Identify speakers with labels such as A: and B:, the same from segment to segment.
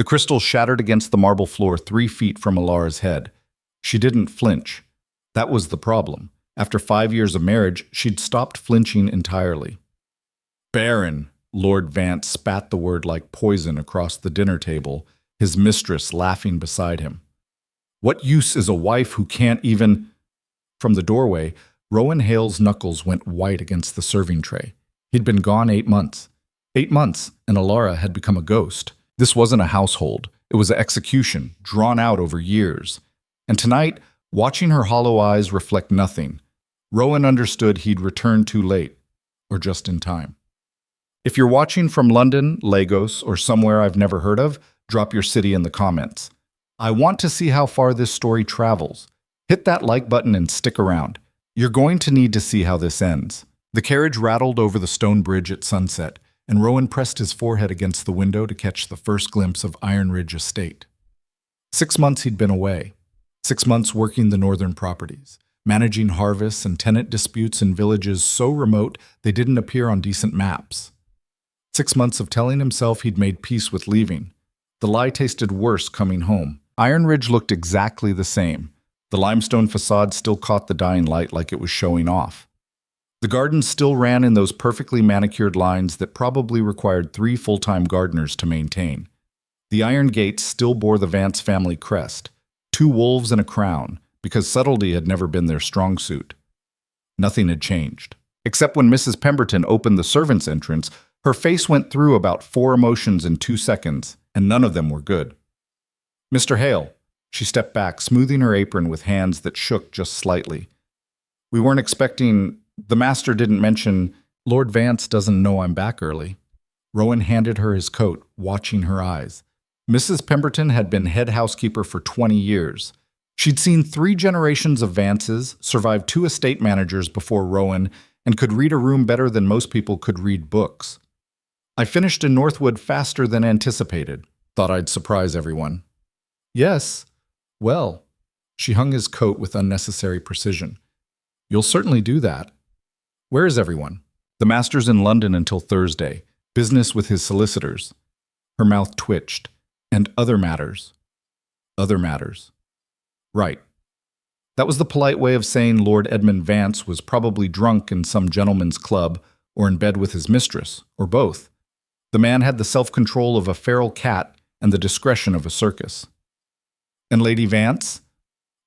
A: The crystal shattered against the marble floor 3 feet from Alara's head. She didn't flinch. That was the problem. After 5 years of marriage, she'd stopped flinching entirely. Baron, Lord Vance spat the word like poison across the dinner table, his mistress laughing beside him. What use is a wife who can't even… From the doorway, Rowan Hale's knuckles went white against the serving tray. He'd been gone 8 months. 8 months, and Alara had become a ghost. This wasn't a household. It was an execution, drawn out over years. And tonight, watching her hollow eyes reflect nothing, Rowan understood he'd returned too late, or just in time. If you're watching from London, Lagos, or somewhere I've never heard of, drop your city in the comments. I want to see how far this story travels. Hit that like button and stick around. You're going to need to see how this ends. The carriage rattled over the stone bridge at sunset, and Rowan pressed his forehead against the window to catch the first glimpse of Iron Ridge Estate. 6 months he'd been away. 6 months working the northern properties, managing harvests and tenant disputes in villages so remote they didn't appear on decent maps. 6 months of telling himself he'd made peace with leaving. The lie tasted worse coming home. Iron Ridge looked exactly the same. The limestone facade still caught the dying light like it was showing off. The garden still ran in those perfectly manicured lines that probably required 3 full-time gardeners to maintain. The iron gates still bore the Vance family crest, 2 wolves and a crown, because subtlety had never been their strong suit. Nothing had changed. Except when Mrs. Pemberton opened the servants' entrance, her face went through about 4 emotions in 2 seconds, and none of them were good. Mr. Hale. She stepped back, smoothing her apron with hands that shook just slightly. We weren't expecting… The master didn't mention… Lord Vance doesn't know I'm back early. Rowan handed her his coat, watching her eyes. Mrs. Pemberton had been head housekeeper for 20 years. She'd seen 3 generations of Vances, survived 2 estate managers before Rowan, and could read a room better than most people could read books. I finished in Northwood faster than anticipated. Thought I'd surprise everyone. Yes. Well. She hung his coat with unnecessary precision. You'll certainly do that. Where is everyone? The master's in London until Thursday. Business with his solicitors. Her mouth twitched. And other matters. Other matters. Right. That was the polite way of saying Lord Edmund Vance was probably drunk in some gentleman's club or in bed with his mistress, or both. The man had the self-control of a feral cat and the discretion of a circus. And Lady Vance?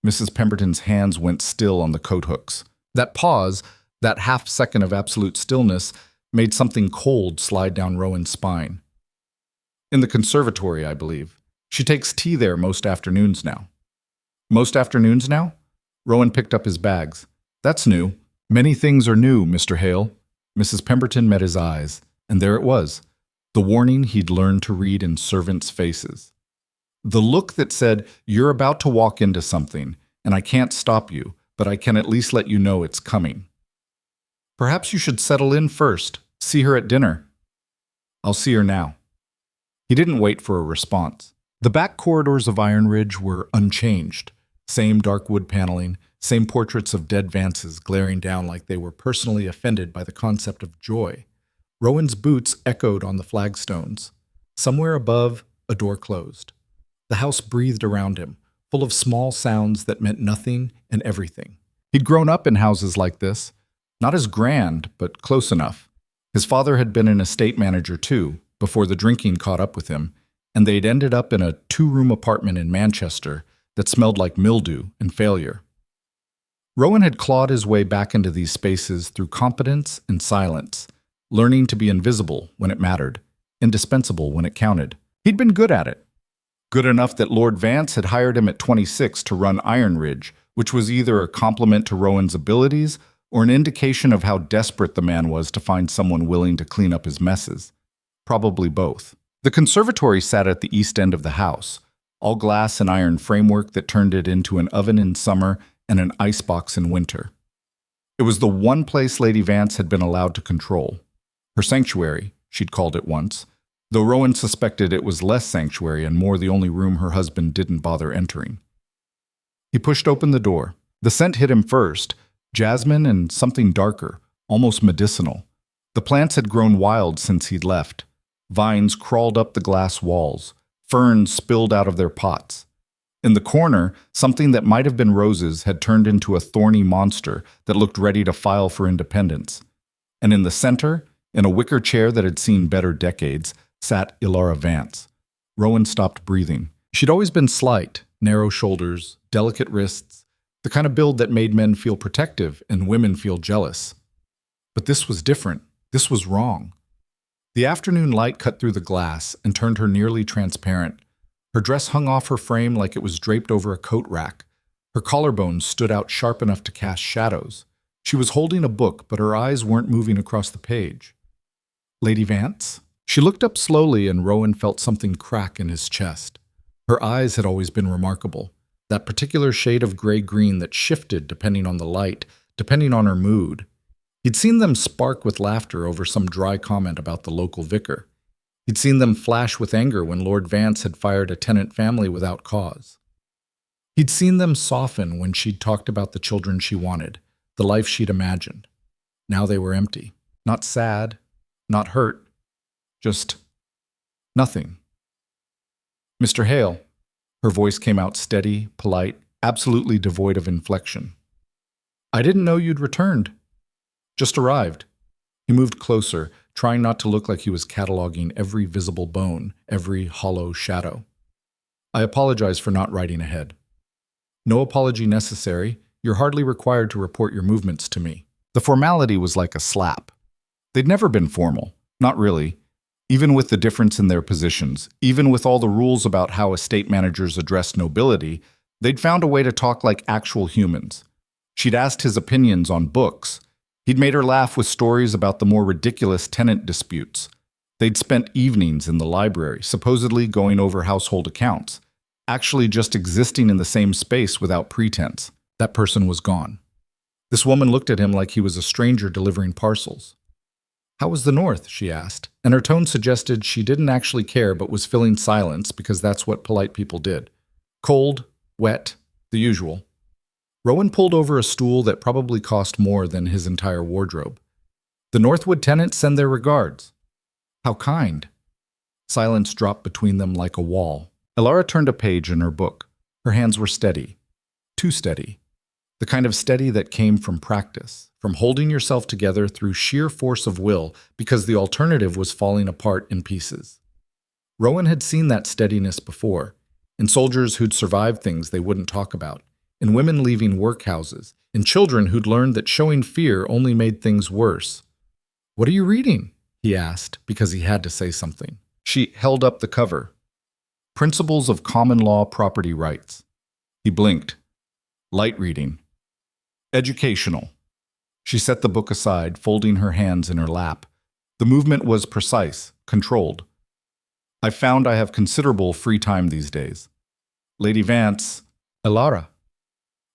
A: Mrs. Pemberton's hands went still on the coat hooks. That pause, that half-second of absolute stillness, made something cold slide down Rowan's spine. In the conservatory, I believe. She takes tea there most afternoons now. Most afternoons now? Rowan picked up his bags. That's new. Many things are new, Mr. Hale. Mrs. Pemberton met his eyes, and there it was, the warning he'd learned to read in servants' faces. The look that said, you're about to walk into something, and I can't stop you, but I can at least let you know it's coming. Perhaps you should settle in first, see her at dinner. I'll see her now. He didn't wait for a response. The back corridors of Iron Ridge were unchanged. Same dark wood paneling, same portraits of dead Vances glaring down like they were personally offended by the concept of joy. Rowan's boots echoed on the flagstones. Somewhere above, a door closed. The house breathed around him, full of small sounds that meant nothing and everything. He'd grown up in houses like this, not as grand, but close enough. His father had been an estate manager too, before the drinking caught up with him, and they'd ended up in a 2-room apartment in Manchester that smelled like mildew and failure. Rowan had clawed his way back into these spaces through competence and silence, learning to be invisible when it mattered, indispensable when it counted. He'd been good at it. Good enough that Lord Vance had hired him at 26 to run Iron Ridge, which was either a compliment to Rowan's abilities or an indication of how desperate the man was to find someone willing to clean up his messes. Probably both. The conservatory sat at the east end of the house, all glass and iron framework that turned it into an oven in summer and an icebox in winter. It was the one place Lady Vance had been allowed to control. Her sanctuary, she'd called it once, though Rowan suspected it was less sanctuary and more the only room her husband didn't bother entering. He pushed open the door. The scent hit him first, jasmine and something darker, almost medicinal. The plants had grown wild since he'd left. Vines crawled up the glass walls. Ferns spilled out of their pots. In the corner, something that might have been roses had turned into a thorny monster that looked ready to file for independence. And in the center, in a wicker chair that had seen better decades, sat Ilara Vance. Rowan stopped breathing. She'd always been slight, narrow shoulders, delicate wrists, the kind of build that made men feel protective and women feel jealous. But this was different. This was wrong. The afternoon light cut through the glass and turned her nearly transparent. Her dress hung off her frame like it was draped over a coat rack. Her collarbones stood out sharp enough to cast shadows. She was holding a book, but her eyes weren't moving across the page. Lady Vance? She looked up slowly, and Rowan felt something crack in his chest. Her eyes had always been remarkable, that particular shade of gray-green that shifted depending on the light, depending on her mood. He'd seen them spark with laughter over some dry comment about the local vicar. He'd seen them flash with anger when Lord Vance had fired a tenant family without cause. He'd seen them soften when she'd talked about the children she wanted, the life she'd imagined. Now they were empty. Not sad, not hurt, just nothing. Mr. Hale. Her voice came out steady, polite, absolutely devoid of inflection. I didn't know you'd returned. Just arrived. He moved closer, trying not to look like he was cataloging every visible bone, every hollow shadow. I apologize for not writing ahead. No apology necessary. You're hardly required to report your movements to me. The formality was like a slap. They'd never been formal. Not really. Even with the difference in their positions, even with all the rules about how estate managers address nobility, they'd found a way to talk like actual humans. She'd asked his opinions on books. He'd made her laugh with stories about the more ridiculous tenant disputes. They'd spent evenings in the library, supposedly going over household accounts, actually just existing in the same space without pretense. That person was gone. This woman looked at him like he was a stranger delivering parcels. How was the North? She asked, and her tone suggested she didn't actually care but was filling silence because that's what polite people did. Cold, wet, the usual. Rowan pulled over a stool that probably cost more than his entire wardrobe. The Northwood tenants send their regards. How kind. Silence dropped between them like a wall. Ilara turned a page in her book. Her hands were steady. Too steady. The kind of steady that came from practice, from holding yourself together through sheer force of will because the alternative was falling apart in pieces. Rowan had seen that steadiness before, in soldiers who'd survived things they wouldn't talk about, in women leaving workhouses, in children who'd learned that showing fear only made things worse. What are you reading? He asked, because he had to say something. She held up the cover. Principles of Common Law Property Rights. He blinked. Light reading. Educational. She set the book aside, folding her hands in her lap. The movement was precise, controlled. I found I have considerable free time these days. Lady Vance, Ilara.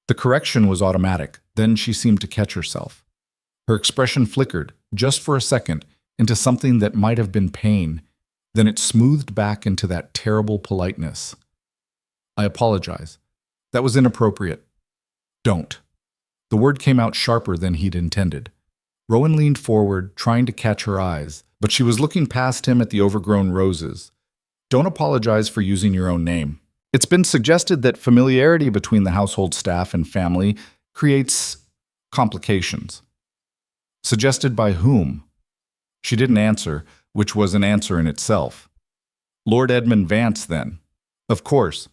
A: The correction was automatic. Then she seemed to catch herself. Her expression flickered, just for a second, into something that might have been pain. Then it smoothed back into that terrible politeness. I apologize. That was inappropriate. Don't. The word came out sharper than he'd intended. Rowan leaned forward, trying to catch her eyes, but she was looking past him at the overgrown roses. Don't apologize for using your own name. It's been suggested that familiarity between the household staff and family creates complications. Suggested by whom? She didn't answer, which was an answer in itself. Lord Edmund Vance, then. Of course.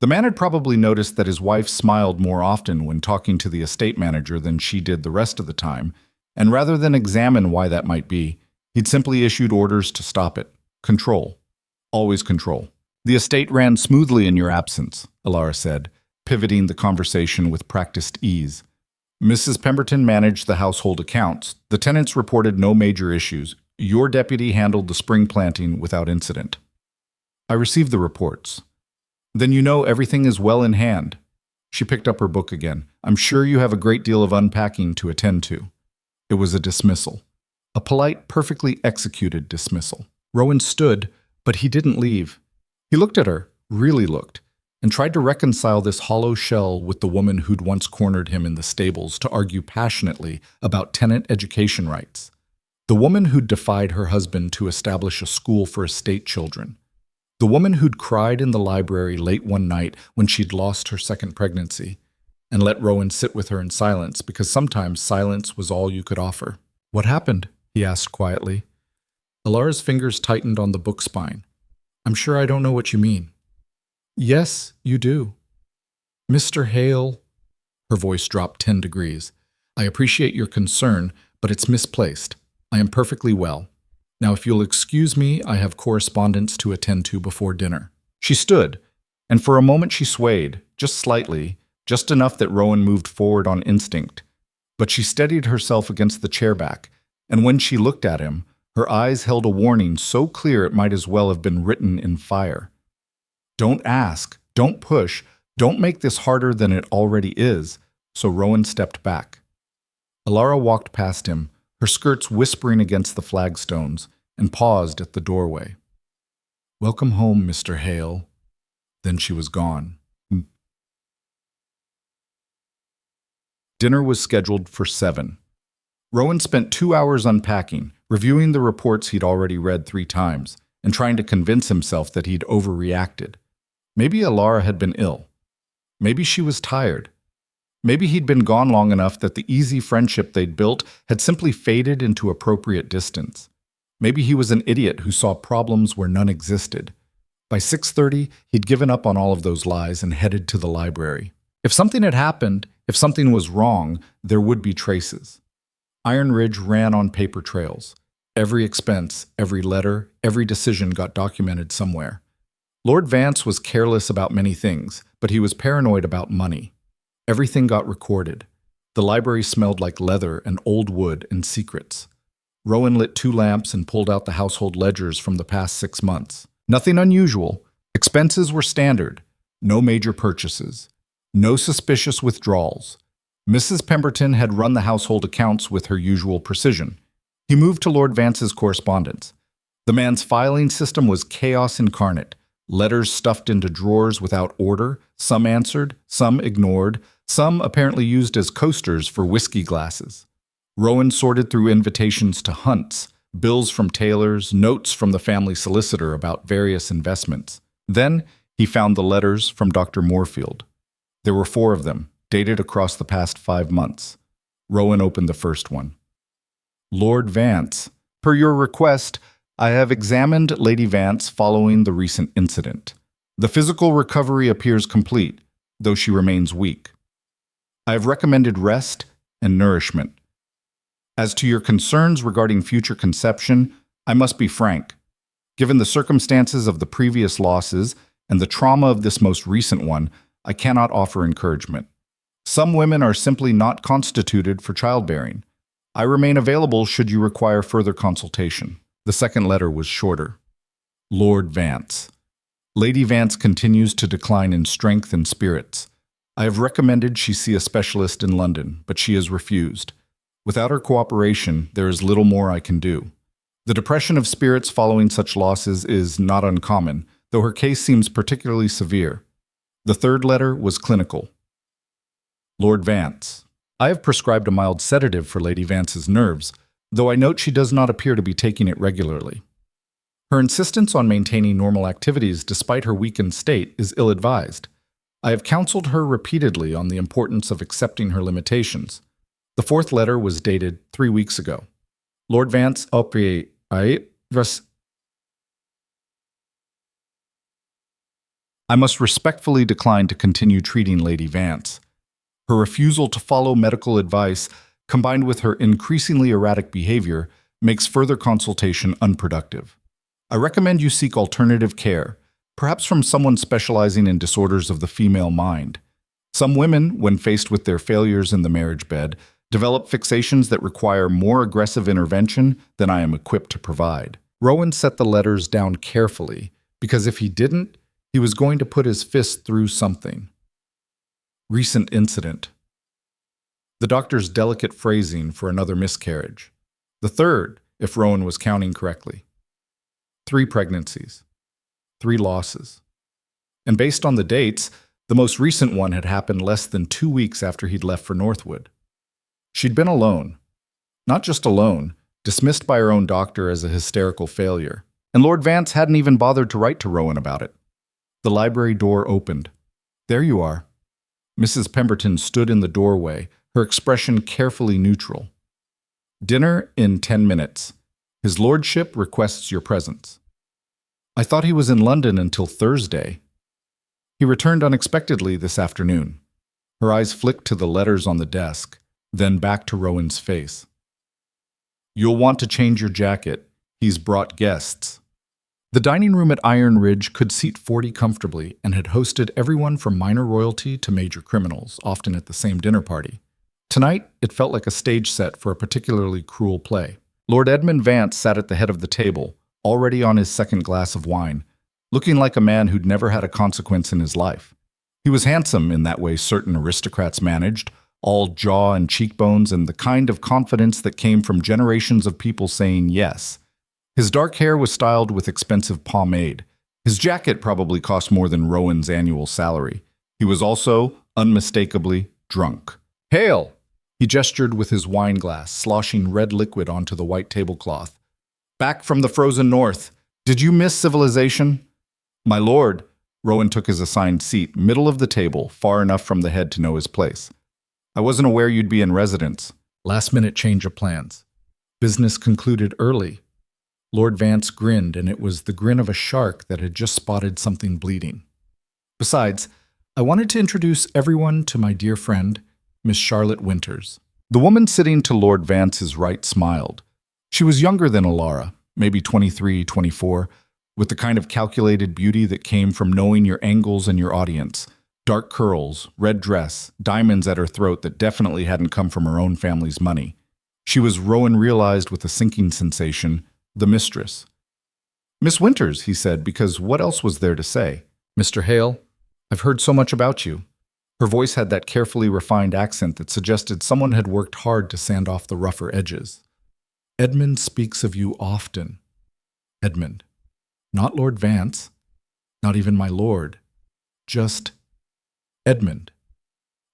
A: The man had probably noticed that his wife smiled more often when talking to the estate manager than she did the rest of the time, and rather than examine why that might be, he'd simply issued orders to stop it. Control. Always control. The estate ran smoothly in your absence, Ilara said, pivoting the conversation with practiced ease. Mrs. Pemberton managed the household accounts. The tenants reported no major issues. Your deputy handled the spring planting without incident. I received the reports. Then you know everything is well in hand. She picked up her book again. I'm sure you have a great deal of unpacking to attend to. It was a dismissal. A polite, perfectly executed dismissal. Rowan stood, but he didn't leave. He looked at her, really looked, and tried to reconcile this hollow shell with the woman who'd once cornered him in the stables to argue passionately about tenant education rights. The woman who'd defied her husband to establish a school for estate children. The woman who'd cried in the library late one night when she'd lost her second pregnancy and let Rowan sit with her in silence because sometimes silence was all you could offer. "What happened?" he asked quietly. Alara's fingers tightened on the book spine. "I'm sure I don't know what you mean." "Yes, you do. Mr. Hale," her voice dropped 10 degrees. "I appreciate your concern, but it's misplaced. I am perfectly well. Now, if you'll excuse me, I have correspondence to attend to before dinner." She stood, and for a moment she swayed, just slightly, just enough that Rowan moved forward on instinct. But she steadied herself against the chair back, and when she looked at him, her eyes held a warning so clear it might as well have been written in fire. "Don't ask, don't push, don't make this harder than it already is," so Rowan stepped back. Alara walked past him, her skirts whispering against the flagstones, and paused at the doorway. "Welcome home, Mr. Hale." Then she was gone. Dinner was scheduled for 7. Rowan spent 2 hours unpacking, reviewing the reports he'd already read 3 times, and trying to convince himself that he'd overreacted. Maybe Alara had been ill. Maybe she was tired. Maybe he'd been gone long enough that the easy friendship they'd built had simply faded into appropriate distance. Maybe he was an idiot who saw problems where none existed. By 6:30, he'd given up on all of those lies and headed to the library. If something had happened, if something was wrong, there would be traces. Iron Ridge ran on paper trails. Every expense, every letter, every decision got documented somewhere. Lord Vance was careless about many things, but he was paranoid about money. Everything got recorded. The library smelled like leather and old wood and secrets. Rowan lit 2 lamps and pulled out the household ledgers from the past 6 months. Nothing unusual. Expenses were standard. No major purchases. No suspicious withdrawals. Mrs. Pemberton had run the household accounts with her usual precision. He moved to Lord Vance's correspondence. The man's filing system was chaos incarnate. Letters stuffed into drawers without order, some answered, some ignored, some apparently used as coasters for whiskey glasses. Rowan sorted through invitations to hunts, bills from tailors, notes from the family solicitor about various investments. Then he found the letters from Dr. Moorfield. There were 4 of them, dated across the past 5 months. Rowan opened the first one. "Lord Vance, per your request, I have examined Lady Vance following the recent incident. The physical recovery appears complete, though she remains weak. I have recommended rest and nourishment. As to your concerns regarding future conception, I must be frank. Given the circumstances of the previous losses and the trauma of this most recent one, I cannot offer encouragement. Some women are simply not constituted for childbearing. I remain available should you require further consultation." The second letter was shorter. "Lord Vance. Lady Vance continues to decline in strength and spirits. I have recommended she see a specialist in London, but she has refused. Without her cooperation, there is little more I can do. The depression of spirits following such losses is not uncommon, though her case seems particularly severe." The third letter was clinical. "Lord Vance. I have prescribed a mild sedative for Lady Vance's nerves, though I note she does not appear to be taking it regularly. Her insistence on maintaining normal activities despite her weakened state is ill-advised. I have counseled her repeatedly on the importance of accepting her limitations." The fourth letter was dated 3 weeks ago. "Lord Vance, I must respectfully decline to continue treating Lady Vance. Her refusal to follow medical advice, combined with her increasingly erratic behavior, makes further consultation unproductive. I recommend you seek alternative care, perhaps from someone specializing in disorders of the female mind. Some women, when faced with their failures in the marriage bed, develop fixations that require more aggressive intervention than I am equipped to provide." Rowan set the letters down carefully, because if he didn't, he was going to put his fist through something. Recent incident. The doctor's delicate phrasing for another miscarriage. The third, if Rowan was counting correctly. 3 pregnancies. 3 losses. And based on the dates, the most recent one had happened less than 2 weeks after he'd left for Northwood. She'd been alone. Not just alone, dismissed by her own doctor as a hysterical failure. And Lord Vance hadn't even bothered to write to Rowan about it. The library door opened. There you are. Mrs. Pemberton stood in the doorway, her expression carefully neutral. Dinner in 10 minutes. His lordship requests your presence. I thought he was in London until Thursday. He returned unexpectedly this afternoon. Her eyes flicked to the letters on the desk, then back to Rowan's face. You'll want to change your jacket. He's brought guests. The dining room at Iron Ridge could seat 40 comfortably and had hosted everyone from minor royalty to major criminals, often at the same dinner party. Tonight, it felt like a stage set for a particularly cruel play. Lord Edmund Vance sat at the head of the table, already on his second glass of wine, looking like a man who'd never had a consequence in his life. He was handsome in that way certain aristocrats managed, all jaw and cheekbones and the kind of confidence that came from generations of people saying yes. His dark hair was styled with expensive pomade. His jacket probably cost more than Rowan's annual salary. He was also, unmistakably, drunk. Hail! He gestured with his wine glass, sloshing red liquid onto the white tablecloth. Back from the frozen north. Did you miss civilization? My lord. Rowan took his assigned seat, middle of the table, far enough from the head to know his place. I wasn't aware you'd be in residence. Last-minute change of plans. Business concluded early. Lord Vance grinned, and it was the grin of a shark that had just spotted something bleeding. Besides, I wanted to introduce everyone to my dear friend, Miss Charlotte Winters. The woman sitting to Lord Vance's right smiled. She was younger than Alara, maybe 23, 24, with the kind of calculated beauty that came from knowing your angles and your audience. Dark curls, red dress, diamonds at her throat that definitely hadn't come from her own family's money. She was, Rowan realized with a sinking sensation, the mistress. Miss Winters, he said, because what else was there to say? Mr. Hale, I've heard so much about you. Her voice had that carefully refined accent that suggested someone had worked hard to sand off the rougher edges. Edmund speaks of you often. Edmund. Not Lord Vance. Not even my lord. Just Edmund.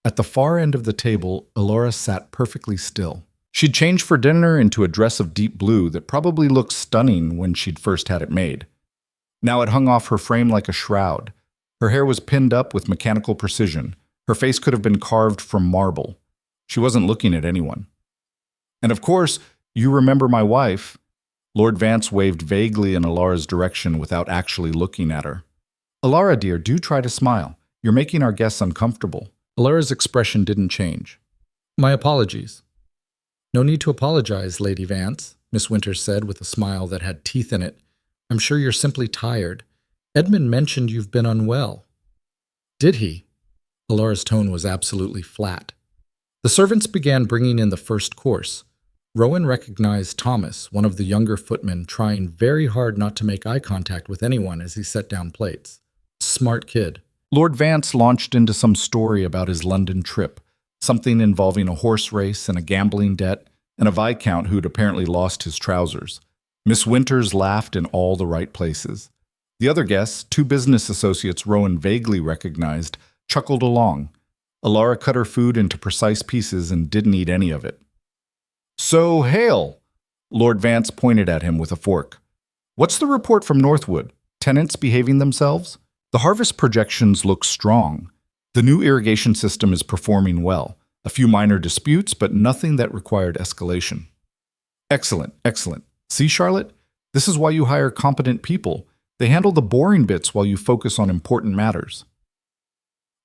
A: At the far end of the table, Alara sat perfectly still. She'd changed for dinner into a dress of deep blue that probably looked stunning when she'd first had it made. Now it hung off her frame like a shroud. Her hair was pinned up with mechanical precision. Her face could have been carved from marble. She wasn't looking at anyone. And of course, you remember my wife. Lord Vance waved vaguely in Alara's direction without actually looking at her. Alara, dear, do try to smile. You're making our guests uncomfortable. Alara's expression didn't change. My apologies. No need to apologize, Lady Vance, Miss Winters said with a smile that had teeth in it. I'm sure you're simply tired. Edmund mentioned you've been unwell. Did he? Alara's tone was absolutely flat. The servants began bringing in the first course. Rowan recognized Thomas, one of the younger footmen, trying very hard not to make eye contact with anyone as he set down plates. Smart kid. Lord Vance launched into some story about his London trip, something involving a horse race and a gambling debt, and a viscount who'd apparently lost his trousers. Miss Winters laughed in all the right places. The other guests, two business associates Rowan vaguely recognized, chuckled along. Alara cut her food into precise pieces and didn't eat any of it. So, Hale, Lord Vance pointed at him with a fork. What's the report from Northwood? Tenants behaving themselves? The harvest projections look strong. The new irrigation system is performing well. A few minor disputes, but nothing that required escalation. Excellent, excellent. See, Charlotte? This is why you hire competent people. They handle the boring bits while you focus on important matters.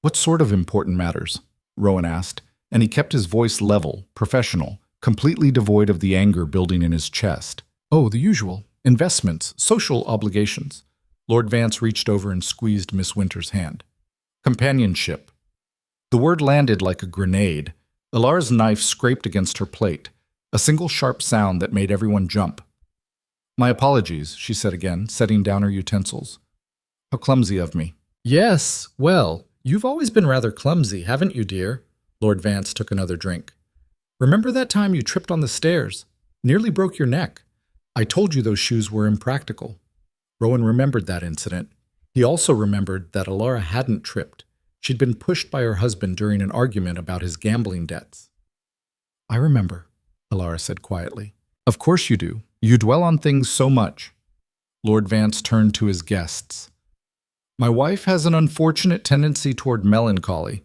A: What sort of important matters? Rowan asked, and he kept his voice level, professional, completely devoid of the anger building in his chest. Oh, the usual. Investments, social obligations. Lord Vance reached over and squeezed Miss Winters' hand. Companionship. The word landed like a grenade. Alara's knife scraped against her plate, a single sharp sound that made everyone jump. My apologies, she said again, setting down her utensils. How clumsy of me. Yes, well, you've always been rather clumsy, haven't you, dear? Lord Vance took another drink. Remember that time you tripped on the stairs? Nearly broke your neck. I told you those shoes were impractical. Rowan remembered that incident. He also remembered that Alara hadn't tripped. She'd been pushed by her husband during an argument about his gambling debts. I remember, Alara said quietly. Of course you do. You dwell on things so much. Lord Vance turned to his guests. My wife has an unfortunate tendency toward melancholy.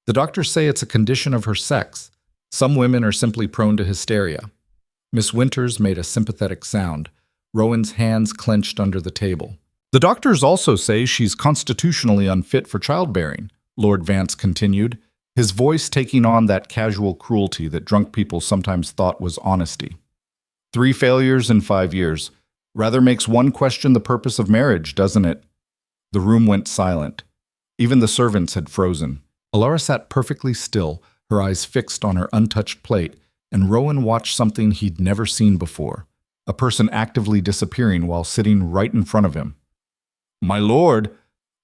A: The doctors say it's a condition of her sex. Some women are simply prone to hysteria. Miss Winters made a sympathetic sound. Rowan's hands clenched under the table. The doctors also say she's constitutionally unfit for childbearing, Lord Vance continued, his voice taking on that casual cruelty that drunk people sometimes thought was honesty. 3 failures in 5 years. Rather makes one question the purpose of marriage, doesn't it? The room went silent. Even the servants had frozen. Alara sat perfectly still, her eyes fixed on her untouched plate, and Rowan watched something he'd never seen before, a person actively disappearing while sitting right in front of him. My lord,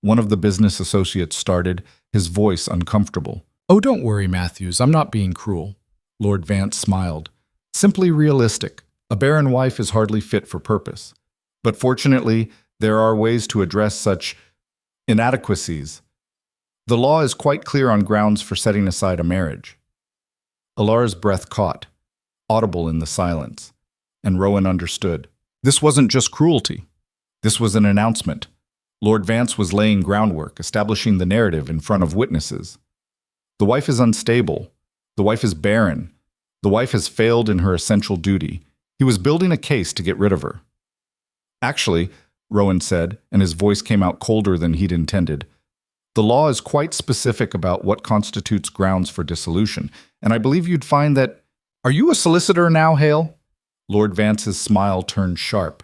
A: one of the business associates started, his voice uncomfortable. Oh, don't worry, Matthews, I'm not being cruel. Lord Vance smiled. Simply realistic. A barren wife is hardly fit for purpose. But fortunately, there are ways to address such inadequacies. The law is quite clear on grounds for setting aside a marriage. Alara's breath caught, audible in the silence, and Rowan understood. This wasn't just cruelty. This was an announcement. Lord Vance was laying groundwork, establishing the narrative in front of witnesses. The wife is unstable. The wife is barren. The wife has failed in her essential duty. He was building a case to get rid of her. Actually, Rowan said, and his voice came out colder than he'd intended, the law is quite specific about what constitutes grounds for dissolution, and I believe you'd find that— Are you a solicitor now, Hale? Lord Vance's smile turned sharp.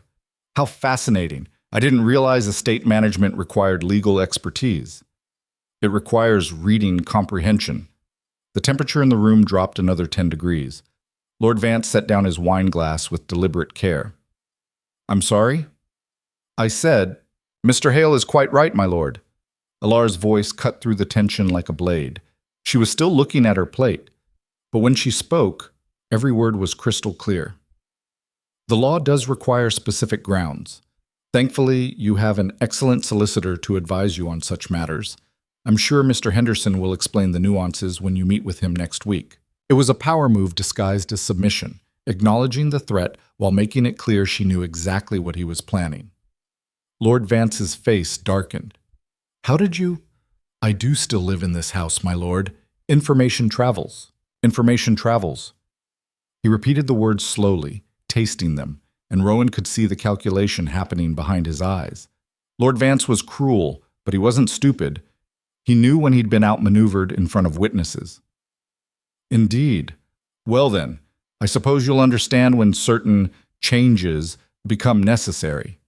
A: How fascinating. I didn't realize estate management required legal expertise. It requires reading comprehension. The temperature in the room dropped another 10 degrees. Lord Vance set down his wine glass with deliberate care. I'm sorry? I said, Mr. Hale is quite right, my lord. Alara's voice cut through the tension like a blade. She was still looking at her plate, but when she spoke, every word was crystal clear. The law does require specific grounds. Thankfully, you have an excellent solicitor to advise you on such matters. I'm sure Mr. Henderson will explain the nuances when you meet with him next week. It was a power move disguised as submission, acknowledging the threat while making it clear she knew exactly what he was planning. Lord Vance's face darkened. How did you— I do still live in this house, my lord. Information travels. Information travels. He repeated the words slowly, tasting them, and Rowan could see the calculation happening behind his eyes. Lord Vance was cruel, but he wasn't stupid. He knew when he'd been outmaneuvered in front of witnesses. Indeed. Well then, I suppose you'll understand when certain changes become necessary.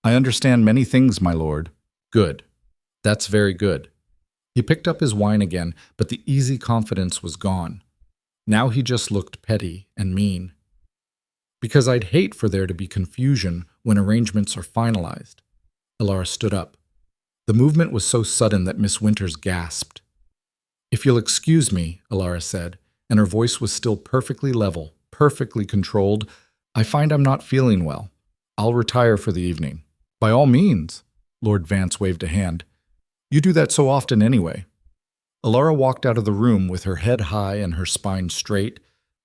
A: I understand many things, my lord. Good. That's very good. He picked up his wine again, but the easy confidence was gone. Now he just looked petty and mean. Because I'd hate for there to be confusion when arrangements are finalized. Alara stood up. The movement was so sudden that Miss Winters gasped. If you'll excuse me, Alara said, and her voice was still perfectly level, perfectly controlled, I find I'm not feeling well. I'll retire for the evening. By all means, Lord Vance waved a hand. You do that so often anyway. Alara walked out of the room with her head high and her spine straight,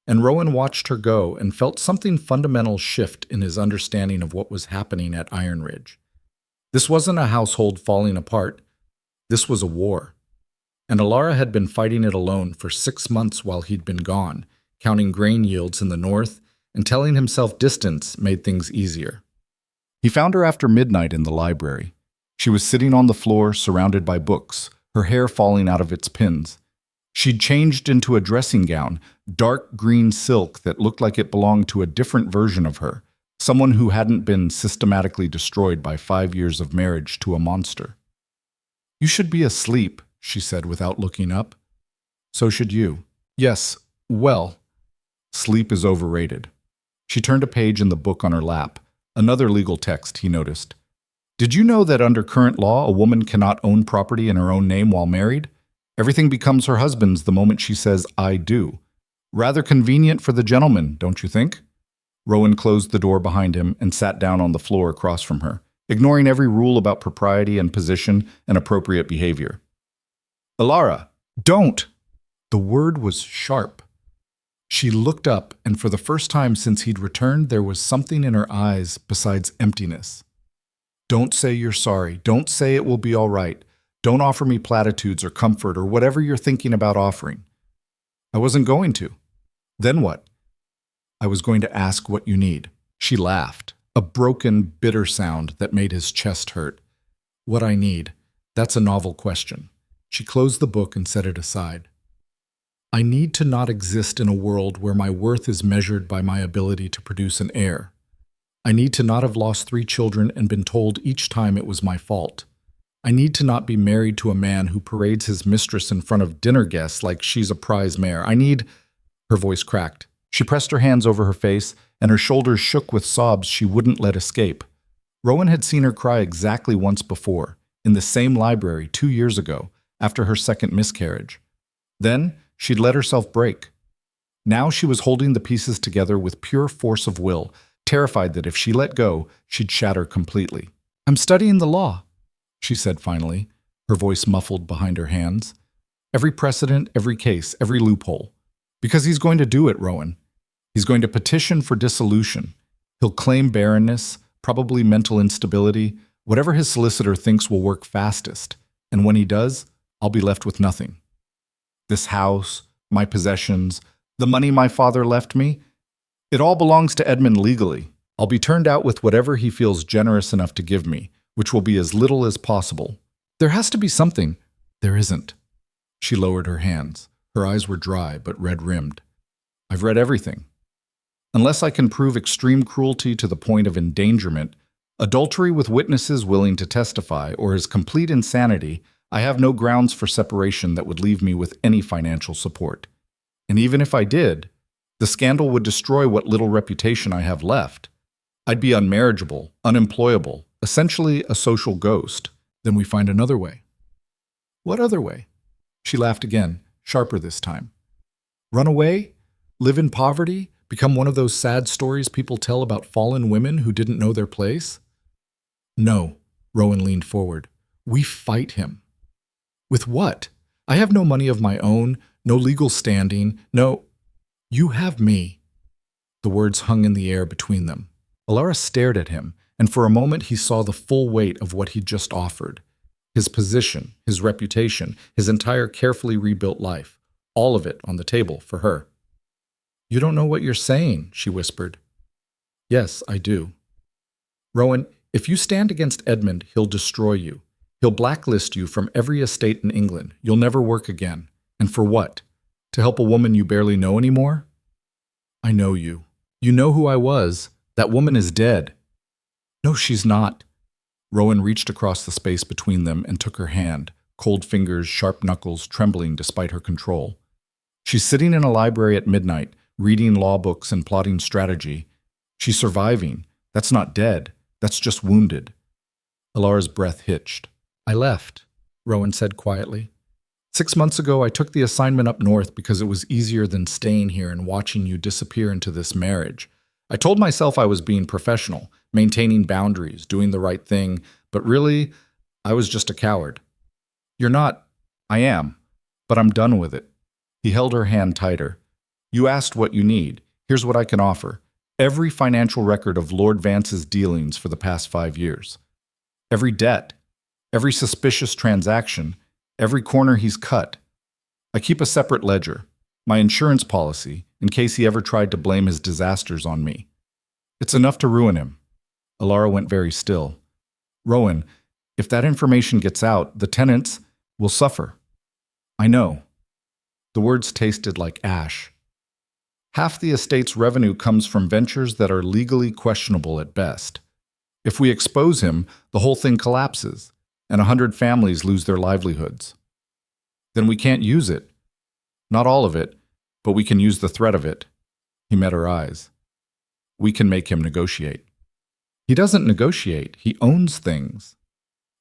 A: and Rowan watched her go and felt something fundamental shift in his understanding of what was happening at Iron Ridge. This wasn't a household falling apart. This was a war. And Alara had been fighting it alone for 6 months while he'd been gone, counting grain yields in the north and telling himself distance made things easier. He found her after midnight in the library. She was sitting on the floor, surrounded by books, her hair falling out of its pins. She'd changed into a dressing gown, dark green silk that looked like it belonged to a different version of her, someone who hadn't been systematically destroyed by 5 years of marriage to a monster. You should be asleep, she said without looking up. So should you. Yes, well, sleep is overrated. She turned a page in the book on her lap, another legal text, he noticed. Did you know that under current law, a woman cannot own property in her own name while married? Everything becomes her husband's the moment she says, I do. Rather convenient for the gentleman, don't you think? Rowan closed the door behind him and sat down on the floor across from her, ignoring every rule about propriety and position and appropriate behavior. Alara, don't! The word was sharp. She looked up, and for the first time since he'd returned, there was something in her eyes besides emptiness. Don't say you're sorry. Don't say it will be all right. Don't offer me platitudes or comfort or whatever you're thinking about offering. I wasn't going to. Then what? I was going to ask what you need. She laughed, a broken, bitter sound that made his chest hurt. What I need, that's a novel question. She closed the book and set it aside. I need to not exist in a world where my worth is measured by my ability to produce an heir. I need to not have lost 3 children and been told each time it was my fault. I need to not be married to a man who parades his mistress in front of dinner guests like she's a prize mare. I need... Her voice cracked. She pressed her hands over her face, and her shoulders shook with sobs she wouldn't let escape. Rowan had seen her cry exactly once before, in the same library 2 years ago, after her second miscarriage. Then, she'd let herself break. Now she was holding the pieces together with pure force of will, terrified that if she let go, she'd shatter completely. I'm studying the law, she said finally, her voice muffled behind her hands. Every precedent, every case, every loophole. Because he's going to do it, Rowan. He's going to petition for dissolution. He'll claim barrenness, probably mental instability, whatever his solicitor thinks will work fastest. And when he does, I'll be left with nothing. This house, my possessions, the money my father left me, it all belongs to Edmund legally. I'll be turned out with whatever he feels generous enough to give me, which will be as little as possible. There has to be something. There isn't. She lowered her hands. Her eyes were dry but red-rimmed. I've read everything. Unless I can prove extreme cruelty to the point of endangerment, adultery with witnesses willing to testify, or his complete insanity, I have no grounds for separation that would leave me with any financial support. And even if I did, the scandal would destroy what little reputation I have left. I'd be unmarriageable, unemployable, essentially a social ghost. Then we find another way. What other way? She laughed again, sharper this time. Run away? Live in poverty? Become one of those sad stories people tell about fallen women who didn't know their place? No, Rowan leaned forward. We fight him. With what? I have no money of my own, no legal standing, no... You have me. The words hung in the air between them. Alara stared at him, and for a moment he saw the full weight of what he'd just offered. His position, his reputation, his entire carefully rebuilt life. All of it on the table for her. You don't know what you're saying, she whispered. Yes, I do. Rowan, if you stand against Edmund, he'll destroy you. He'll blacklist you from every estate in England. You'll never work again. And for what? To help a woman you barely know anymore? I know you. You know who I was. That woman is dead. No, she's not. Rowan reached across the space between them and took her hand, cold fingers, sharp knuckles, trembling despite her control. She's sitting in a library at midnight, reading law books and plotting strategy. She's surviving. That's not dead. That's just wounded. Alara's breath hitched. I left, Rowan said quietly. 6 months ago, I took the assignment up north because it was easier than staying here and watching you disappear into this marriage. I told myself I was being professional, maintaining boundaries, doing the right thing, but really, I was just a coward. You're not. I am. But I'm done with it. He held her hand tighter. You asked what you need. Here's what I can offer. Every financial record of Lord Vance's dealings for the past 5 years. Every debt. Every suspicious transaction. Every corner he's cut. I keep a separate ledger. My insurance policy, in case he ever tried to blame his disasters on me. It's enough to ruin him. Alara went very still. Rowan, if that information gets out, the tenants will suffer. I know. The words tasted like ash. Half the estate's revenue comes from ventures that are legally questionable at best. If we expose him, the whole thing collapses, and 100 families lose their livelihoods. Then we can't use it. Not all of it, but we can use the threat of it. He met her eyes. We can make him negotiate. He doesn't negotiate, he owns things.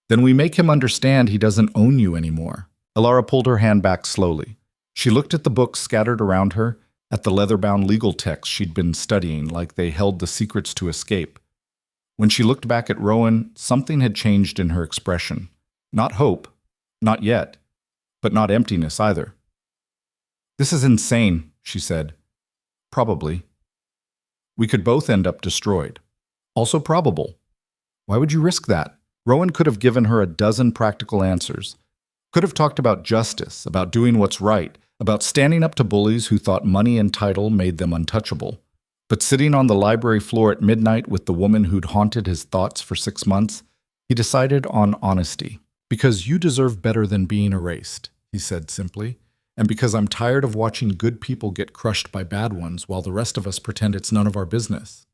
A: Then we make him understand he doesn't own you anymore. Alara pulled her hand back slowly. She looked at the books scattered around her, at the leather-bound legal texts she'd been studying like they held the secrets to escape. When she looked back at Rowan, something had changed in her expression. Not hope, not yet, but not emptiness either. This is insane, she said. Probably. We could both end up destroyed. Also probable. Why would you risk that? Rowan could have given her a dozen practical answers. Could have talked about justice, about doing what's right, about standing up to bullies who thought money and title made them untouchable. But sitting on the library floor at midnight with the woman who'd haunted his thoughts for 6 months, he decided on honesty. Because you deserve better than being erased, he said simply, and because I'm tired of watching good people get crushed by bad ones while the rest of us pretend it's none of our business.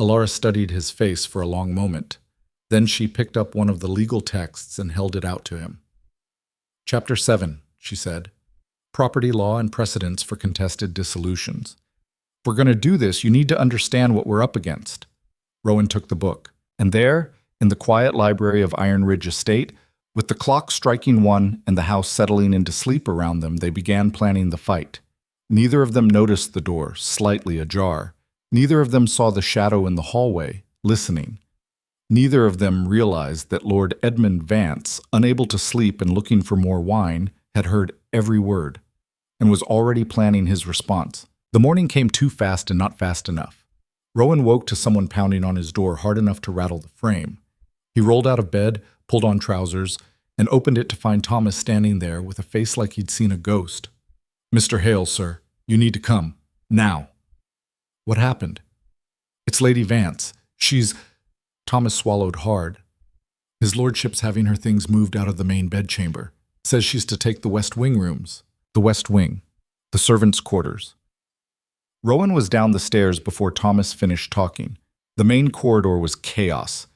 A: Alara studied his face for a long moment. Then she picked up one of the legal texts and held it out to him. Chapter 7, she said. Property law and precedents for contested dissolutions. If we're going to do this, you need to understand what we're up against. Rowan took the book, and there, in the quiet library of Iron Ridge Estate, with the clock striking 1 and the house settling into sleep around them, they began planning the fight. Neither of them noticed the door, slightly ajar. Neither of them saw the shadow in the hallway, listening. Neither of them realized that Lord Edmund Vance, unable to sleep and looking for more wine, had heard every word, and was already planning his response. The morning came too fast and not fast enough. Rowan woke to someone pounding on his door hard enough to rattle the frame. He rolled out of bed, pulled on trousers, and opened it to find Thomas standing there with a face like he'd seen a ghost. "Mr. Hale, sir, you need to come. Now." "What happened?" "It's Lady Vance. She's—" Thomas swallowed hard. "His lordship's having her things moved out of the main bedchamber. Says she's to take the West Wing rooms." The West Wing. The servants' quarters. Rowan was down the stairs before Thomas finished talking. The main corridor was chaos.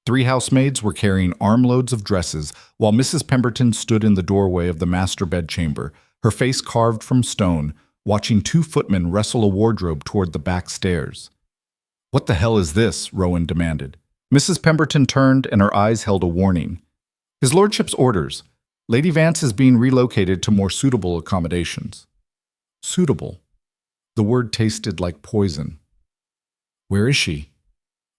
A: 3 housemaids were carrying armloads of dresses, while Mrs. Pemberton stood in the doorway of the master bedchamber, her face carved from stone, watching 2 footmen wrestle a wardrobe toward the back stairs. "What the hell is this?" Rowan demanded. Mrs. Pemberton turned, and her eyes held a warning. "His lordship's orders. Lady Vance is being relocated to more suitable accommodations." Suitable. The word tasted like poison. "Where is she?"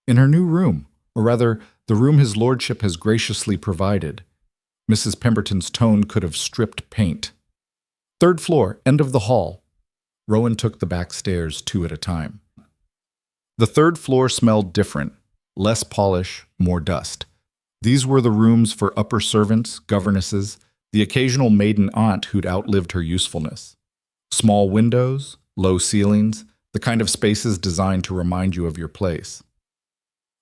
A: "In her new room, or rather, the room his lordship has graciously provided." Mrs. Pemberton's tone could have stripped paint. "3rd floor, end of the hall." Rowan took the back stairs 2 at a time. The 3rd floor smelled different, less polish, more dust. These were the rooms for upper servants, governesses, the occasional maiden aunt who'd outlived her usefulness. Small windows, low ceilings, the kind of spaces designed to remind you of your place.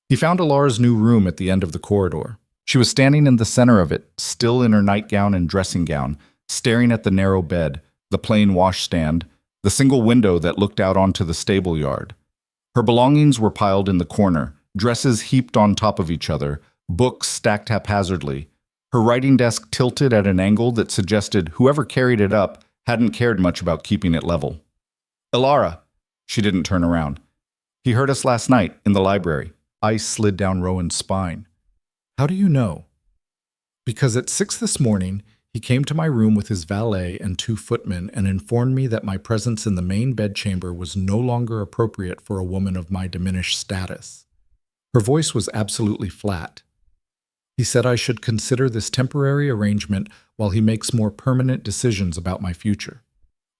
A: He found Alara's new room at the end of the corridor. She was standing in the center of it, still in her nightgown and dressing gown, staring at the narrow bed, the plain washstand, the single window that looked out onto the stable yard. Her belongings were piled in the corner, dresses heaped on top of each other, books stacked haphazardly. Her writing desk tilted at an angle that suggested whoever carried it up hadn't cared much about keeping it level. "Alara!" She didn't turn around. "He heard us last night in the library." Ice slid down Rowan's spine. "How do you know?" "Because at 6 this morning, he came to my room with his valet and 2 footmen and informed me that my presence in the main bedchamber was no longer appropriate for a woman of my diminished status." Her voice was absolutely flat. "He said I should consider this temporary arrangement while he makes more permanent decisions about my future."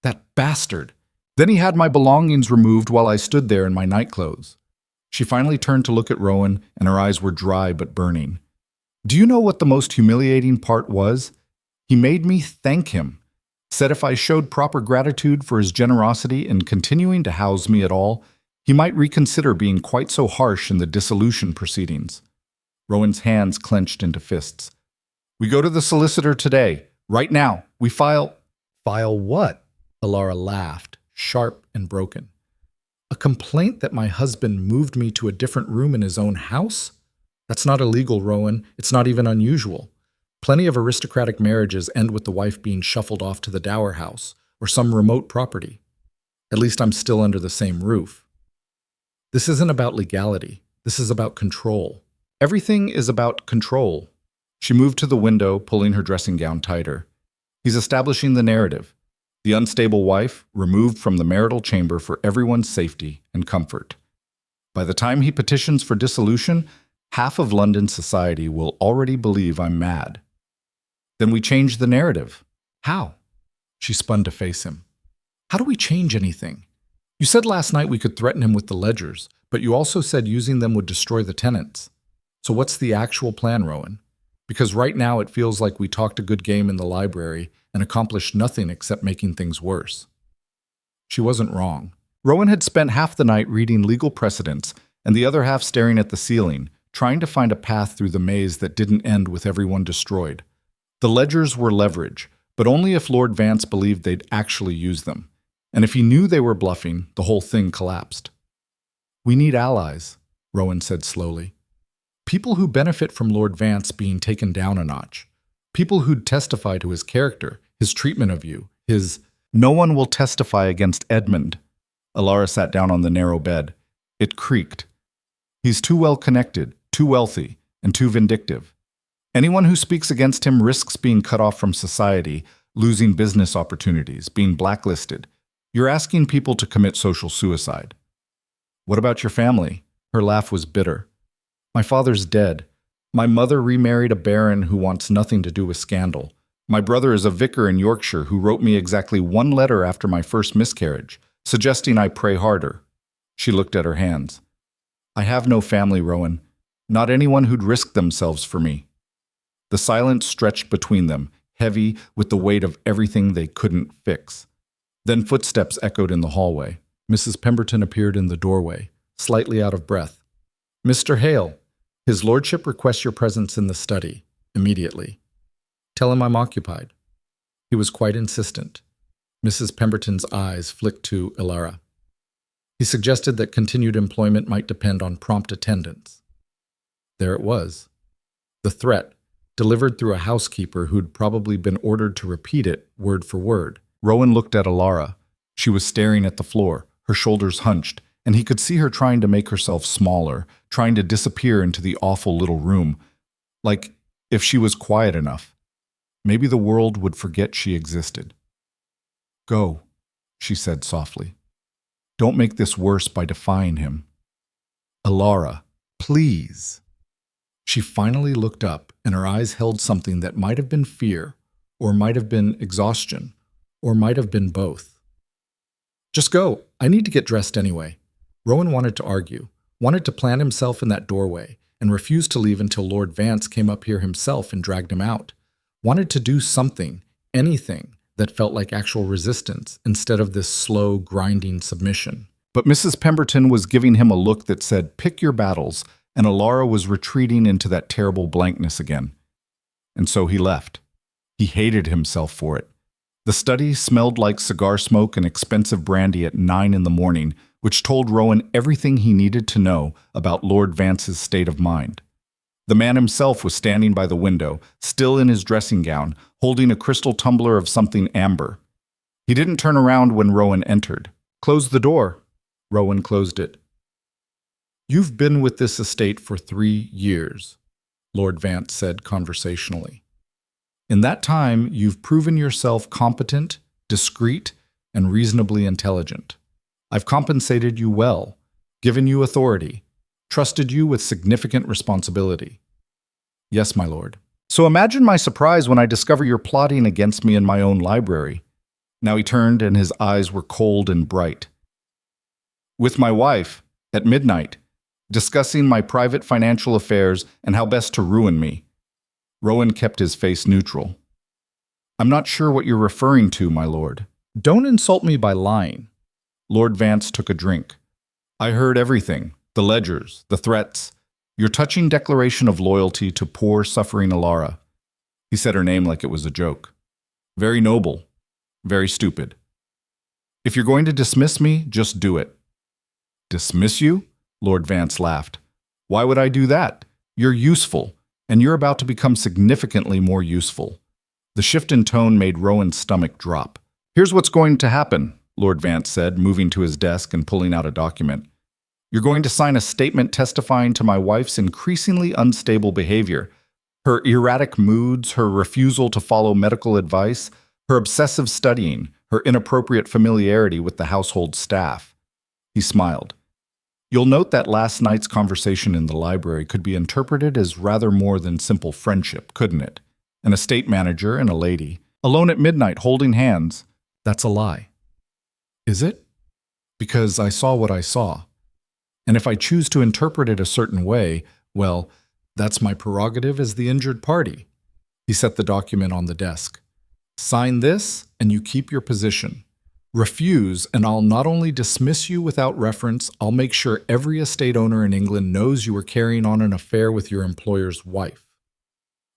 A: "That bastard!" "Then he had my belongings removed while I stood there in my nightclothes." She finally turned to look at Rowan, and her eyes were dry but burning. "Do you know what the most humiliating part was? He made me thank him. Said if I showed proper gratitude for his generosity in continuing to house me at all, he might reconsider being quite so harsh in the dissolution proceedings." Rowan's hands clenched into fists. "We go to the solicitor today. Right now. We file—" "File what?" Alara laughed, sharp and broken. "A complaint that my husband moved me to a different room in his own house? That's not illegal, Rowan. It's not even unusual. Plenty of aristocratic marriages end with the wife being shuffled off to the dower house or some remote property. At least I'm still under the same roof. This isn't about legality. This is about control. Everything is about control." She moved to the window, pulling her dressing gown tighter. "He's establishing the narrative. The unstable wife, removed from the marital chamber for everyone's safety and comfort. By the time he petitions for dissolution, half of London society will already believe I'm mad." "Then we change the narrative." "How?" She spun to face him. "How do we change anything? You said last night we could threaten him with the ledgers, but you also said using them would destroy the tenants. So what's the actual plan, Rowan? Because right now it feels like we talked a good game in the library and accomplished nothing except making things worse. She wasn't wrong. Rowan had spent half the night reading legal precedents and the other half staring at the ceiling, trying to find a path through the maze that didn't end with everyone destroyed. The ledgers were leverage, but only if Lord Vance believed they'd actually use them. And if he knew they were bluffing, the whole thing collapsed. We need allies, Rowan said slowly. People who benefit from Lord Vance being taken down a notch. People who'd testify to his character, his treatment of you, his... No one will testify against Edmund. Alara sat down on the narrow bed. It creaked. He's too well connected, too wealthy, and too vindictive. Anyone who speaks against him risks being cut off from society, losing business opportunities, being blacklisted. You're asking people to commit social suicide. What about your family? Her laugh was bitter. My father's dead. My mother remarried a baron who wants nothing to do with scandal. My brother is a vicar in Yorkshire who wrote me exactly one letter after my first miscarriage, suggesting I pray harder. She looked at her hands. I have no family, Rowan. Not anyone who'd risk themselves for me. The silence stretched between them, heavy with the weight of everything they couldn't fix. Then footsteps echoed in the hallway. Mrs. Pemberton appeared in the doorway, slightly out of breath. Mr. Hale, his lordship requests your presence in the study, immediately. Tell him I'm occupied. He was quite insistent. Mrs. Pemberton's eyes flicked to Alara. He suggested that continued employment might depend on prompt attendance. There it was. The threat, delivered through a housekeeper who'd probably been ordered to repeat it word for word. Rowan looked at Alara. She was staring at the floor, her shoulders hunched, and he could see her trying to make herself smaller, trying to disappear into the awful little room. Like, if she was quiet enough, maybe the world would forget she existed. Go, she said softly. Don't make this worse by defying him. Alara, please. She finally looked up, and her eyes held something that might have been fear, or might have been exhaustion, or might have been both. Just go. I need to get dressed anyway. Rowan wanted to argue, wanted to plant himself in that doorway, and refused to leave until Lord Vance came up here himself and dragged him out. Wanted to do something, anything, that felt like actual resistance instead of this slow, grinding submission. But Mrs. Pemberton was giving him a look that said, pick your battles, and Alara was retreating into that terrible blankness again. And so he left. He hated himself for it. The study smelled like cigar smoke and expensive brandy at 9 in the morning, which told Rowan everything he needed to know about Lord Vance's state of mind. The man himself was standing by the window, still in his dressing gown, holding a crystal tumbler of something amber. He didn't turn around when Rowan entered. Close the door. Rowan closed it. You've been with this estate for 3 years, Lord Vance said conversationally. In that time, you've proven yourself competent, discreet, and reasonably intelligent. I've compensated you well, given you authority, trusted you with significant responsibility. Yes, my lord. So imagine my surprise when I discover you're plotting against me in my own library. Now he turned and his eyes were cold and bright. With my wife, at midnight, discussing my private financial affairs and how best to ruin me. Rowan kept his face neutral. I'm not sure what you're referring to, my lord. Don't insult me by lying. Lord Vance took a drink. I heard everything. The ledgers, the threats, your touching declaration of loyalty to poor, suffering Alara. He said her name like it was a joke. Very noble, very stupid. If you're going to dismiss me, just do it. Dismiss you? Lord Vance laughed. Why would I do that? You're useful, and you're about to become significantly more useful. The shift in tone made Rowan's stomach drop. Here's what's going to happen, Lord Vance said, moving to his desk and pulling out a document. You're going to sign a statement testifying to my wife's increasingly unstable behavior, her erratic moods, her refusal to follow medical advice, her obsessive studying, her inappropriate familiarity with the household staff. He smiled. You'll note that last night's conversation in the library could be interpreted as rather more than simple friendship, couldn't it? An estate manager and a lady, alone at midnight holding hands. That's a lie. Is it? Because I saw what I saw. And if I choose to interpret it a certain way, well, that's my prerogative as the injured party. He set the document on the desk. Sign this, and you keep your position. Refuse, and I'll not only dismiss you without reference, I'll make sure every estate owner in England knows you were carrying on an affair with your employer's wife.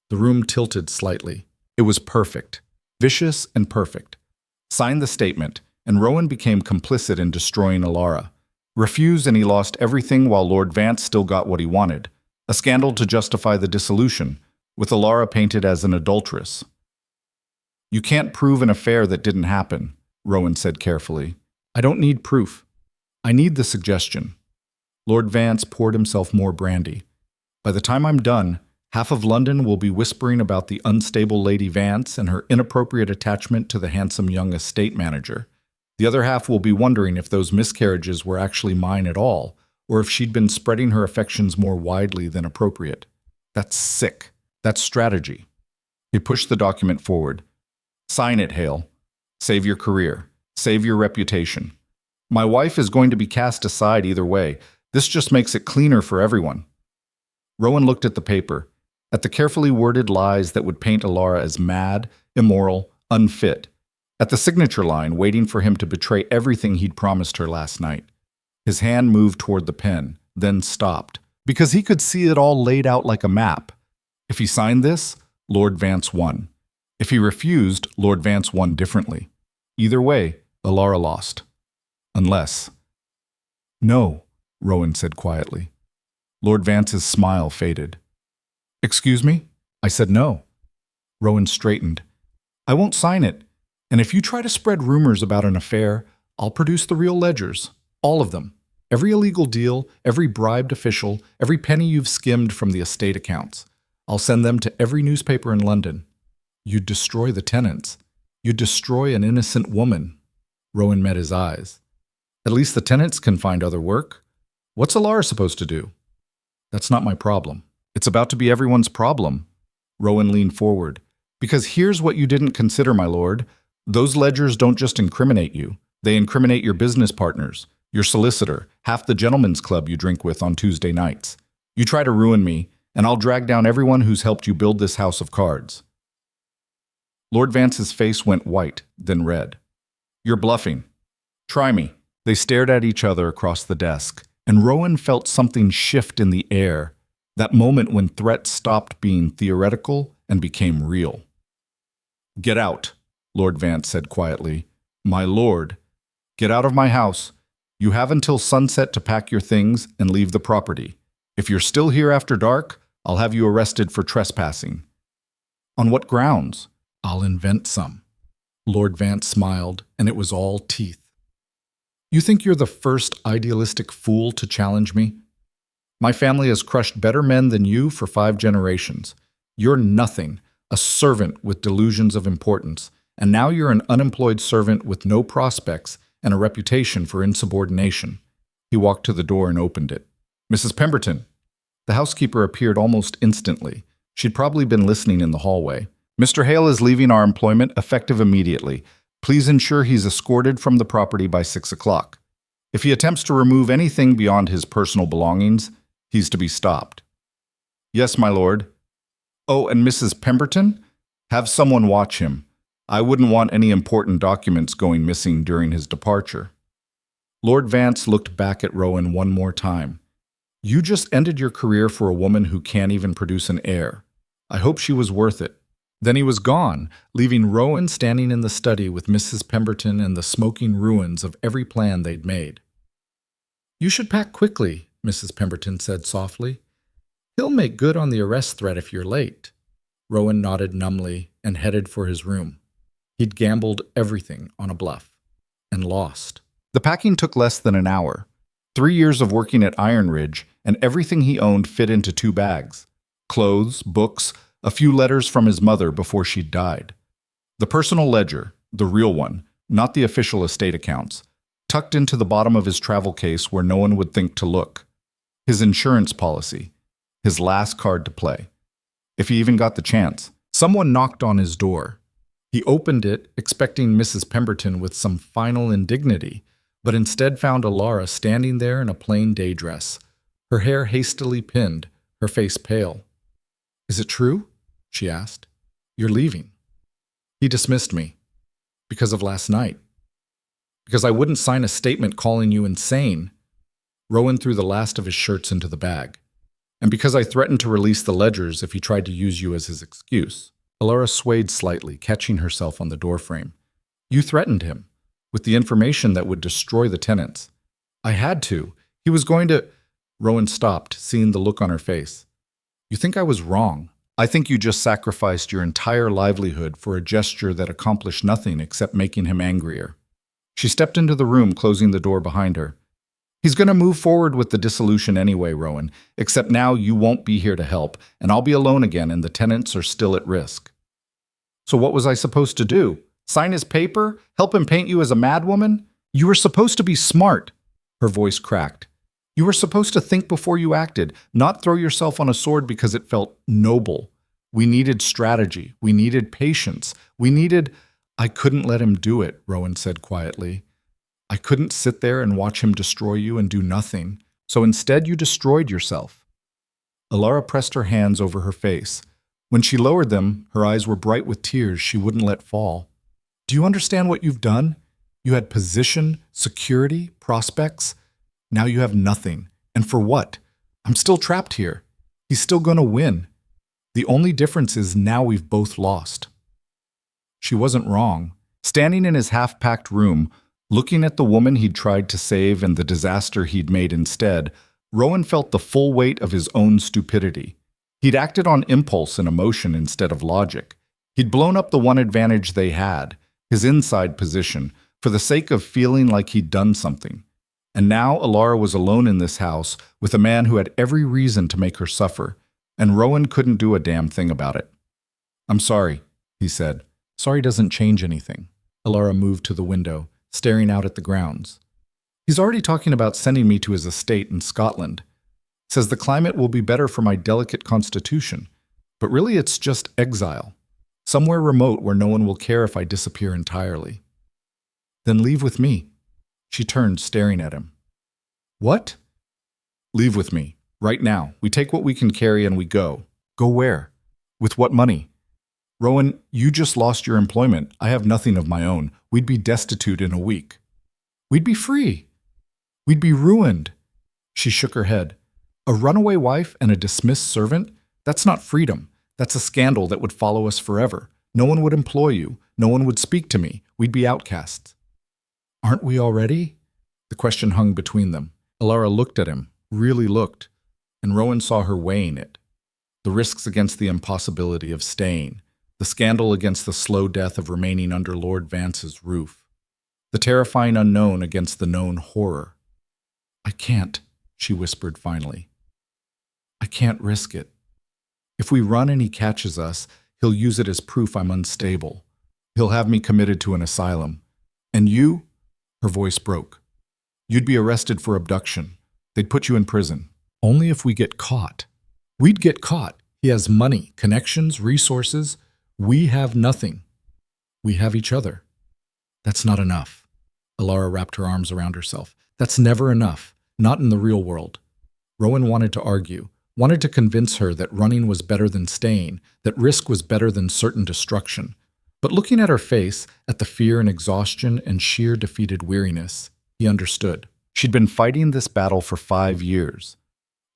A: The room tilted slightly. It was perfect. Vicious and perfect. Sign the statement, and Rowan became complicit in destroying Alara. Refuse, and he lost everything while Lord Vance still got what he wanted. A scandal to justify the dissolution, with Alara painted as an adulteress. You can't prove an affair that didn't happen, Rowan said carefully. I don't need proof. I need the suggestion. Lord Vance poured himself more brandy. By the time I'm done, half of London will be whispering about the unstable Lady Vance and her inappropriate attachment to the handsome young estate manager. The other half will be wondering if those miscarriages were actually mine at all, or if she'd been spreading her affections more widely than appropriate. That's sick. That's strategy. He pushed the document forward. Sign it, Hale. Save your career. Save your reputation. My wife is going to be cast aside either way. This just makes it cleaner for everyone. Rowan looked at the paper, at the carefully worded lies that would paint Alara as mad, immoral, unfit, at the signature line waiting for him to betray everything he'd promised her last night. His hand moved toward the pen, then stopped, because he could see it all laid out like a map. If he signed this, Lord Vance won. If he refused, Lord Vance won differently. Either way, Alara lost. Unless... No, Rowan said quietly. Lord Vance's smile faded. Excuse me? I said no. Rowan straightened. I won't sign it, and if you try to spread rumors about an affair, I'll produce the real ledgers. All of them. Every illegal deal, every bribed official, every penny you've skimmed from the estate accounts. I'll send them to every newspaper in London. You'd destroy the tenants. You'd destroy an innocent woman. Rowan met his eyes. At least the tenants can find other work. What's Alara supposed to do? That's not my problem. It's about to be everyone's problem. Rowan leaned forward. Because here's what you didn't consider, my lord. Those ledgers don't just incriminate you. They incriminate your business partners, your solicitor, half the gentlemen's club you drink with on Tuesday nights. You try to ruin me, and I'll drag down everyone who's helped you build this house of cards. Lord Vance's face went white, then red. You're bluffing. Try me. They stared at each other across the desk, and Rowan felt something shift in the air, that moment when threats stopped being theoretical and became real. Get out, Lord Vance said quietly. My lord, get out of my house. You have until sunset to pack your things and leave the property. If you're still here after dark, I'll have you arrested for trespassing. On what grounds? I'll invent some. Lord Vance smiled, and it was all teeth. You think you're the first idealistic fool to challenge me? My family has crushed better men than you for 5 generations. You're nothing, a servant with delusions of importance, and now you're an unemployed servant with no prospects and a reputation for insubordination. He walked to the door and opened it. Mrs. Pemberton. The housekeeper appeared almost instantly. She'd probably been listening in the hallway. Mr. Hale is leaving our employment effective immediately. Please ensure he's escorted from the property by 6 o'clock. If he attempts to remove anything beyond his personal belongings, he's to be stopped. Yes, my lord. Oh, and Mrs. Pemberton? Have someone watch him. I wouldn't want any important documents going missing during his departure. Lord Vance looked back at Rowan one more time. You just ended your career for a woman who can't even produce an heir. I hope she was worth it. Then he was gone, leaving Rowan standing in the study with Mrs. Pemberton and the smoking ruins of every plan they'd made. You should pack quickly, Mrs. Pemberton said softly. He'll make good on the arrest threat if you're late. Rowan nodded numbly and headed for his room. He'd gambled everything on a bluff, and lost. The packing took less than an hour. 3 years of working at Iron Ridge, and everything he owned fit into 2 bags. Clothes, books, a few letters from his mother before she'd died. The personal ledger, the real one, not the official estate accounts, tucked into the bottom of his travel case where no one would think to look. His insurance policy, his last card to play. If he even got the chance. Someone knocked on his door. He opened it, expecting Mrs. Pemberton with some final indignity, but instead found Alara standing there in a plain day dress, her hair hastily pinned, her face pale. "Is it true?" she asked. "You're leaving." He dismissed me. "Because of last night. Because I wouldn't sign a statement calling you insane." Rowan threw the last of his shirts into the bag. "And because I threatened to release the ledgers if he tried to use you as his excuse." Alara swayed slightly, catching herself on the doorframe. "You threatened him, with the information that would destroy the tenants." "I had to. He was going to—" Rowan stopped, seeing the look on her face. "You think I was wrong. I think you just sacrificed your entire livelihood for a gesture that accomplished nothing except making him angrier." She stepped into the room, closing the door behind her. "He's going to move forward with the dissolution anyway, Rowan, except now you won't be here to help, and I'll be alone again, and the tenants are still at risk." "So what was I supposed to do? Sign his paper? Help him paint you as a madwoman? You were supposed to be smart." Her voice cracked. "You were supposed to think before you acted, not throw yourself on a sword because it felt noble. We needed strategy. We needed patience. We needed—" "I couldn't let him do it," Rowan said quietly. "I couldn't sit there and watch him destroy you and do nothing. So instead you destroyed yourself." Alara pressed her hands over her face. When she lowered them, her eyes were bright with tears she wouldn't let fall. "Do you understand what you've done? You had position, security, prospects. Now you have nothing. And for what? I'm still trapped here. He's still going to win. The only difference is now we've both lost." She wasn't wrong. Standing in his half-packed room, looking at the woman he'd tried to save and the disaster he'd made instead, Rowan felt the full weight of his own stupidity. He'd acted on impulse and emotion instead of logic. He'd blown up the one advantage they had, his inside position, for the sake of feeling like he'd done something. And now Alara was alone in this house with a man who had every reason to make her suffer, and Rowan couldn't do a damn thing about it. "I'm sorry," he said. "Sorry doesn't change anything." Alara moved to the window, staring out at the grounds. "He's already talking about sending me to his estate in Scotland. Says the climate will be better for my delicate constitution. But really it's just exile. Somewhere remote where no one will care if I disappear entirely." "Then leave with me." She turned, staring at him. "What?" "Leave with me. Right now. We take what we can carry and we go." "Go where? With what money?" "Rowan, you just lost your employment. I have nothing of my own. We'd be destitute in a week." "We'd be free." "We'd be ruined." She shook her head. "A runaway wife and a dismissed servant? That's not freedom. That's a scandal that would follow us forever. No one would employ you. No one would speak to me. We'd be outcasts." "Aren't we already?" The question hung between them. Alara looked at him, really looked, and Rowan saw her weighing it. The risks against the impossibility of staying. The scandal against the slow death of remaining under Lord Vance's roof. The terrifying unknown against the known horror. "I can't," she whispered finally. "I can't risk it. If we run and he catches us, he'll use it as proof I'm unstable. He'll have me committed to an asylum. And you—" her voice broke. "You'd be arrested for abduction. They'd put you in prison. Only if we get caught. We'd get caught. He has money, connections, resources. We have nothing. We have each other. That's not enough." Alara wrapped her arms around herself. "That's never enough. Not in the real world." Rowan wanted to argue, wanted to convince her that running was better than staying, that risk was better than certain destruction. But looking at her face, at the fear and exhaustion and sheer defeated weariness, he understood. She'd been fighting this battle for 5 years.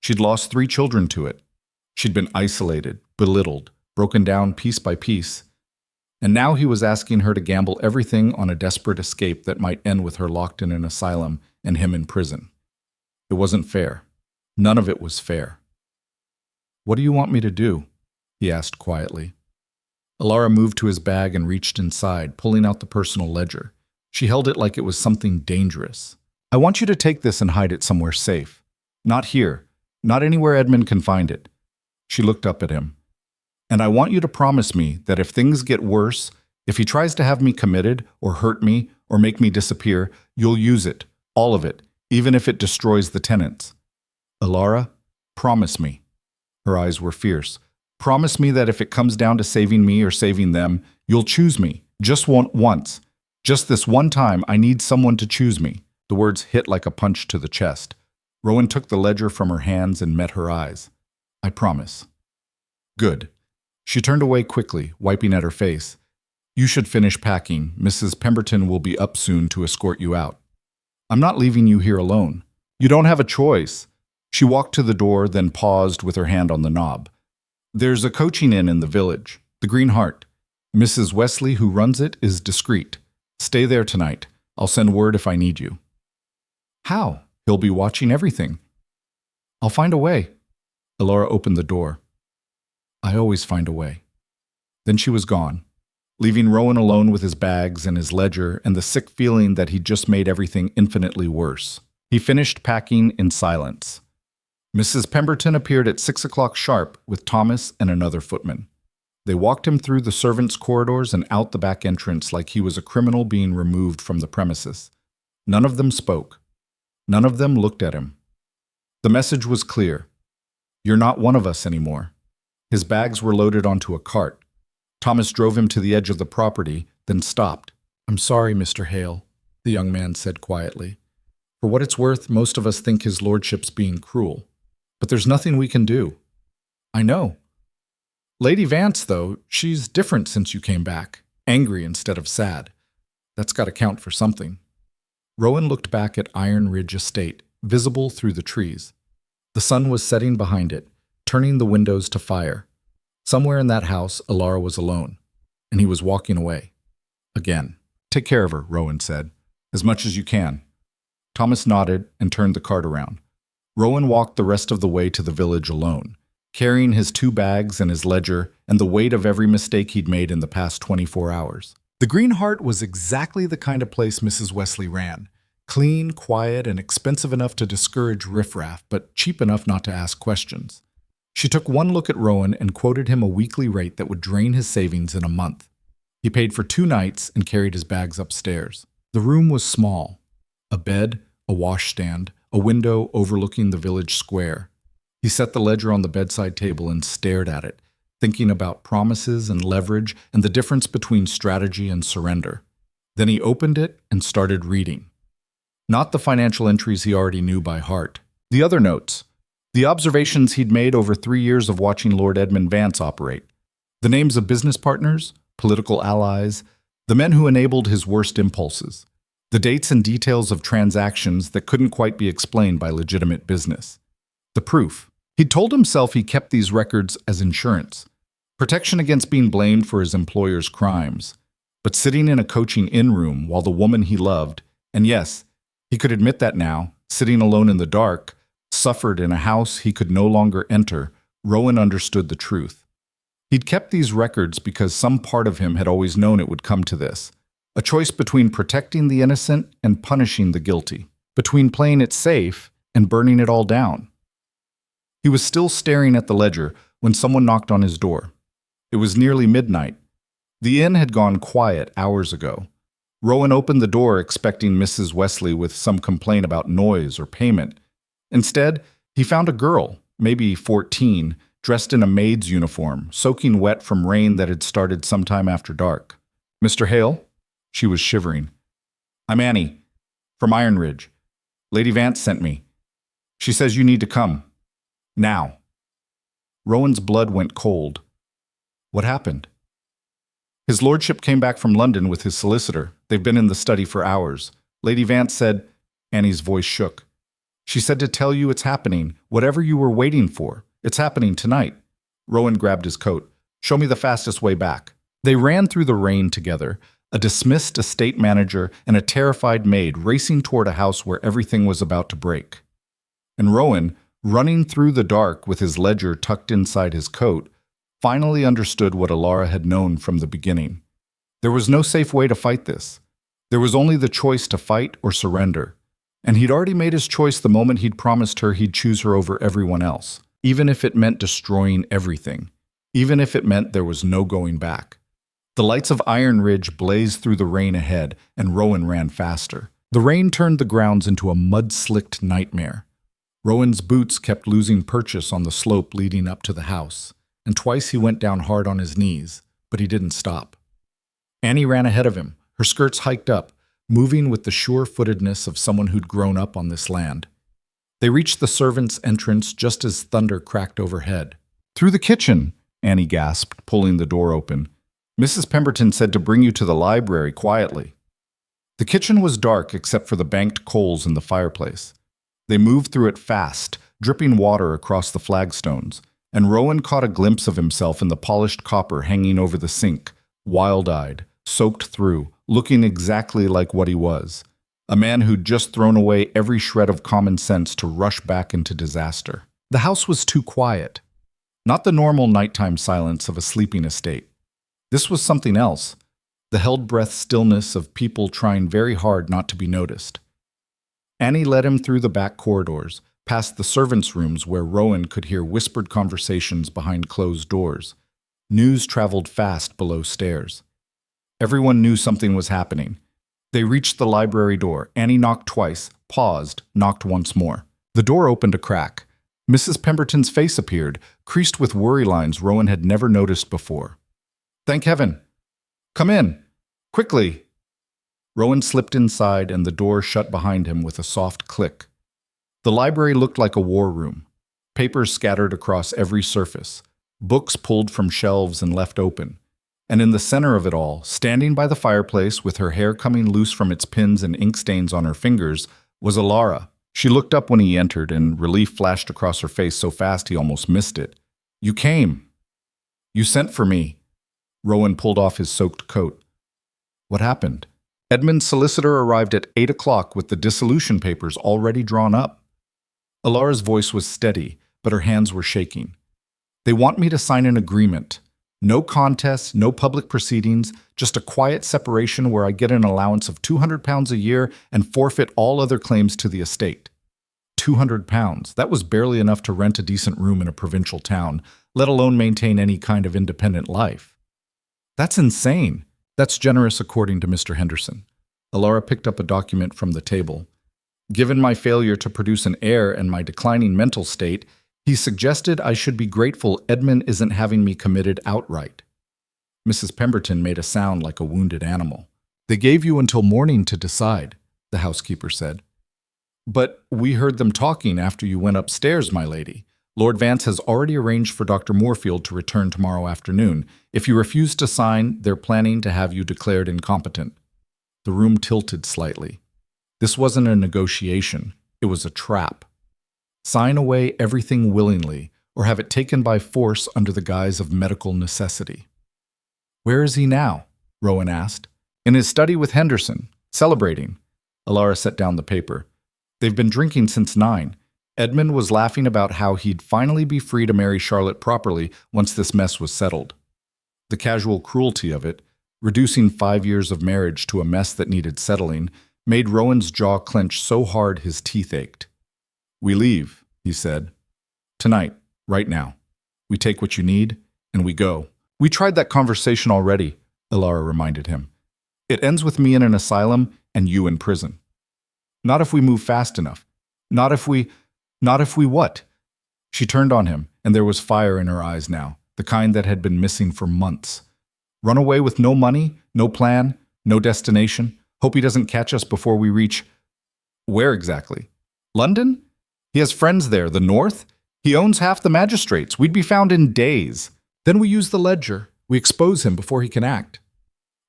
A: She'd lost 3 children to it. She'd been isolated, belittled, broken down piece by piece. And now he was asking her to gamble everything on a desperate escape that might end with her locked in an asylum and him in prison. It wasn't fair. None of it was fair. "What do you want me to do?" he asked quietly. Alara moved to his bag and reached inside, pulling out the personal ledger. She held it like it was something dangerous. "I want you to take this and hide it somewhere safe. Not here. Not anywhere Edmund can find it." She looked up at him. "And I want you to promise me that if things get worse, if he tries to have me committed or hurt me or make me disappear, you'll use it, all of it, even if it destroys the tenants. Alara, promise me." Her eyes were fierce. "Promise me that if it comes down to saving me or saving them, you'll choose me. Just once. Just this one time, I need someone to choose me. The words hit like a punch to the chest. Rowan took the ledger from her hands and met her eyes. I promise. Good. She turned away quickly, wiping at her face. You should finish packing. Mrs. Pemberton will be up soon to escort you out. I'm not leaving you here alone. You don't have a choice. She walked to the door, then paused with her hand on the knob. There's a coaching inn in the village, the Green Hart. Mrs. Wesley, who runs it, is discreet. Stay there tonight. I'll send word if I need you. How? He'll be watching everything. I'll find a way. Elora opened the door. I always find a way. Then she was gone, leaving Rowan alone with his bags and his ledger and the sick feeling that he'd just made everything infinitely worse. He finished packing in silence. Mrs. Pemberton appeared at 6 o'clock sharp with Thomas and another footman. They walked him through the servants' corridors and out the back entrance like he was a criminal being removed from the premises. None of them spoke. None of them looked at him. The message was clear. You're not one of us anymore. His bags were loaded onto a cart. Thomas drove him to the edge of the property, then stopped. I'm sorry, Mr. Hale, the young man said quietly. For what it's worth, most of us think his lordship's being cruel. But there's nothing we can do. I know. Lady Vance, though, she's different since you came back. Angry instead of sad. That's got to count for something. Rowan looked back at Iron Ridge Estate, visible through the trees. The sun was setting behind it, turning the windows to fire. Somewhere in that house, Elora was alone, and he was walking away. Again. Take care of her, Rowan said. As much as you can. Thomas nodded and turned the cart around. Rowan walked the rest of the way to the village alone, carrying his 2 bags and his ledger and the weight of every mistake he'd made in the past 24 hours. The Green Hart was exactly the kind of place Mrs. Wesley ran. Clean, quiet, and expensive enough to discourage riffraff, but cheap enough not to ask questions. She took one look at Rowan and quoted him a weekly rate that would drain his savings in a month. He paid for 2 nights and carried his bags upstairs. The room was small. A bed, a washstand, a window overlooking the village square. He set the ledger on the bedside table and stared at it, thinking about promises and leverage and the difference between strategy and surrender. Then he opened it and started reading. Not the financial entries he already knew by heart. The other notes. The observations he'd made over 3 years of watching Lord Edmund Vance operate. The names of business partners, political allies, the men who enabled his worst impulses. The dates and details of transactions that couldn't quite be explained by legitimate business. The proof. He'd told himself he kept these records as insurance. Protection against being blamed for his employer's crimes. But sitting in a coaching inn room while the woman he loved, and yes, he could admit that now, sitting alone in the dark, suffered in a house he could no longer enter, Rowan understood the truth. He'd kept these records because some part of him had always known it would come to this. A choice between protecting the innocent and punishing the guilty. Between playing it safe and burning it all down. He was still staring at the ledger when someone knocked on his door. It was nearly midnight. The inn had gone quiet hours ago. Rowan opened the door expecting Mrs. Wesley with some complaint about noise or payment. Instead, he found a girl, maybe 14, dressed in a maid's uniform, soaking wet from rain that had started sometime after dark. Mr. Hale? She was shivering. I'm Annie, from Iron Ridge. Lady Vance sent me. She says you need to come. Now. Rowan's blood went cold. What happened? His lordship came back from London with his solicitor. They've been in the study for hours. Lady Vance said, Annie's voice shook. She said to tell you it's happening, whatever you were waiting for. It's happening tonight. Rowan grabbed his coat. Show me the fastest way back. They ran through the rain together, a dismissed estate manager and a terrified maid racing toward a house where everything was about to break. And Rowan, running through the dark with his ledger tucked inside his coat, finally understood what Elora had known from the beginning. There was no safe way to fight this. There was only the choice to fight or surrender. And he'd already made his choice the moment he'd promised her he'd choose her over everyone else, even if it meant destroying everything, even if it meant there was no going back. The lights of Iron Ridge blazed through the rain ahead, and Rowan ran faster. The rain turned the grounds into a mud-slicked nightmare. Rowan's boots kept losing purchase on the slope leading up to the house, and twice he went down hard on his knees, but he didn't stop. Annie ran ahead of him, her skirts hiked up, moving with the sure-footedness of someone who'd grown up on this land. They reached the servants' entrance just as thunder cracked overhead. "Through the kitchen," Annie gasped, pulling the door open. "Mrs. Pemberton said to bring you to the library quietly." The kitchen was dark except for the banked coals in the fireplace. They moved through it fast, dripping water across the flagstones, and Rowan caught a glimpse of himself in the polished copper hanging over the sink, wild-eyed, soaked through, looking exactly like what he was, a man who'd just thrown away every shred of common sense to rush back into disaster. The house was too quiet. Not the normal nighttime silence of a sleeping estate. This was something else, the held-breath stillness of people trying very hard not to be noticed. Annie led him through the back corridors, past the servants' rooms where Rowan could hear whispered conversations behind closed doors. News traveled fast below stairs. Everyone knew something was happening. They reached the library door. Annie knocked twice, paused, knocked once more. The door opened a crack. Mrs. Pemberton's face appeared, creased with worry lines Rowan had never noticed before. "Thank heaven! Come in! Quickly!" Rowan slipped inside and the door shut behind him with a soft click. The library looked like a war room. Papers scattered across every surface, books pulled from shelves and left open. And in the center of it all, standing by the fireplace with her hair coming loose from its pins and ink stains on her fingers, was Alara. She looked up when he entered, and relief flashed across her face so fast he almost missed it. "You came. You sent for me." Rowan pulled off his soaked coat. "What happened?" Edmund's solicitor arrived at 8 o'clock with the dissolution papers already drawn up. Alara's voice was steady, but her hands were shaking. "They want me to sign an agreement. No contests, no public proceedings, just a quiet separation where I get an allowance of £200 a year and forfeit all other claims to the estate." £200. That was barely enough to rent a decent room in a provincial town, let alone maintain any kind of independent life. "That's insane." "That's generous according to Mr. Henderson." Alara picked up a document from the table. "Given my failure to produce an heir and my declining mental state, he suggested I should be grateful Edmund isn't having me committed outright." Mrs. Pemberton made a sound like a wounded animal. "They gave you until morning to decide," the housekeeper said. "But we heard them talking after you went upstairs, my lady. Lord Vance has already arranged for Dr. Moorfield to return tomorrow afternoon. If you refuse to sign, they're planning to have you declared incompetent." The room tilted slightly. This wasn't a negotiation. It was a trap. Sign away everything willingly, or have it taken by force under the guise of medical necessity. "Where is he now?" Rowan asked. "In his study with Henderson, celebrating." Alara set down the paper. "They've been drinking since 9. Edmund was laughing about how he'd finally be free to marry Charlotte properly once this mess was settled. The casual cruelty of it, reducing 5 years of marriage to a mess that needed settling, made Rowan's jaw clench so hard his teeth ached. "We leave," he said. "Tonight, right now. We take what you need, and we go." "We tried that conversation already," Alara reminded him. "It ends with me in an asylum and you in prison. Not if we move fast enough. Not if we what?" She turned on him, and there was fire in her eyes now, the kind that had been missing for months. "Run away with no money, no plan, no destination. Hope he doesn't catch us before we reach—" "Where exactly?" "London? He has friends there, the North. He owns half the magistrates. We'd be found in days. Then we use the ledger. We expose him before he can act.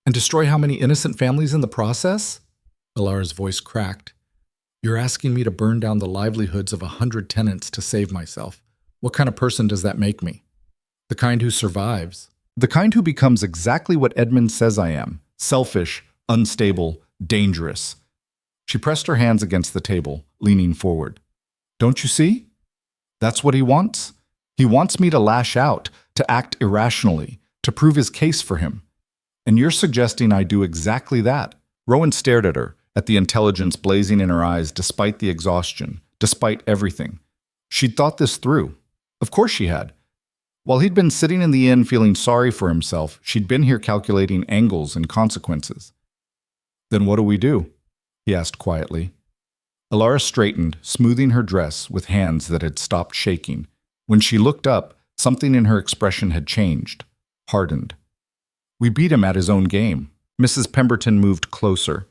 A: And destroy how many innocent families in the process?" Alara's voice cracked. "You're asking me to burn down the livelihoods of 100 tenants to save myself. What kind of person does that make me? The kind who survives. The kind who becomes exactly what Edmund says I am. Selfish, unstable, dangerous." She pressed her hands against the table, leaning forward. "Don't you see? That's what he wants. He wants me to lash out, to act irrationally, to prove his case for him. And you're suggesting I do exactly that." Rowan stared at her, at the intelligence blazing in her eyes despite the exhaustion, despite everything. She'd thought this through. Of course she had. While he'd been sitting in the inn feeling sorry for himself, she'd been here calculating angles and consequences. "Then what do we do?" he asked quietly. Alara straightened, smoothing her dress with hands that had stopped shaking. When she looked up, something in her expression had changed, hardened. "We beat him at his own game." Mrs. Pemberton moved closer.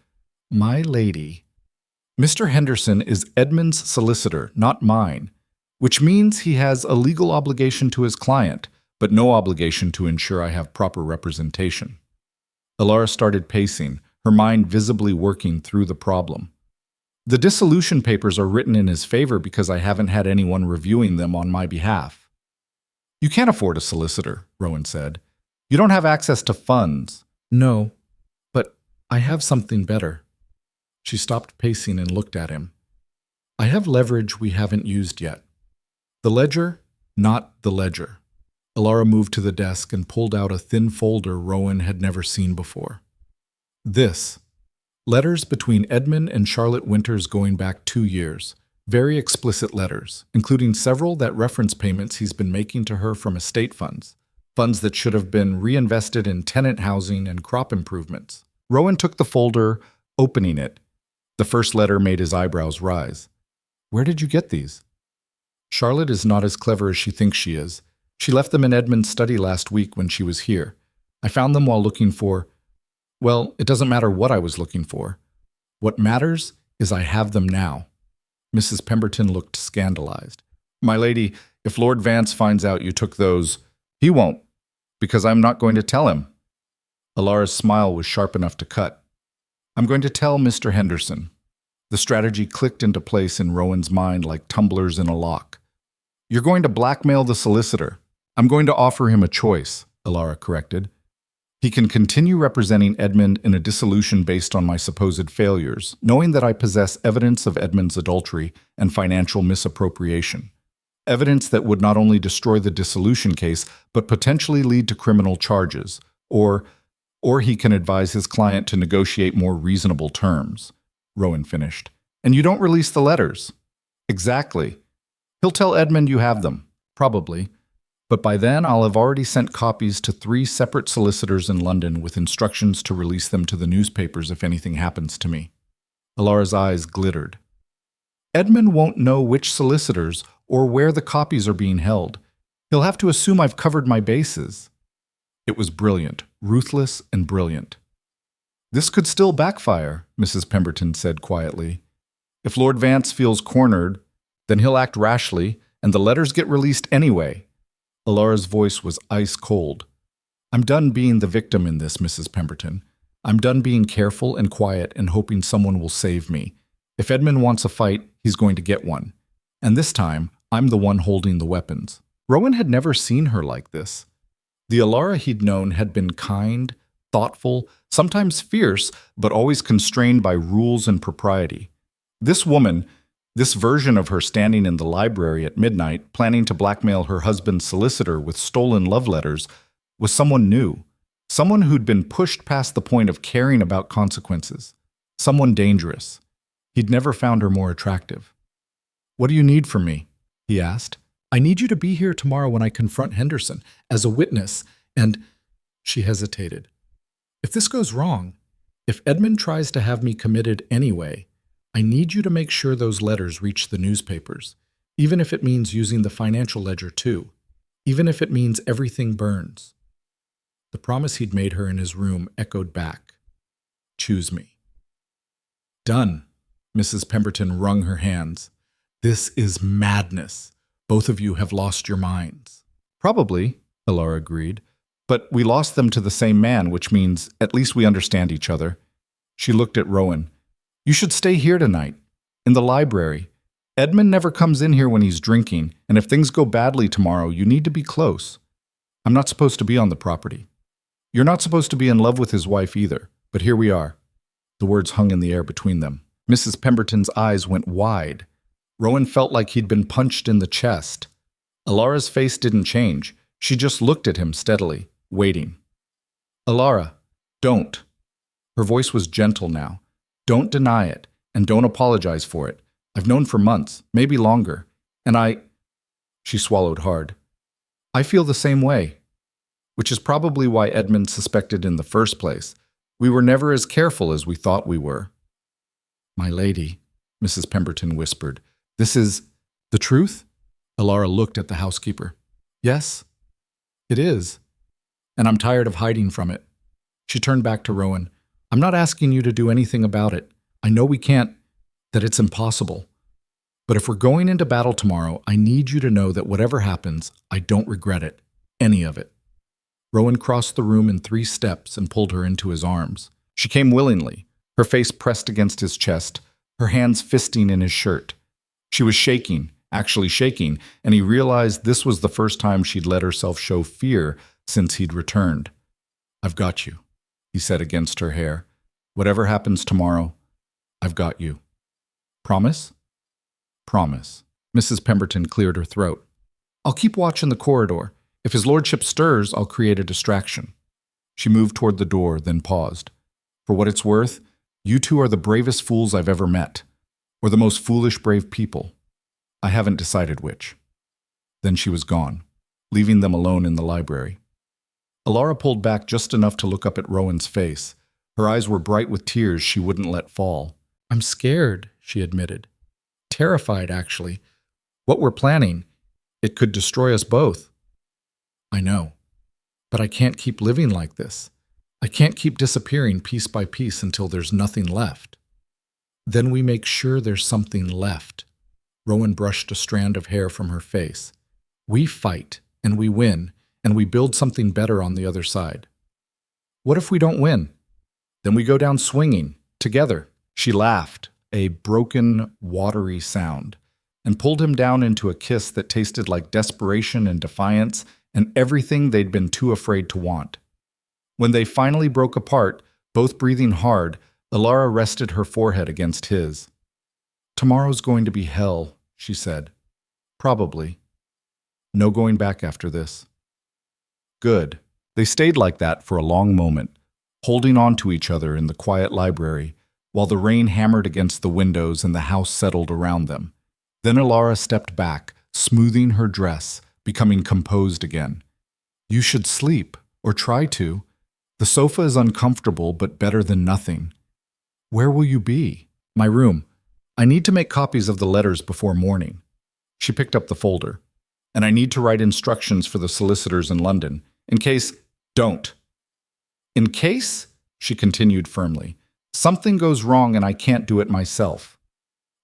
A: My lady. Mr. Henderson is Edmund's solicitor, not mine, which means he has a legal obligation to his client, but no obligation to ensure I have proper representation. Alara started pacing, her mind visibly working through the problem. The dissolution papers are written in his favor because I haven't had anyone reviewing them on my behalf. You can't afford a solicitor, Rowan said. You don't have access to funds. No, but I have something better. She stopped pacing and looked at him. I have leverage we haven't used yet. The ledger, not the ledger. Alara moved to the desk and pulled out a thin folder Rowan had never seen before. This. Letters between Edmund and Charlotte Winters going back 2 years. Very explicit letters, including several that reference payments he's been making to her from estate funds. Funds that should have been reinvested in tenant housing and crop improvements. Rowan took the folder, opening it. The first letter made his eyebrows rise. Where did you get these? Charlotte is not as clever as she thinks she is. She left them in Edmund's study last week when she was here. I found them while looking for... Well, it doesn't matter what I was looking for. What matters is I have them now. Mrs. Pemberton looked scandalized. My lady, if Lord Vance finds out you took those, he won't, because I'm not going to tell him. Alara's smile was sharp enough to cut. I'm going to tell Mr. Henderson. The strategy clicked into place in Rowan's mind like tumblers in a lock. You're going to blackmail the solicitor. I'm going to offer him a choice, Alara corrected. He can continue representing Edmund in a dissolution based on my supposed failures, knowing that I possess evidence of Edmund's adultery and financial misappropriation. Evidence that would not only destroy the dissolution case, but potentially lead to criminal charges, or he can advise his client to negotiate more reasonable terms, Rowan finished. And you don't release the letters. Exactly. He'll tell Edmund you have them, probably. But by then, I'll have already sent copies to 3 separate solicitors in London with instructions to release them to the newspapers if anything happens to me. Alara's eyes glittered. Edmund won't know which solicitors or where the copies are being held. He'll have to assume I've covered my bases. It was brilliant, ruthless and brilliant. This could still backfire, Mrs. Pemberton said quietly. If Lord Vance feels cornered, then he'll act rashly, and the letters get released anyway. Alara's voice was ice cold. I'm done being the victim in this, Mrs. Pemberton. I'm done being careful and quiet and hoping someone will save me. If Edmund wants a fight, he's going to get one. And this time, I'm the one holding the weapons. Rowan had never seen her like this. The Alara he'd known had been kind, thoughtful, sometimes fierce, but always constrained by rules and propriety. This woman, this version of her standing in the library at midnight, planning to blackmail her husband's solicitor with stolen love letters, was someone new, someone who'd been pushed past the point of caring about consequences, someone dangerous. He'd never found her more attractive. What do you need from me? He asked. I need you to be here tomorrow when I confront Henderson as a witness, and... She hesitated. If this goes wrong, if Edmund tries to have me committed anyway, I need you to make sure those letters reach the newspapers, even if it means using the financial ledger too, even if it means everything burns. The promise he'd made her in his room echoed back. Choose me. Done. Mrs. Pemberton wrung her hands. This is madness. Both of you have lost your minds. Probably, Alara agreed, but we lost them to the same man, which means at least we understand each other. She looked at Rowan. You should stay here tonight, in the library. Edmund never comes in here when he's drinking, and if things go badly tomorrow, you need to be close. I'm not supposed to be on the property. You're not supposed to be in love with his wife either, but here we are. The words hung in the air between them. Mrs. Pemberton's eyes went wide. Rowan felt like he'd been punched in the chest. Alara's face didn't change. She just looked at him steadily, waiting. Alara, don't. Her voice was gentle now. Don't deny it, and don't apologize for it. I've known for months, maybe longer, and She swallowed hard. I feel the same way, which is probably why Edmund suspected in the first place. We were never as careful as we thought we were. My lady, Mrs. Pemberton whispered, this is the truth? Alara looked at the housekeeper. Yes, it is, and I'm tired of hiding from it. She turned back to Rowan. I'm not asking you to do anything about it. I know we can't, that it's impossible. But if we're going into battle tomorrow, I need you to know that whatever happens, I don't regret it. Any of it. Rowan crossed the room in 3 steps and pulled her into his arms. She came willingly, her face pressed against his chest, her hands fisting in his shirt. She was shaking, actually shaking, and he realized this was the first time she'd let herself show fear since he'd returned. "I've got you," he said against her hair. "Whatever happens tomorrow, I've got you. Promise?" "Promise." Mrs. Pemberton cleared her throat. "I'll keep watch in the corridor. If his lordship stirs, I'll create a distraction." She moved toward the door, then paused. "For what it's worth, you two are the bravest fools I've ever met, or the most foolish brave people. I haven't decided which." Then she was gone, leaving them alone in the library. Alara pulled back just enough to look up at Rowan's face. Her eyes were bright with tears she wouldn't let fall. "I'm scared," she admitted. "Terrified, actually. What we're planning, it could destroy us both." "I know. But I can't keep living like this. I can't keep disappearing piece by piece until there's nothing left." "Then we make sure there's something left." Rowan brushed a strand of hair from her face. "We fight, and we win, and we build something better on the other side." "What if we don't win?" "Then we go down swinging, together." She laughed, a broken, watery sound, and pulled him down into a kiss that tasted like desperation and defiance and everything they'd been too afraid to want. When they finally broke apart, both breathing hard, Alara rested her forehead against his. "Tomorrow's going to be hell," she said. "Probably. No going back after this." Good. They stayed like that for a long moment, holding on to each other in the quiet library, while the rain hammered against the windows and the house settled around them. Then Alara stepped back, smoothing her dress, becoming composed again. "You should sleep, or try to. The sofa is uncomfortable, but better than nothing." "Where will you be?" "My room. I need to make copies of the letters before morning." She picked up the folder. "And I need to write instructions for the solicitors in London, in case—" "Don't." "In case," she continued firmly, "something goes wrong and I can't do it myself."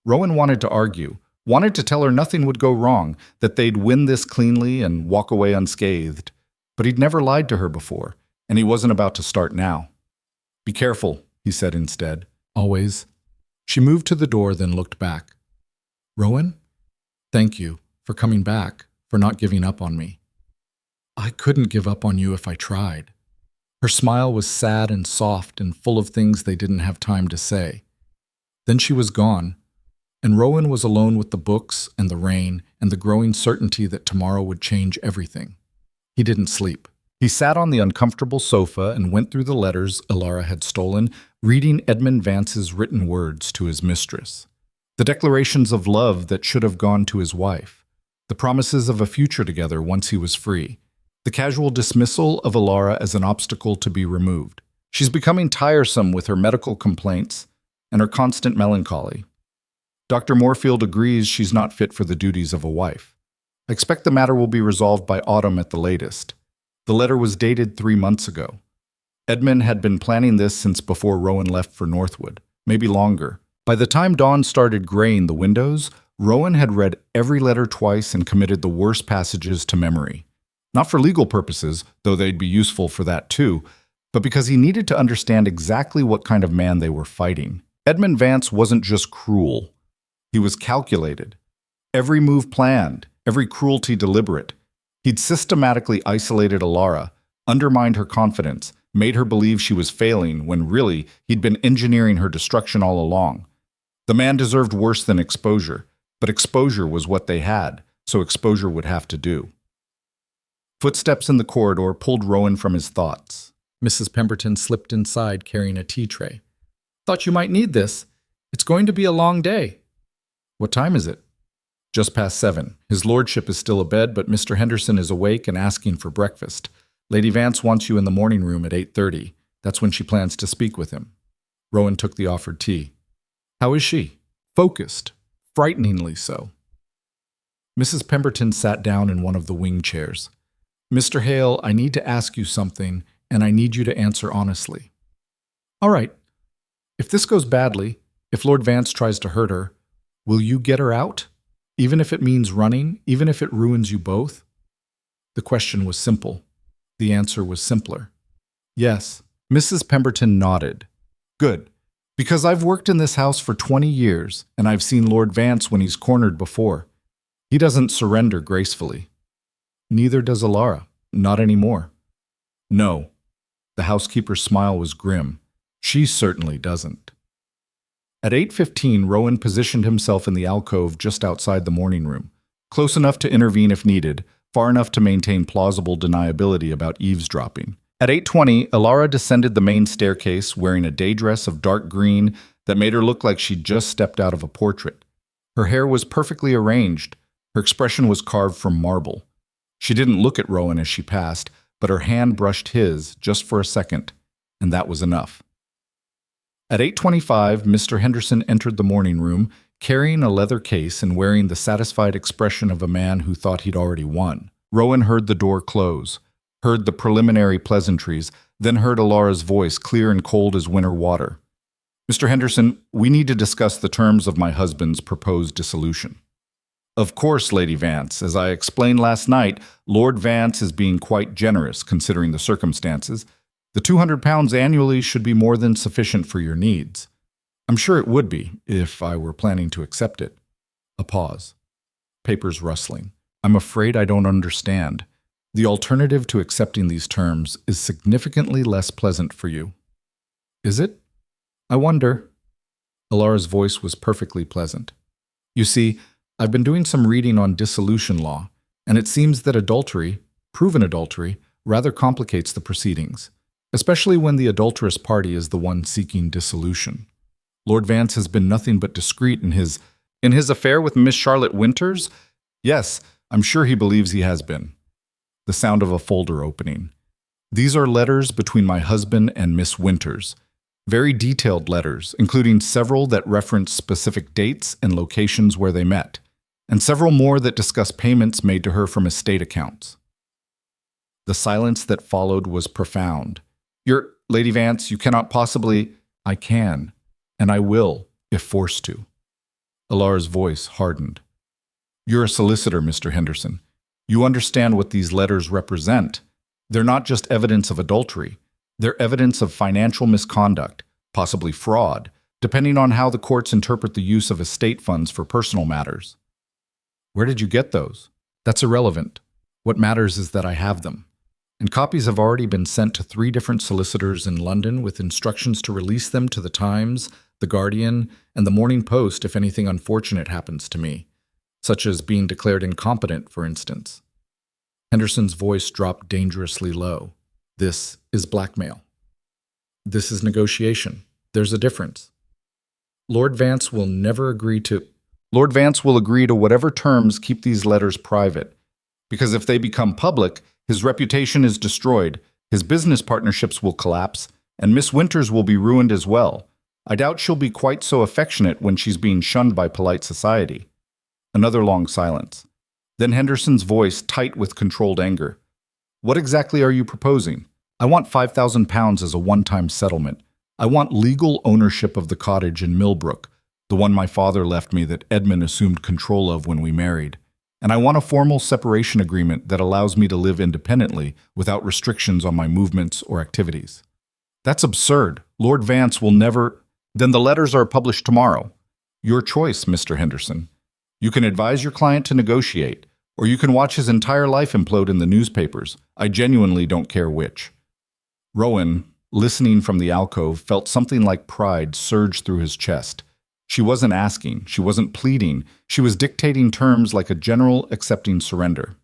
A: Rowan wanted to argue, wanted to tell her nothing would go wrong, that they'd win this cleanly and walk away unscathed. But he'd never lied to her before, and he wasn't about to start now. "Be careful," he said instead. "Always." She moved to the door, then looked back. "Rowan? Thank you for coming back, for not giving up on me." "I couldn't give up on you if I tried." Her smile was sad and soft and full of things they didn't have time to say. Then she was gone, and Rowan was alone with the books and the rain and the growing certainty that tomorrow would change everything. He didn't sleep. He sat on the uncomfortable sofa and went through the letters Alara had stolen, reading Edmund Vance's written words to his mistress. The declarations of love that should have gone to his wife. The promises of a future together once he was free. The casual dismissal of Alara as an obstacle to be removed. She's becoming tiresome with her medical complaints and her constant melancholy. Dr. Moorfield agrees she's not fit for the duties of a wife. I expect the matter will be resolved by autumn at the latest. The letter was dated 3 months ago. Edmund had been planning this since before Rowan left for Northwood, maybe longer. By the time dawn started graying the windows, Rowan had read every letter twice and committed the worst passages to memory. Not for legal purposes, though they'd be useful for that too, but because he needed to understand exactly what kind of man they were fighting. Edmund Vance wasn't just cruel. He was calculated. Every move planned, every cruelty deliberate. He'd systematically isolated Alara, undermined her confidence, made her believe she was failing when really he'd been engineering her destruction all along. The man deserved worse than exposure, but exposure was what they had, so exposure would have to do. Footsteps in the corridor pulled Rowan from his thoughts. Mrs. Pemberton slipped inside carrying a tea tray. "Thought you might need this. It's going to be a long day." "What time is it?" "Just past 7. His lordship is still abed, but Mr. Henderson is awake and asking for breakfast. Lady Vance wants you in the morning room at 8:30. That's when she plans to speak with him." Rowan took the offered tea. "How is she?" "Focused. Frighteningly so." Mrs. Pemberton sat down in one of the wing chairs. "Mr. Hale, I need to ask you something, and I need you to answer honestly." "All right. If this goes badly, If Lord Vance tries to hurt her, will you get her out? Even if it means running, even if it ruins you both? The question was simple. The answer was simpler. Yes. Mrs. Pemberton nodded. Good. Because I've worked in this house for 20 years, and I've seen Lord Vance when he's cornered before. He doesn't surrender gracefully. Neither does Alara. Not anymore. No. The housekeeper's smile was grim. She certainly doesn't. At 8:15, Rowan positioned himself in the alcove just outside the morning room, close enough to intervene if needed, far enough to maintain plausible deniability about eavesdropping. At 8:20, Alara descended the main staircase wearing a day dress of dark green that made her look like she'd just stepped out of a portrait. Her hair was perfectly arranged. Her expression was carved from marble. She didn't look at Rowan as she passed, but her hand brushed his just for a second, and that was enough. At 8:25, Mr. Henderson entered the morning room, carrying a leather case and wearing the satisfied expression of a man who thought he'd already won. Rowan heard the door close, heard the preliminary pleasantries, then heard Alara's voice, clear and cold as winter water. Mr. Henderson, we need to discuss the terms of my husband's proposed dissolution. Of course, Lady Vance. As I explained last night, Lord Vance is being quite generous considering the circumstances. The £200 annually should be more than sufficient for your needs. I'm sure it would be, if I were planning to accept it. A pause. Papers rustling. I'm afraid I don't understand. The alternative to accepting these terms is significantly less pleasant for you. Is it? I wonder. Alara's voice was perfectly pleasant. You see, I've been doing some reading on dissolution law, and it seems that adultery, proven adultery, rather complicates the proceedings, especially when the adulterous party is the one seeking dissolution. Lord Vance has been nothing but discreet in his affair with Miss Charlotte Winters? Yes, I'm sure he believes he has been. The sound of a folder opening. These are letters between my husband and Miss Winters. Very detailed letters, including several that reference specific dates and locations where they met, and several more that discuss payments made to her from estate accounts. The silence that followed was profound. Lady Vance, you cannot possibly... I can, and I will, if forced to. Alara's voice hardened. You're a solicitor, Mr. Henderson. You understand what these letters represent. They're not just evidence of adultery. They're evidence of financial misconduct, possibly fraud, depending on how the courts interpret the use of estate funds for personal matters. Where did you get those? That's irrelevant. What matters is that I have them. And copies have already been sent to 3 different solicitors in London with instructions to release them to the Times, the Guardian, and the Morning Post if anything unfortunate happens to me, such as being declared incompetent, for instance. Henderson's voice dropped dangerously low. This is blackmail. This is negotiation. There's a difference. Lord Vance will agree to whatever terms keep these letters private, because if they become public, his reputation is destroyed, his business partnerships will collapse, and Miss Winters will be ruined as well. I doubt she'll be quite so affectionate when she's being shunned by polite society. Another long silence. Then Henderson's voice tight with controlled anger. What exactly are you proposing? I want £5,000 as a one-time settlement. I want legal ownership of the cottage in Millbrook, the one my father left me that Edmund assumed control of when we married. And I want a formal separation agreement that allows me to live independently without restrictions on my movements or activities. That's absurd. Lord Vance will never... Then the letters are published tomorrow. Your choice, Mr. Henderson. You can advise your client to negotiate, or you can watch his entire life implode in the newspapers. I genuinely don't care which. Rowan, listening from the alcove, felt something like pride surge through his chest. She wasn't asking, she wasn't pleading, she was dictating terms like a general accepting surrender.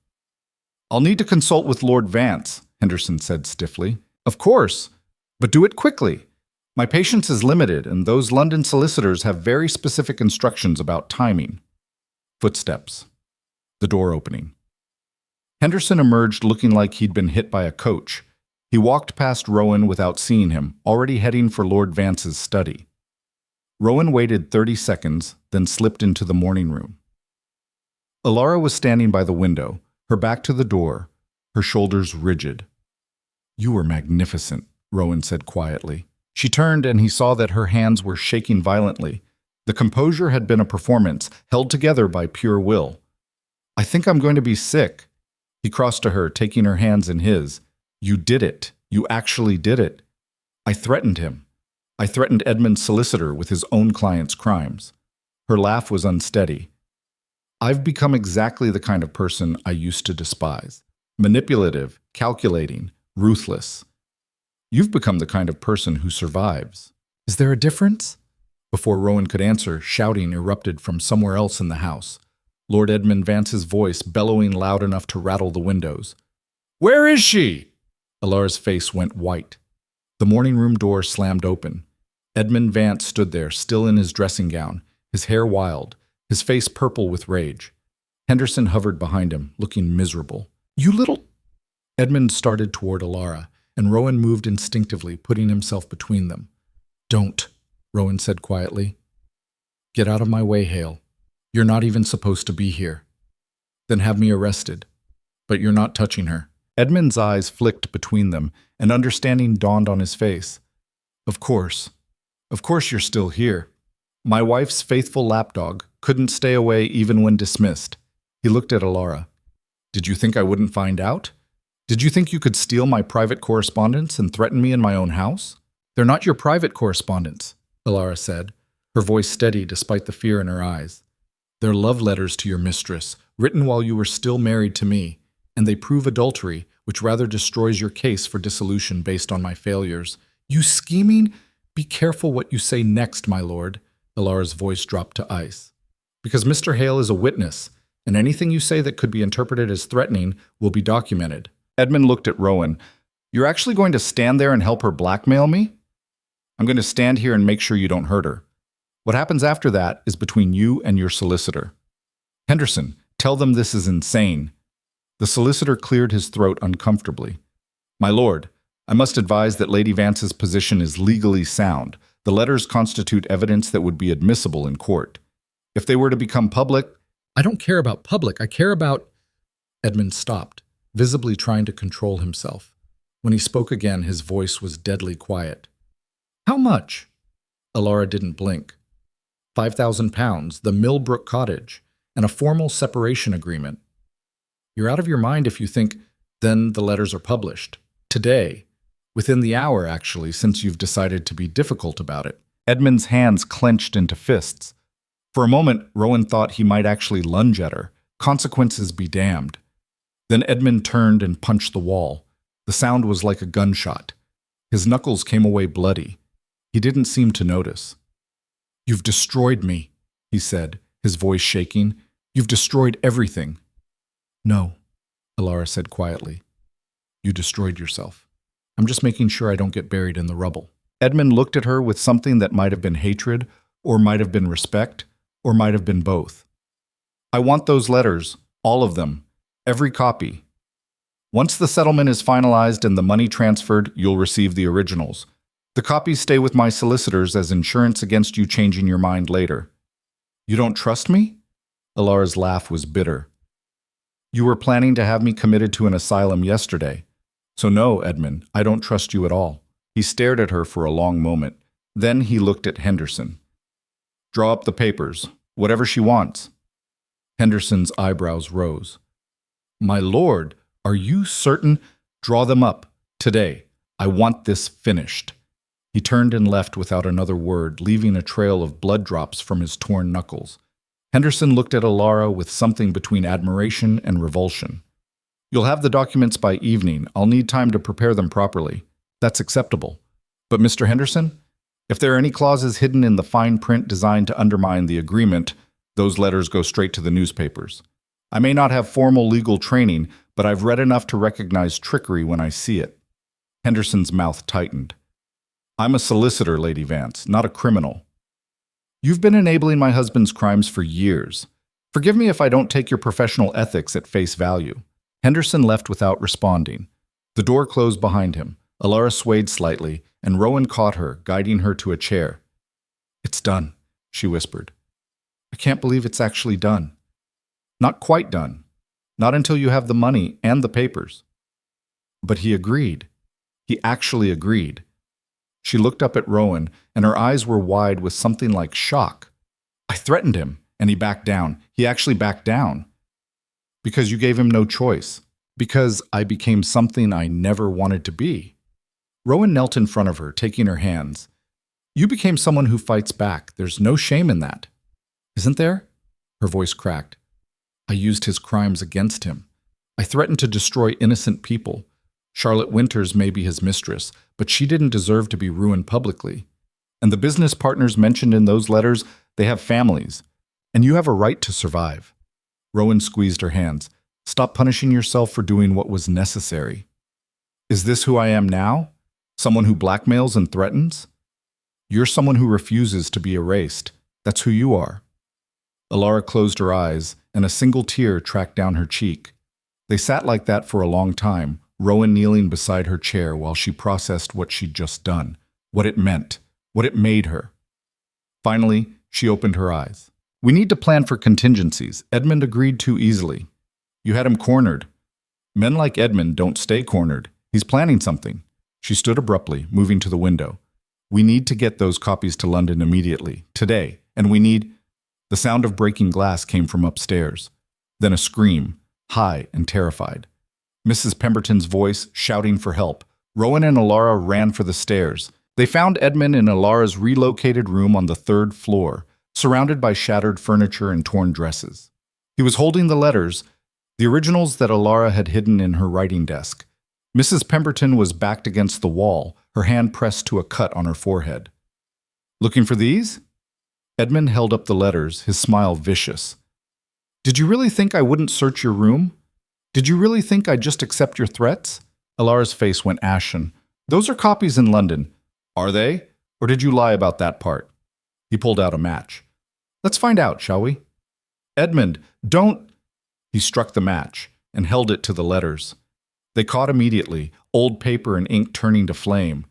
A: I'll need to consult with Lord Vance, Henderson said stiffly. Of course, but do it quickly. My patience is limited, and those London solicitors have very specific instructions about timing. Footsteps. The door opening. Henderson emerged looking like he'd been hit by a coach. He walked past Rowan without seeing him, already heading for Lord Vance's study. Rowan waited 30 seconds, then slipped into the morning room. Alara was standing by the window, her back to the door, her shoulders rigid. You were magnificent, Rowan said quietly. She turned and he saw that her hands were shaking violently, The composure had been a performance, held together by pure will. I think I'm going to be sick. He crossed to her, taking her hands in his. You did it. You actually did it. I threatened him. I threatened Edmund's solicitor with his own client's crimes. Her laugh was unsteady. I've become exactly the kind of person I used to despise. Manipulative, calculating, ruthless. You've become the kind of person who survives. Is there a difference? Before Rowan could answer, shouting erupted from somewhere else in the house. Lord Edmund Vance's voice bellowing loud enough to rattle the windows. Where is she? Alara's face went white. The morning room door slammed open. Edmund Vance stood there, still in his dressing gown, his hair wild, his face purple with rage. Henderson hovered behind him, looking miserable. You little... Edmund started toward Alara, and Rowan moved instinctively, putting himself between them. Don't, Rowan said quietly. Get out of my way, Hale. You're not even supposed to be here. Then have me arrested. But you're not touching her. Edmund's eyes flicked between them, and understanding dawned on his face. Of course you're still here. My wife's faithful lapdog couldn't stay away even when dismissed. He looked at Alara. Did you think I wouldn't find out? Did you think you could steal my private correspondence and threaten me in my own house? They're not your private correspondence, Alara said, her voice steady despite the fear in her eyes. They're love letters to your mistress, written while you were still married to me, and they prove adultery, which rather destroys your case for dissolution based on my failures. You scheming? Be careful what you say next, my lord. Alara's voice dropped to ice. Because Mr. Hale is a witness, and anything you say that could be interpreted as threatening will be documented. Edmund looked at Rowan. You're actually going to stand there and help her blackmail me? I'm going to stand here and make sure you don't hurt her. What happens after that is between you and your solicitor. Henderson, tell them this is insane. The solicitor cleared his throat uncomfortably. My lord, I must advise that Lady Vance's position is legally sound. The letters constitute evidence that would be admissible in court. If they were to become public... I don't care about public, I care about... Edmund stopped, visibly trying to control himself. When he spoke again, his voice was deadly quiet. How much? Alara didn't blink. 5,000 pounds, the Millbrook cottage, and a formal separation agreement. You're out of your mind if you think, then the letters are published. Today. Within the hour, actually, since you've decided to be difficult about it. Edmund's hands clenched into fists. For a moment, Rowan thought he might actually lunge at her. Consequences be damned. Then Edmund turned and punched the wall. The sound was like a gunshot. His knuckles came away bloody. He didn't seem to notice. You've destroyed me, he said, his voice shaking. You've destroyed everything. No, Alara said quietly. You destroyed yourself. I'm just making sure I don't get buried in the rubble. Edmund looked at her with something that might have been hatred, or might have been respect, or might have been both. I want those letters, all of them, every copy. Once the settlement is finalized and the money transferred, you'll receive the originals. The copies stay with my solicitors as insurance against you changing your mind later. You don't trust me? Alara's laugh was bitter. You were planning to have me committed to an asylum yesterday. So no, Edmund, I don't trust you at all. He stared at her for a long moment. Then he looked at Henderson. Draw up the papers, whatever she wants. Henderson's eyebrows rose. My lord, are you certain? Draw them up, today. I want this finished. He turned and left without another word, leaving a trail of blood drops from his torn knuckles. Henderson looked at Alara with something between admiration and revulsion. You'll have the documents by evening. I'll need time to prepare them properly. That's acceptable. But Mr. Henderson, if there are any clauses hidden in the fine print designed to undermine the agreement, those letters go straight to the newspapers. I may not have formal legal training, but I've read enough to recognize trickery when I see it. Henderson's mouth tightened. I'm a solicitor, Lady Vance, not a criminal. You've been enabling my husband's crimes for years. Forgive me if I don't take your professional ethics at face value. Henderson left without responding. The door closed behind him. Alara swayed slightly, and Rowan caught her, guiding her to a chair. It's done, she whispered. I can't believe it's actually done. Not quite done. Not until you have the money and the papers. But he agreed. He actually agreed. She looked up at Rowan, and her eyes were wide with something like shock. I threatened him, and he backed down. He actually backed down. Because you gave him no choice. Because I became something I never wanted to be. Rowan knelt in front of her, taking her hands. You became someone who fights back. There's no shame in that. Isn't there? Her voice cracked. I used his crimes against him. I threatened to destroy innocent people. Charlotte Winters may be his mistress, but she didn't deserve to be ruined publicly. And the business partners mentioned in those letters, they have families. And you have a right to survive. Rowan squeezed her hands. Stop punishing yourself for doing what was necessary. Is this who I am now? Someone who blackmails and threatens? You're someone who refuses to be erased. That's who you are. Alara closed her eyes, and a single tear tracked down her cheek. They sat like that for a long time, Rowan kneeling beside her chair while she processed what she'd just done, what it meant, what it made her. Finally, she opened her eyes. We need to plan for contingencies. Edmund agreed too easily. You had him cornered. Men like Edmund don't stay cornered. He's planning something. She stood abruptly, moving to the window. We need to get those copies to London immediately, today, and we need... The sound of breaking glass came from upstairs. Then a scream, high and terrified. Mrs. Pemberton's voice shouting for help. Rowan and Alara ran for the stairs. They found Edmund in Alara's relocated room on the 3rd floor, surrounded by shattered furniture and torn dresses. He was holding the letters, the originals that Alara had hidden in her writing desk. Mrs. Pemberton was backed against the wall, her hand pressed to a cut on her forehead. Looking for these? Edmund held up the letters, his smile vicious. Did you really think I wouldn't search your room? Did you really think I'd just accept your threats? Alara's face went ashen. Those are copies in London. Are they? Or did you lie about that part? He pulled out a match. Let's find out, shall we? Edmund, don't... He struck the match and held it to the letters. They caught immediately, old paper and ink turning to flame.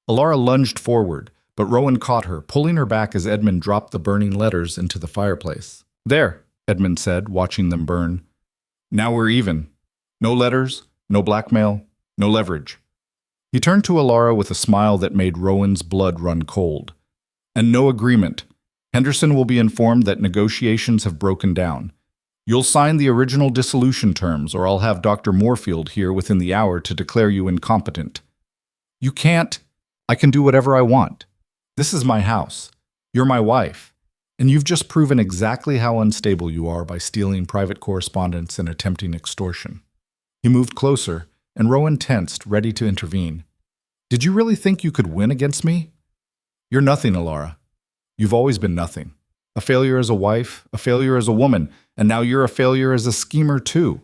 A: Alara lunged forward, but Rowan caught her, pulling her back as Edmund dropped the burning letters into the fireplace. There, Edmund said, watching them burn. Now we're even. No letters, no blackmail, no leverage. He turned to Alara with a smile that made Rowan's blood run cold. And no agreement. Henderson will be informed that negotiations have broken down. You'll sign the original dissolution terms, or I'll have Dr. Moorfield here within the hour to declare you incompetent. You can't. I can do whatever I want. This is my house. You're my wife. And you've just proven exactly how unstable you are by stealing private correspondence and attempting extortion. He moved closer, and Rowan tensed, ready to intervene. Did you really think you could win against me? You're nothing, Alara. You've always been nothing. A failure as a wife, a failure as a woman, and now you're a failure as a schemer too.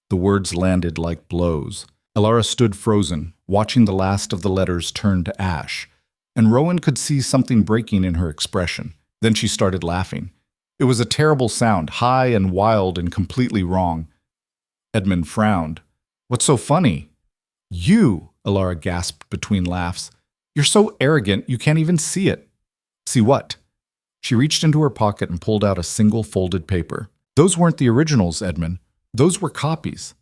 A: The words landed like blows. Alara stood frozen, watching the last of the letters turn to ash, and Rowan could see something breaking in her expression. Then she started laughing. It was a terrible sound, high and wild and completely wrong. Edmund frowned. What's so funny? You, Alara gasped between laughs. You're so arrogant you can't even see it. See what? She reached into her pocket and pulled out a single folded paper. Those weren't the originals, Edmund. Those were copies.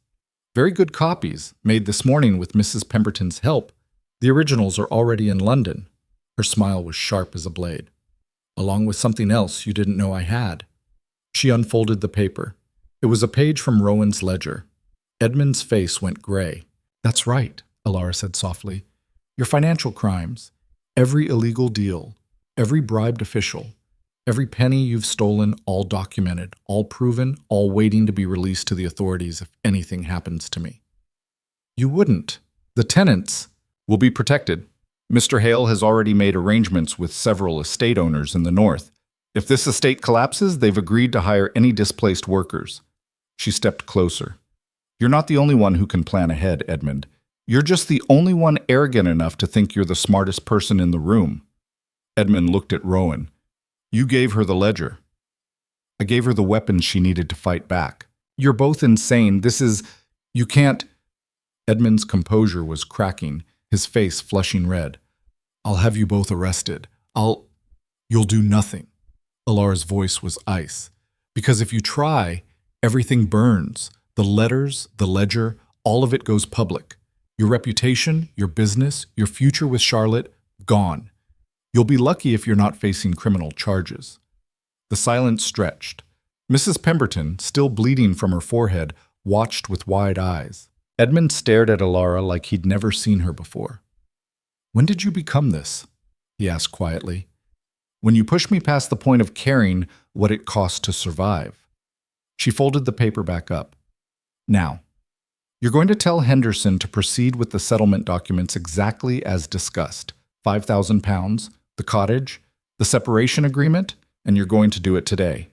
A: Very good copies, made this morning with Mrs. Pemberton's help. The originals are already in London. Her smile was sharp as a blade. Along with something else you didn't know I had. She unfolded the paper. It was a page from Rowan's ledger. Edmund's face went gray. That's right, Alara said softly. Your financial crimes, every illegal deal, every bribed official, every penny you've stolen, all documented, all proven, all waiting to be released to the authorities if anything happens to me. You wouldn't. The tenants will be protected. Mr. Hale has already made arrangements with several estate owners in the north. If this estate collapses, they've agreed to hire any displaced workers. She stepped closer. You're not the only one who can plan ahead, Edmund. You're just the only one arrogant enough to think you're the smartest person in the room. Edmund looked at Rowan. You gave her the ledger. I gave her the weapons she needed to fight back. You're both insane. You can't... Edmund's composure was cracking, his face flushing red. I'll have you both arrested. You'll do nothing. Alara's voice was ice. Because if you try, everything burns. The letters, the ledger, all of it goes public. Your reputation, your business, your future with Charlotte, gone. You'll be lucky if you're not facing criminal charges. The silence stretched. Mrs. Pemberton, still bleeding from her forehead, watched with wide eyes. Edmund stared at Alara like he'd never seen her before. "When did you become this?" he asked quietly. "When you pushed me past the point of caring what it costs to survive." She folded the paper back up. "Now, you're going to tell Henderson to proceed with the settlement documents exactly as discussed. £5,000, the cottage, the separation agreement, and you're going to do it today.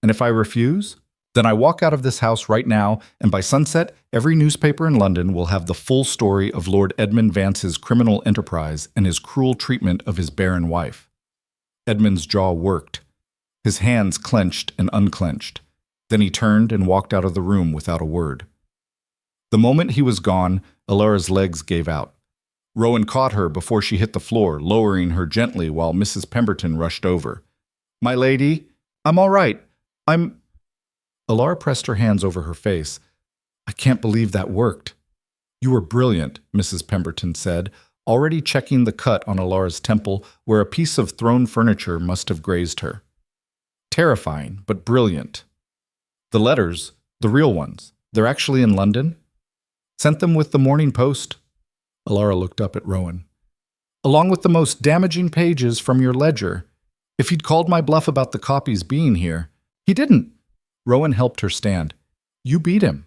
A: And if I refuse, then I walk out of this house right now, and by sunset, every newspaper in London will have the full story of Lord Edmund Vance's criminal enterprise and his cruel treatment of his barren wife." Edmund's jaw worked. His hands clenched and unclenched. Then he turned and walked out of the room without a word. The moment he was gone, Alara's legs gave out. Rowan caught her before she hit the floor, lowering her gently while Mrs. Pemberton rushed over. "My lady, I'm all right. Alara pressed her hands over her face. "I can't believe that worked." "You were brilliant," Mrs. Pemberton said, already checking the cut on Alara's temple where a piece of thrown furniture must have grazed her. "Terrifying, but brilliant. The letters, the real ones, they're actually in London?" "Sent them with the Morning Post." Alara looked up at Rowan. "Along with the most damaging pages from your ledger. If he'd called my bluff about the copies being here—" "He didn't." Rowan helped her stand. "You beat him.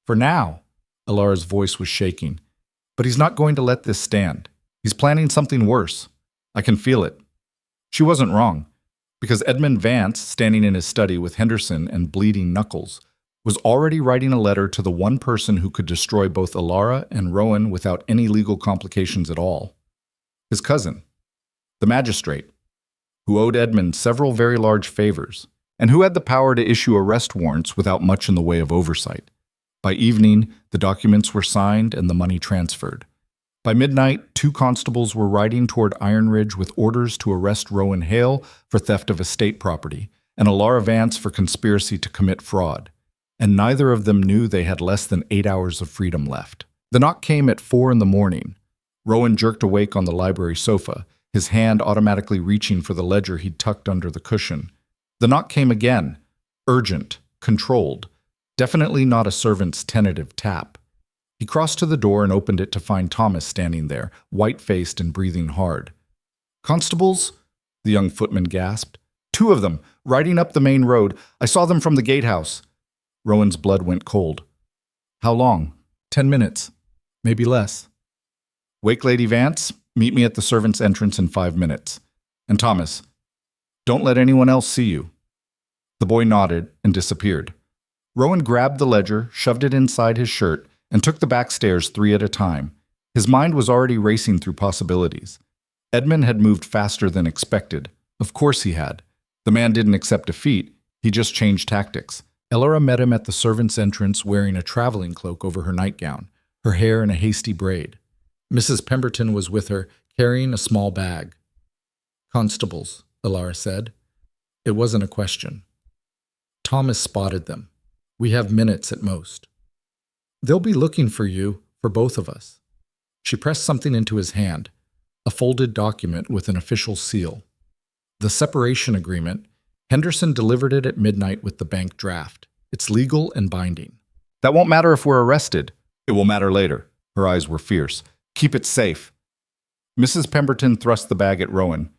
A: For now." Alara's voice was shaking. "But he's not going to let this stand. He's planning something worse. I can feel it." She wasn't wrong, because Edmund Vance, standing in his study with Henderson and bleeding knuckles, was already writing a letter to the one person who could destroy both Alara and Rowan without any legal complications at all. His cousin, the magistrate, who owed Edmund several very large favors, and who had the power to issue arrest warrants without much in the way of oversight. By evening, the documents were signed and the money transferred. By midnight, 2 constables were riding toward Iron Ridge with orders to arrest Rowan Hale for theft of estate property and Alara Vance for conspiracy to commit fraud. And neither of them knew they had less than 8 hours of freedom left. The knock came at 4 in the morning. Rowan jerked awake on the library sofa, his hand automatically reaching for the ledger he'd tucked under the cushion. The knock came again, urgent, controlled, definitely not a servant's tentative tap. He crossed to the door and opened it to find Thomas standing there, white-faced and breathing hard. "Constables?" the young footman gasped. "2 of them, riding up the main road. I saw them from the gatehouse." Rowan's blood went cold. "How long?" 10 minutes. Maybe less." "Wake Lady Vance. Meet me at the servants' entrance in 5 minutes. And Thomas, don't let anyone else see you." The boy nodded and disappeared. Rowan grabbed the ledger, shoved it inside his shirt, and took the back stairs 3 at a time. His mind was already racing through possibilities. Edmund had moved faster than expected. Of course he had. The man didn't accept defeat. He just changed tactics. Alara met him at the servants' entrance wearing a traveling cloak over her nightgown, her hair in a hasty braid. Mrs. Pemberton was with her, carrying a small bag. "Constables," Alara said. It wasn't a question. Thomas spotted them. "We have minutes at most." "They'll be looking for you, for both of us." She pressed something into his hand, a folded document with an official seal. The separation agreement. Henderson delivered it at midnight with the bank draft. It's legal and binding. "That won't matter if we're arrested." "It will matter later." Her eyes were fierce. "Keep it safe." Mrs. Pemberton thrust the bag at Rowan.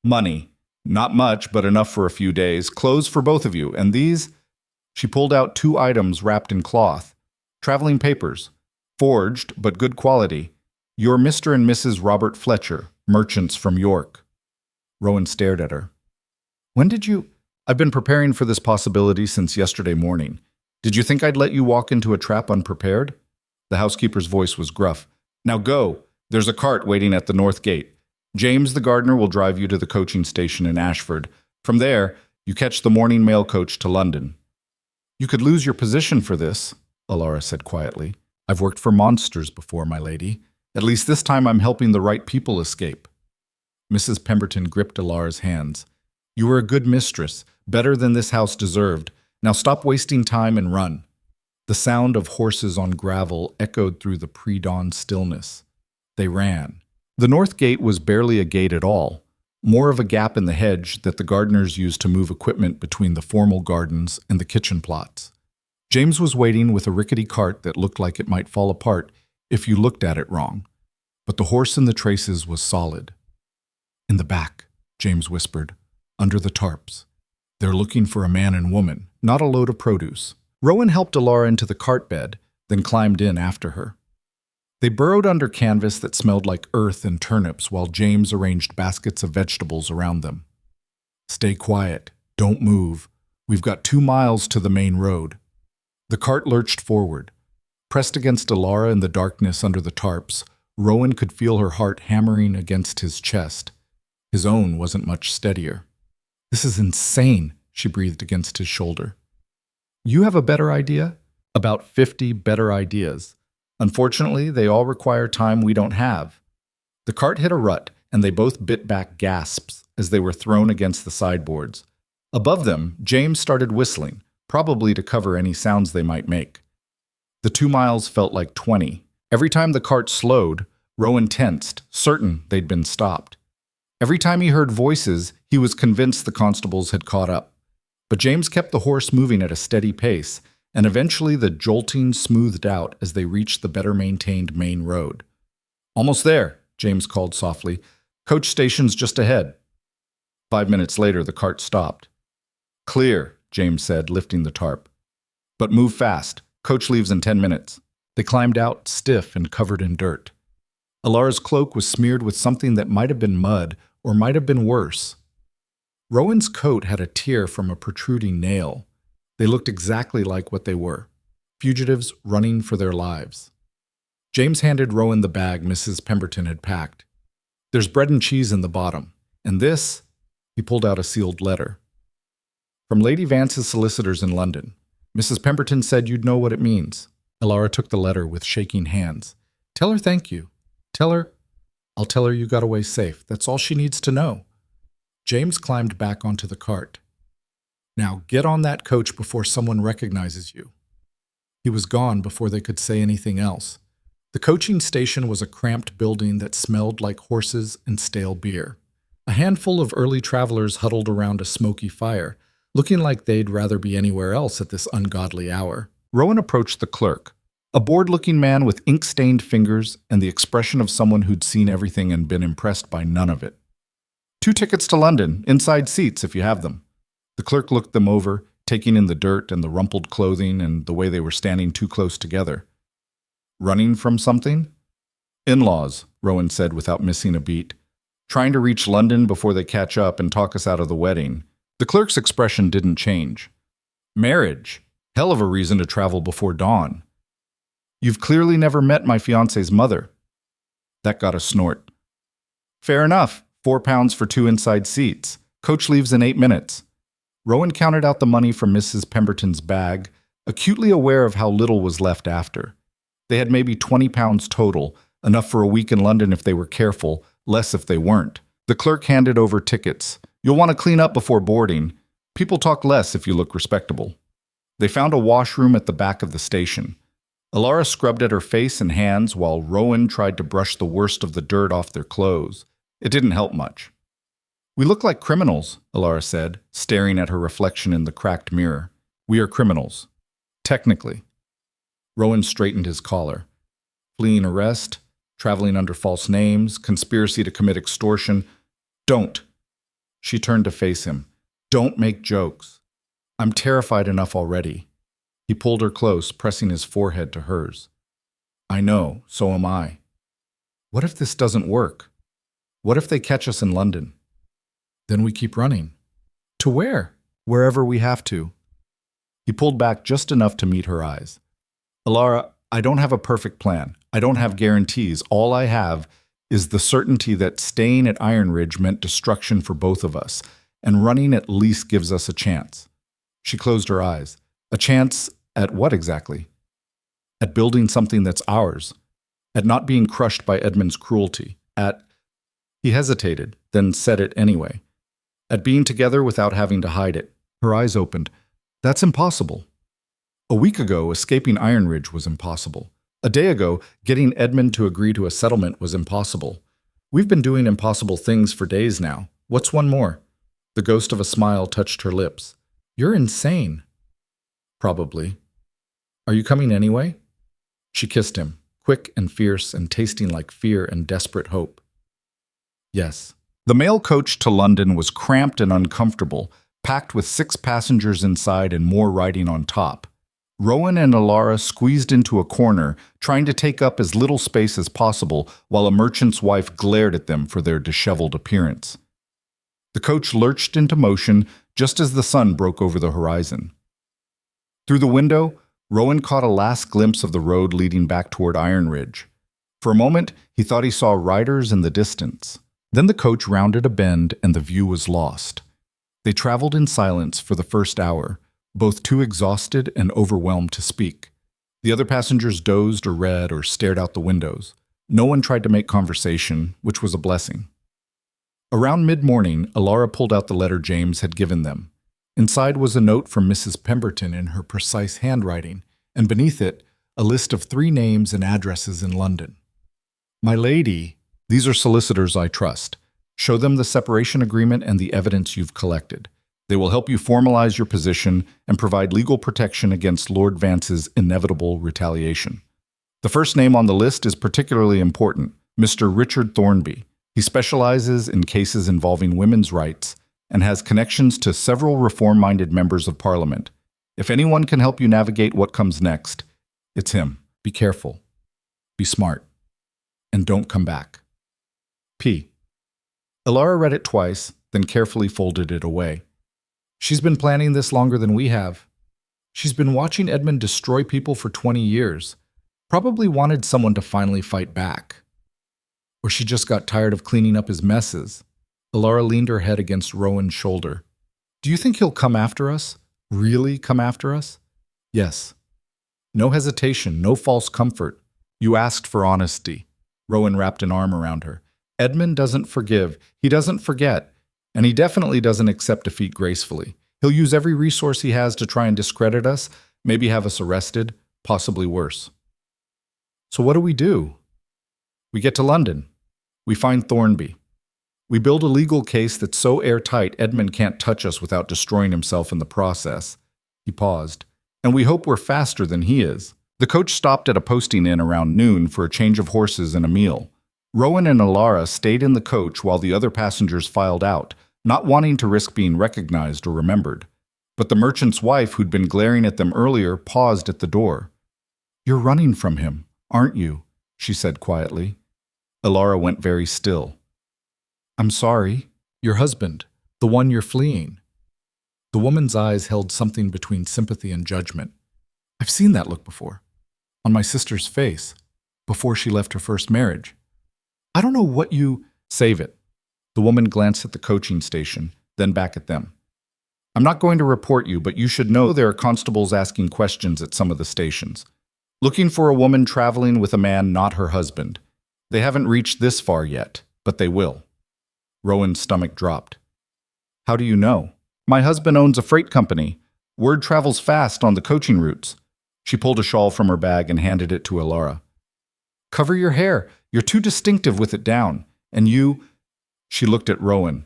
A: "Money. Not much, but enough for a few days. Clothes for both of you. And these?" She pulled out 2 items wrapped in cloth. "Traveling papers. Forged, but good quality. Your Mr. and Mrs. Robert Fletcher, merchants from York." Rowan stared at her. "When did you—" "I've been preparing for this possibility since yesterday morning. Did you think I'd let you walk into a trap unprepared?" The housekeeper's voice was gruff. "Now go. There's a cart waiting at the north gate. James the gardener will drive you to the coaching station in Ashford. From there, you catch the morning mail coach to London." "You could lose your position for this," Alara said quietly. "I've worked for monsters before, my lady. At least this time I'm helping the right people escape." Mrs. Pemberton gripped Alara's hands. "You were a good mistress, better than this house deserved. Now stop wasting time and run." The sound of horses on gravel echoed through the pre-dawn stillness. They ran. The north gate was barely a gate at all. more of a gap in the hedge that the gardeners used to move equipment between the formal gardens and the kitchen plots. James was waiting with a rickety cart that looked like it might fall apart if you looked at it wrong, but the horse in the traces was solid. "In the back," James whispered, "under the tarps. They're looking for a man and woman, not a load of produce." Rowan helped Alara into the cart bed, then climbed in after her. They burrowed under canvas that smelled like earth and turnips while James arranged baskets of vegetables around them. "Stay quiet. Don't move. We've got 2 miles to the main road." The cart lurched forward. Pressed against Alara in the darkness under the tarps, Rowan could feel her heart hammering against his chest. His own wasn't much steadier. "This is insane," she breathed against his shoulder. "You have a better idea?" "About 50 better ideas. Unfortunately, they all require time we don't have." The cart hit a rut, and they both bit back gasps as they were thrown against the sideboards. Above them, James started whistling, probably to cover any sounds they might make. The 2 miles felt like 20. Every time the cart slowed, Rowan tensed, certain they'd been stopped. Every time he heard voices, he was convinced the constables had caught up. But James kept the horse moving at a steady pace, and eventually the jolting smoothed out as they reached the better-maintained main road. "Almost there," James called softly. "Coach station's just ahead." 5 minutes later, the cart stopped. "Clear," James said, lifting the tarp. "But move fast. Coach leaves in 10 minutes. They climbed out, stiff and covered in dirt. Alara's cloak was smeared with something that might have been mud or might have been worse. Rowan's coat had a tear from a protruding nail. They looked exactly like what they were, fugitives running for their lives. James handed Rowan the bag Mrs. Pemberton had packed. "There's bread and cheese in the bottom. And this," he pulled out a sealed letter. "From Lady Vance's solicitors in London. Mrs. Pemberton said you'd know what it means." Alara took the letter with shaking hands. "Tell her thank you. Tell her—" "I'll tell her you got away safe. That's all she needs to know." James climbed back onto the cart. "Now get on that coach before someone recognizes you." He was gone before they could say anything else. The coaching station was a cramped building that smelled like horses and stale beer. A handful of early travelers huddled around a smoky fire, looking like they'd rather be anywhere else at this ungodly hour. Rowan approached the clerk, a bored-looking man with ink-stained fingers and the expression of someone who'd seen everything and been impressed by none of it. "2 tickets to London, inside seats if you have them." The clerk looked them over, taking in the dirt and the rumpled clothing and the way they were standing too close together. "Running from something?" "In-laws," Rowan said without missing a beat. "Trying to reach London before they catch up and talk us out of the wedding." The clerk's expression didn't change. "Marriage. Hell of a reason to travel before dawn." "You've clearly never met my fiancé's mother." That got a snort. "Fair enough. £4 for 2 inside seats. Coach leaves in 8 minutes. Rowan counted out the money from Mrs. Pemberton's bag, acutely aware of how little was left after. They had maybe £20 total, enough for a week in London if they were careful, less if they weren't. The clerk handed over tickets. "You'll want to clean up before boarding. People talk less if you look respectable." They found a washroom at the back of the station. Alara scrubbed at her face and hands while Rowan tried to brush the worst of the dirt off their clothes. It didn't help much. "We look like criminals," Alara said, staring at her reflection in the cracked mirror. "We are criminals. Technically." Rowan straightened his collar. "Fleeing arrest, traveling under false names, conspiracy to commit extortion. Don't." She turned to face him. "Don't make jokes. I'm terrified enough already." He pulled her close, pressing his forehead to hers. "I know, so am I. What if this doesn't work? What if they catch us in London? Then we keep running. To where? Wherever we have to." He pulled back just enough to meet her eyes. "Alara, I don't have a perfect plan. I don't have guarantees. All I have is the certainty that staying at Iron Ridge meant destruction for both of us, and running at least gives us a chance." She closed her eyes. "A chance at what exactly?" "At building something that's ours. At not being crushed by Edmund's cruelty. At—" He hesitated, then said it anyway. "At being together without having to hide it." Her eyes opened. "That's impossible. A week ago, escaping Iron Ridge was impossible. A day ago, getting Edmund to agree to a settlement was impossible. We've been doing impossible things for days now. What's one more? The ghost of a smile touched her lips. You're insane. Probably. Are you coming anyway? She kissed him, quick and fierce and tasting like fear and desperate hope. Yes. The mail coach to London was cramped and uncomfortable, packed with 6 passengers inside and more riding on top. Rowan and Alara squeezed into a corner, trying to take up as little space as possible while a merchant's wife glared at them for their disheveled appearance. The coach lurched into motion just as the sun broke over the horizon. Through the window, Rowan caught a last glimpse of the road leading back toward Iron Ridge. For a moment, he thought he saw riders in the distance. Then the coach rounded a bend and the view was lost. They traveled in silence for the first hour, both too exhausted and overwhelmed to speak. The other passengers dozed or read or stared out the windows. No one tried to make conversation, which was a blessing. Around mid-morning, Alara pulled out the letter James had given them. Inside was a note from Mrs. Pemberton in her precise handwriting, and beneath it, a list of 3 names and addresses in London. My lady, these are solicitors I trust. Show them the separation agreement and the evidence you've collected. They will help you formalize your position and provide legal protection against Lord Vance's inevitable retaliation. The first name on the list is particularly important, Mr. Richard Thornby. He specializes in cases involving women's rights and has connections to several reform-minded members of Parliament. If anyone can help you navigate what comes next, it's him. Be careful. Be smart. And don't come back. P. Alara read it twice, then carefully folded it away. She's been planning this longer than we have. She's been watching Edmund destroy people for 20 years. Probably wanted someone to finally fight back. Or she just got tired of cleaning up his messes. Alara leaned her head against Rowan's shoulder. Do you think he'll come after us? Really come after us? Yes. No hesitation, no false comfort. You asked for honesty. Rowan wrapped an arm around her. Edmund doesn't forgive. He doesn't forget. And he definitely doesn't accept defeat gracefully. He'll use every resource he has to try and discredit us, maybe have us arrested, possibly worse. So what do? We get to London. We find Thornby. We build a legal case that's so airtight Edmund can't touch us without destroying himself in the process. He paused. And we hope we're faster than he is. The coach stopped at a posting inn around noon for a change of horses and a meal. Rowan and Alara stayed in the coach while the other passengers filed out, not wanting to risk being recognized or remembered. But the merchant's wife, who'd been glaring at them earlier, paused at the door. You're running from him, aren't you? She said quietly. Alara went very still. I'm sorry. Your husband, the one you're fleeing. The woman's eyes held something between sympathy and judgment. I've seen that look before. On my sister's face, before she left her first marriage. I don't know what you... Save it. The woman glanced at the coaching station, then back at them. I'm not going to report you, but you should know there are constables asking questions at some of the stations. Looking for a woman traveling with a man not her husband. They haven't reached this far yet, but they will. Rowan's stomach dropped. How do you know? My husband owns a freight company. Word travels fast on the coaching routes. She pulled a shawl from her bag and handed it to Alara. Cover your hair. You're too distinctive with it down. And you... She looked at Rowan.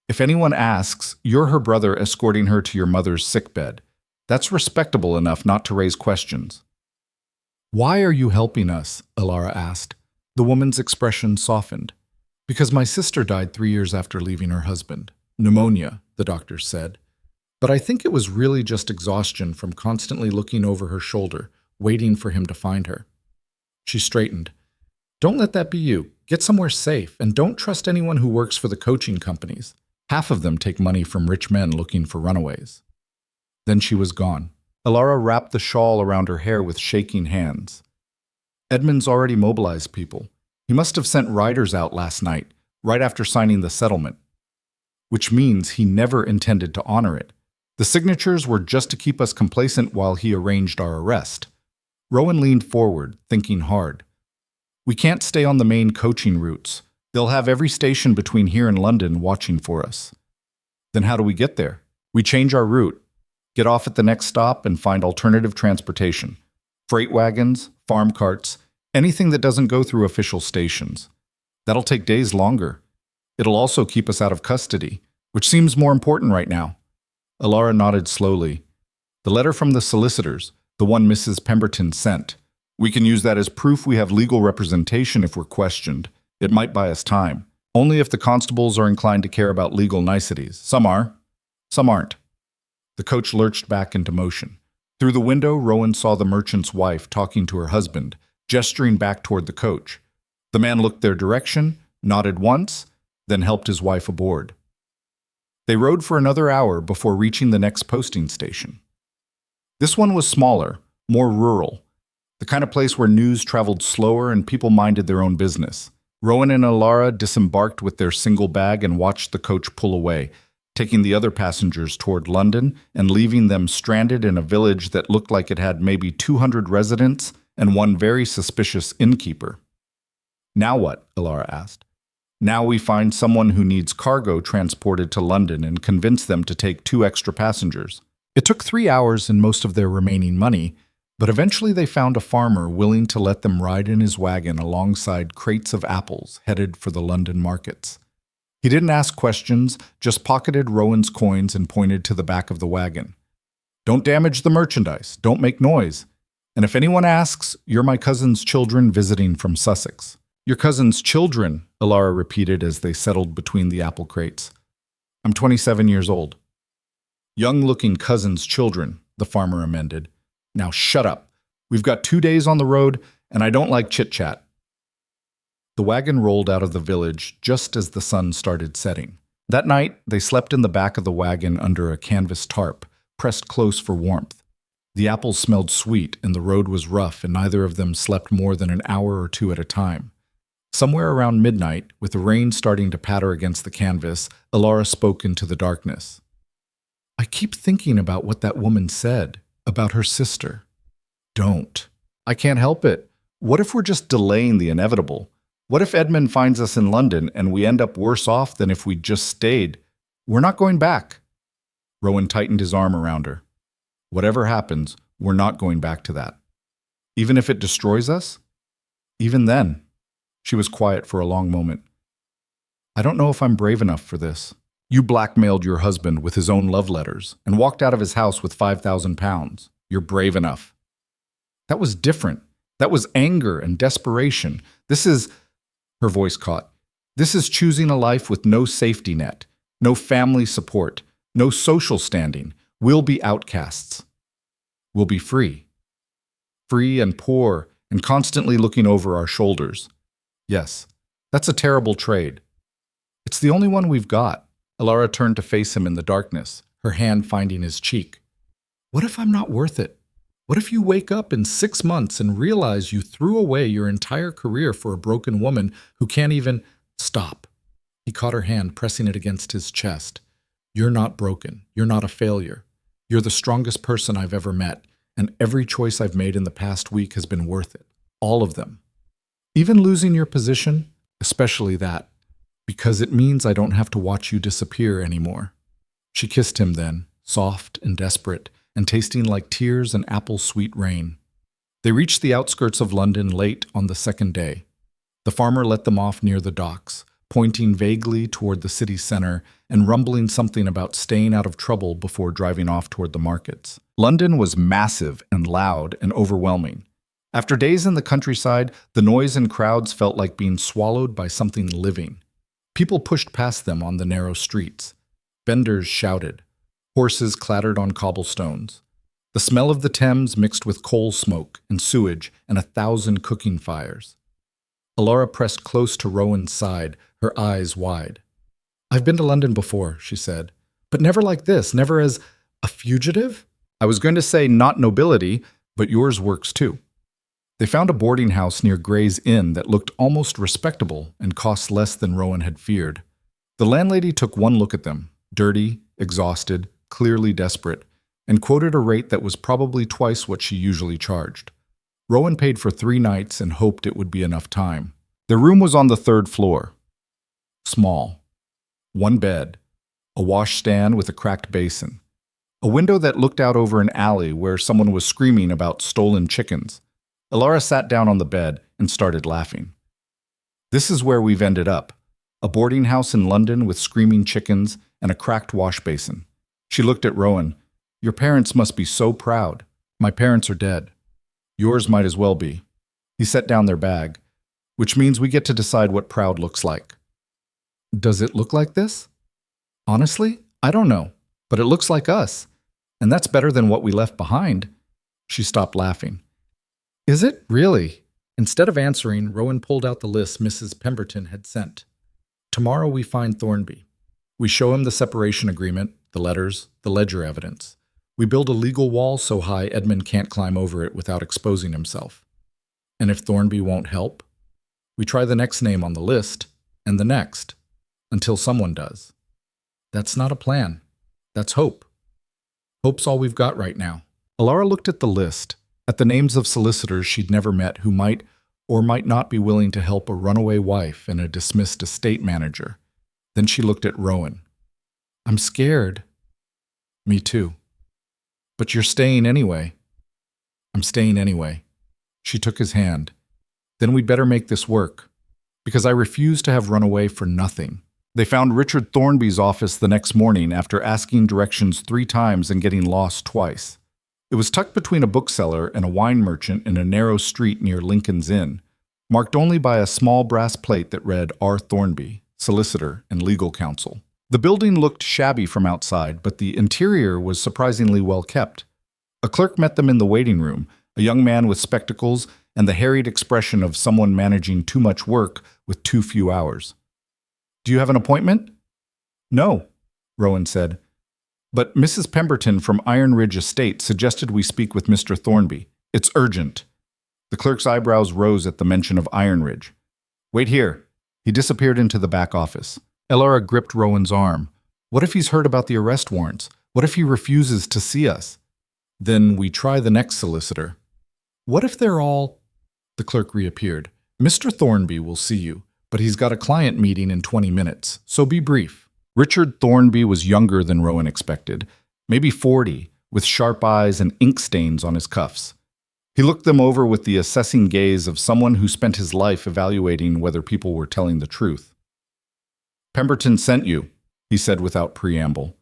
A: If anyone asks, you're her brother escorting her to your mother's sickbed. That's respectable enough not to raise questions. Why are you helping us? Alara asked. The woman's expression softened. Because my sister died 3 years after leaving her husband. Pneumonia, the doctor said. But I think it was really just exhaustion from constantly looking over her shoulder, waiting for him to find her. She straightened. Don't let that be you. Get somewhere safe, and don't trust anyone who works for the coaching companies. Half of them take money from rich men looking for runaways. Then she was gone. Alara wrapped the shawl around her hair with shaking hands. Edmund's already mobilized people. He must have sent riders out last night, right after signing the settlement. Which means he never intended to honor it. The signatures were just to keep us complacent while he arranged our arrest. Rowan leaned forward, thinking hard. We can't stay on the main coaching routes. They'll have every station between here and London watching for us. Then how do we get there? We change our route, get off at the next stop and find alternative transportation. Freight wagons, farm carts, anything that doesn't go through official stations. That'll take days longer. It'll also keep us out of custody, which seems more important right now. Alara nodded slowly. The letter from the solicitors, the one Mrs. Pemberton sent. We can use that as proof we have legal representation if we're questioned. It might buy us time. Only if the constables are inclined to care about legal niceties. Some are. Some aren't. The coach lurched back into motion. Through the window, Rowan saw the merchant's wife talking to her husband, gesturing back toward the coach. The man looked their direction, nodded once, then helped his wife aboard. They rode for another hour before reaching the next posting station. This one was smaller, more rural, the kind of place where news traveled slower and people minded their own business. Rowan and Alara disembarked with their single bag and watched the coach pull away, taking the other passengers toward London and leaving them stranded in a village that looked like it had maybe 200 residents and one very suspicious innkeeper. Now what? Alara asked. Now we find someone who needs cargo transported to London and convince them to take 2 extra passengers. It took 3 hours and most of their remaining money, but eventually they found a farmer willing to let them ride in his wagon alongside crates of apples headed for the London markets. He didn't ask questions, just pocketed Rowan's coins and pointed to the back of the wagon. Don't damage the merchandise, don't make noise. And if anyone asks, you're my cousin's children visiting from Sussex. Your cousin's children, Alara repeated as they settled between the apple crates. I'm 27 years old. Young-looking cousin's children, the farmer amended. Now shut up. We've got 2 days on the road, and I don't like chit-chat. The wagon rolled out of the village just as the sun started setting. That night, they slept in the back of the wagon under a canvas tarp, pressed close for warmth. The apples smelled sweet, and the road was rough, and neither of them slept more than an hour or 2 at a time. Somewhere around midnight, with the rain starting to patter against the canvas, Alara spoke into the darkness. I keep thinking about what that woman said, about her sister. Don't. I can't help it. What if we're just delaying the inevitable? What if Edmund finds us in London and we end up worse off than if we'd just stayed? We're not going back. Rowan tightened his arm around her. Whatever happens, we're not going back to that. Even if it destroys us? Even then. She was quiet for a long moment. I don't know if I'm brave enough for this. You blackmailed your husband with his own love letters and walked out of his house with £5,000. You're brave enough. That was different. That was anger and desperation. This is... Her voice caught. This is choosing a life with no safety net, no family support, no social standing. We'll be outcasts. We'll be free. Free and poor and constantly looking over our shoulders. Yes, that's a terrible trade. It's the only one we've got. Alara turned to face him in the darkness, her hand finding his cheek. What if I'm not worth it? What if you wake up in 6 months and realize you threw away your entire career for a broken woman who can't even stop? He caught her hand, pressing it against his chest. You're not broken. You're not a failure. You're the strongest person I've ever met, and every choice I've made in the past week has been worth it. All of them. Even losing your position, especially that, because it means I don't have to watch you disappear anymore. She kissed him then, soft and desperate, and tasting like tears and apple-sweet rain. They reached the outskirts of London late on the second day. The farmer let them off near the docks, pointing vaguely toward the city center and rumbling something about staying out of trouble before driving off toward the markets. London was massive and loud and overwhelming. After days in the countryside, the noise and crowds felt like being swallowed by something living. People pushed past them on the narrow streets. Vendors shouted. Horses clattered on cobblestones. The smell of the Thames mixed with coal smoke and sewage and 1,000 cooking fires. Alara pressed close to Rowan's side, her eyes wide. I've been to London before, she said, but never like this, never as a fugitive? I was going to say not nobility, but yours works too. They found a boarding house near Gray's Inn that looked almost respectable and cost less than Rowan had feared. The landlady took one look at them, dirty, exhausted, clearly desperate, and quoted a rate that was probably twice what she usually charged. Rowan paid for 3 nights and hoped it would be enough time. Their room was on the 3rd floor. Small. 1 bed, a washstand with a cracked basin, a window that looked out over an alley where someone was screaming about stolen chickens. Alara sat down on the bed and started laughing. This is where we've ended up. A boarding house in London with screaming chickens and a cracked wash basin. She looked at Rowan. Your parents must be so proud. My parents are dead. Yours might as well be. He set down their bag, which means we get to decide what proud looks like. Does it look like this? Honestly, I don't know, but it looks like us. And that's better than what we left behind. She stopped laughing. Is it really? Instead of answering, Rowan pulled out the list Mrs. Pemberton had sent. Tomorrow we find Thornby. We show him the separation agreement, the letters, the ledger evidence. We build a legal wall so high Edmund can't climb over it without exposing himself. And if Thornby won't help, we try the next name on the list, and the next, until someone does. That's not a plan. That's hope. Hope's all we've got right now. Alara looked at the list, at the names of solicitors she'd never met who might or might not be willing to help a runaway wife and a dismissed estate manager. Then she looked at Rowan. I'm scared. Me too. But you're staying anyway. I'm staying anyway. She took his hand. Then we'd better make this work, because I refuse to have run away for nothing. They found Richard Thornby's office the next morning after asking directions 3 times and getting lost twice. It was tucked between a bookseller and a wine merchant in a narrow street near Lincoln's Inn, marked only by a small brass plate that read R. Thornby, solicitor and legal counsel. The building looked shabby from outside, but the interior was surprisingly well kept. A clerk met them in the waiting room, a young man with spectacles and the harried expression of someone managing too much work with too few hours. Do you have an appointment? No, Rowan said. But Mrs. Pemberton from Iron Ridge Estate suggested we speak with Mr. Thornby. It's urgent. The clerk's eyebrows rose at the mention of Iron Ridge. Wait here. He disappeared into the back office. Alara gripped Rowan's arm. What if he's heard about the arrest warrants? What if he refuses to see us? Then we try the next solicitor. What if they're all... The clerk reappeared. Mr. Thornby will see you, but he's got a client meeting in 20 minutes, so be brief. Richard Thornby was younger than Rowan expected, maybe 40, with sharp eyes and ink stains on his cuffs. He looked them over with the assessing gaze of someone who spent his life evaluating whether people were telling the truth. Pemberton sent you, he said without preamble.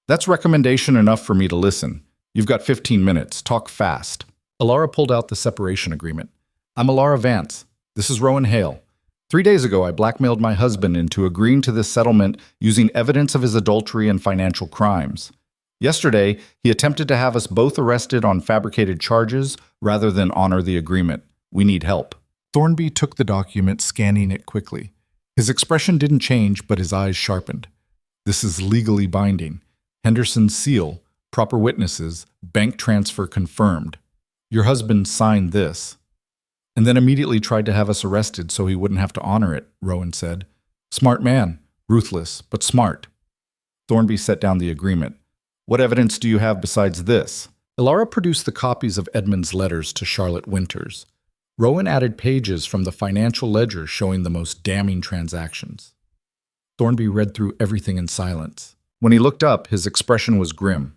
A: That's recommendation enough for me to listen. You've got 15 minutes. Talk fast. Alara pulled out the separation agreement. I'm Alara Vance. This is Rowan Hale. 3 days ago, I blackmailed my husband into agreeing to this settlement using evidence of his adultery and financial crimes. Yesterday, he attempted to have us both arrested on fabricated charges rather than honor the agreement. We need help. Thornby took the document, scanning it quickly. His expression didn't change, but his eyes sharpened. This is legally binding. Henderson's seal, proper witnesses, bank transfer confirmed. Your husband signed this. And then immediately tried to have us arrested so he wouldn't have to honor it, Rowan said. Smart man, ruthless, but smart. Thornby set down the agreement. What evidence do you have besides this? Alara produced the copies of Edmund's letters to Charlotte Winters. Rowan added pages from the financial ledger showing the most damning transactions. Thornby read through everything in silence. When he looked up, his expression was grim.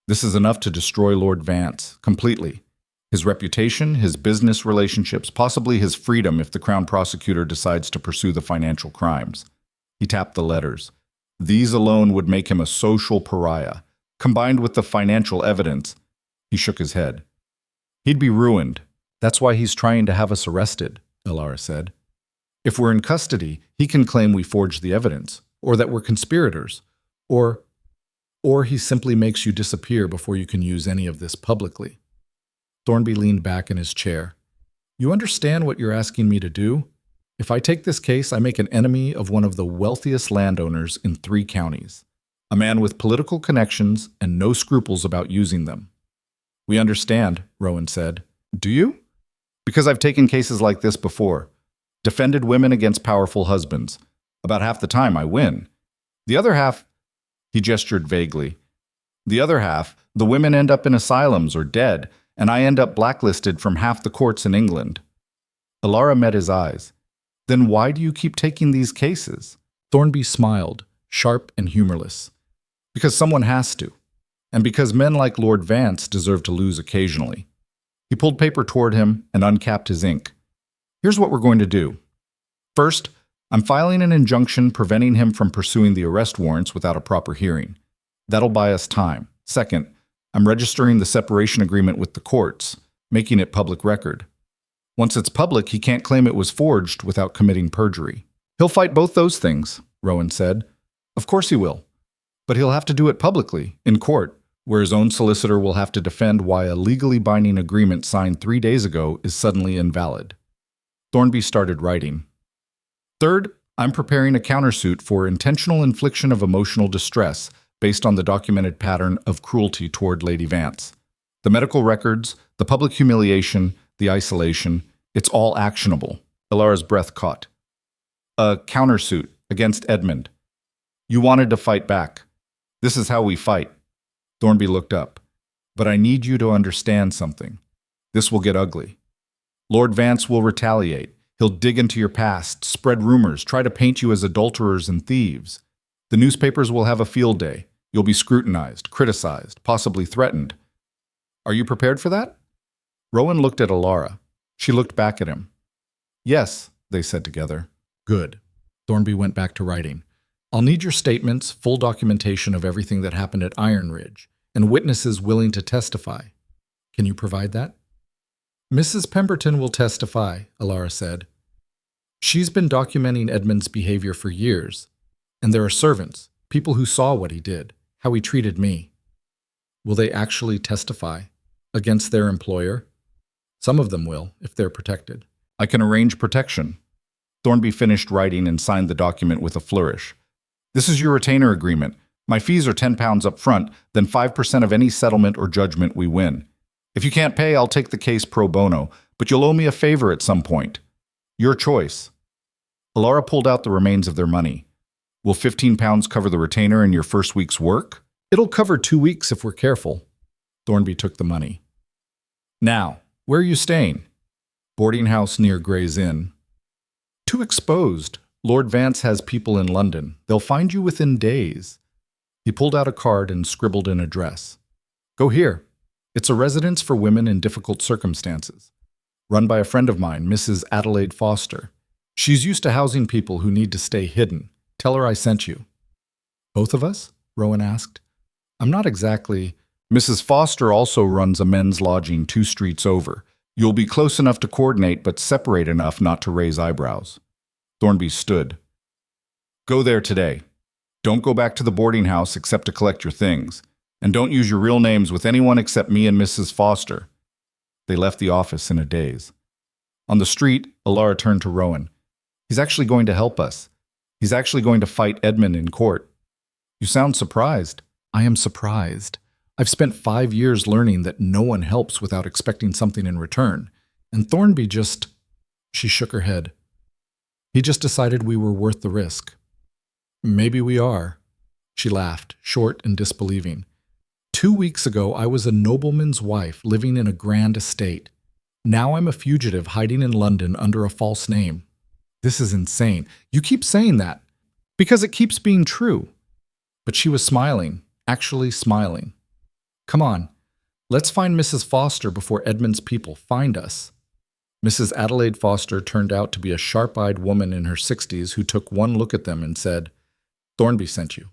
A: This is enough to destroy Lord Vance, completely. His reputation, his business relationships, possibly his freedom if the Crown Prosecutor decides to pursue the financial crimes. He tapped the letters. These alone would make him a social pariah. Combined with the financial evidence, he shook his head. He'd be ruined. That's why he's trying to have us arrested, Alara said. If we're in custody, he can claim we forged the evidence, or that we're conspirators, or he simply makes you disappear before you can use any of this publicly. Thornby leaned back in his chair. You understand what you're asking me to do? If I take this case, I make an enemy of one of the wealthiest landowners in 3 counties, a man with political connections and no scruples about using them. We understand, Rowan said. Do you? Because I've taken cases like this before. Defended women against powerful husbands. About half the time I win. The other half, he gestured vaguely. The other half, the women end up in asylums or dead, and I end up blacklisted from half the courts in England. Alara met his eyes. Then why do you keep taking these cases? Thornby smiled, sharp and humorless. Because someone has to. And because men like Lord Vance deserve to lose occasionally. He pulled paper toward him and uncapped his ink. Here's what we're going to do. First, I'm filing an injunction preventing him from pursuing the arrest warrants without a proper hearing. That'll buy us time. Second, I'm registering the separation agreement with the courts, making it public record. Once it's public, he can't claim it was forged without committing perjury. He'll fight both those things, Rowan said. Of course he will. But he'll have to do it publicly, in court, where his own solicitor will have to defend why a legally binding agreement signed 3 days ago is suddenly invalid. Thornby started writing. Third, I'm preparing a countersuit for intentional infliction of emotional distress based on the documented pattern of cruelty toward Lady Vance. The medical records, the public humiliation, the isolation, it's all actionable. Ilara's breath caught. A countersuit against Edmund. You wanted to fight back. This is how we fight. Thornby looked up. But I need you to understand something. This will get ugly. Lord Vance will retaliate. He'll dig into your past, spread rumors, try to paint you as adulterers and thieves. The newspapers will have a field day. You'll be scrutinized, criticized, possibly threatened. Are you prepared for that? Rowan looked at Ilara. She looked back at him. Yes, they said together. Good. Thornby went back to writing. I'll need your statements, full documentation of everything that happened at Iron Ridge, and witnesses willing to testify. Can you provide that? Mrs. Pemberton will testify, Ilara said. She's been documenting Edmund's behavior for years, and there are servants, people who saw what he did, how he treated me. Will they actually testify against their employer? Some of them will, if they're protected. I can arrange protection. Thornby finished writing and signed the document with a flourish. This is your retainer agreement. My fees are £10 up front, then 5% of any settlement or judgment we win. If you can't pay, I'll take the case pro bono, but you'll owe me a favor at some point. Your choice. Ilara pulled out the remains of their money. Will £15 cover the retainer and your first week's work? It'll cover 2 weeks if we're careful. Thornby took the money. Now, where are you staying? Boarding house near Gray's Inn. Too exposed. Lord Vance has people in London. They'll find you within days. He pulled out a card and scribbled an address. Go here. It's a residence for women in difficult circumstances. Run by a friend of mine, Mrs. Adelaide Foster. She's used to housing people who need to stay hidden. Tell her I sent you. Both of us? Rowan asked. I'm not exactly... Mrs. Foster also runs a men's lodging 2 streets over. You'll be close enough to coordinate, but separate enough not to raise eyebrows. Thornby stood. Go there today. Don't go back to the boarding house except to collect your things. And don't use your real names with anyone except me and Mrs. Foster. They left the office in a daze. On the street, Ilara turned to Rowan. He's actually going to help us. He's actually going to fight Edmund in court. You sound surprised. I am surprised. I've spent 5 years learning that no one helps without expecting something in return. And Thornby just... She shook her head. He just decided we were worth the risk. Maybe we are. She laughed, short and disbelieving. 2 weeks ago, I was a nobleman's wife living in a grand estate. Now I'm a fugitive hiding in London under a false name. This is insane. You keep saying that. Because it keeps being true. But she was smiling, actually smiling. Come on, let's find Mrs. Foster before Edmund's people find us. Mrs. Adelaide Foster turned out to be a sharp-eyed woman in her 60s who took one look at them and said, Thornby sent you.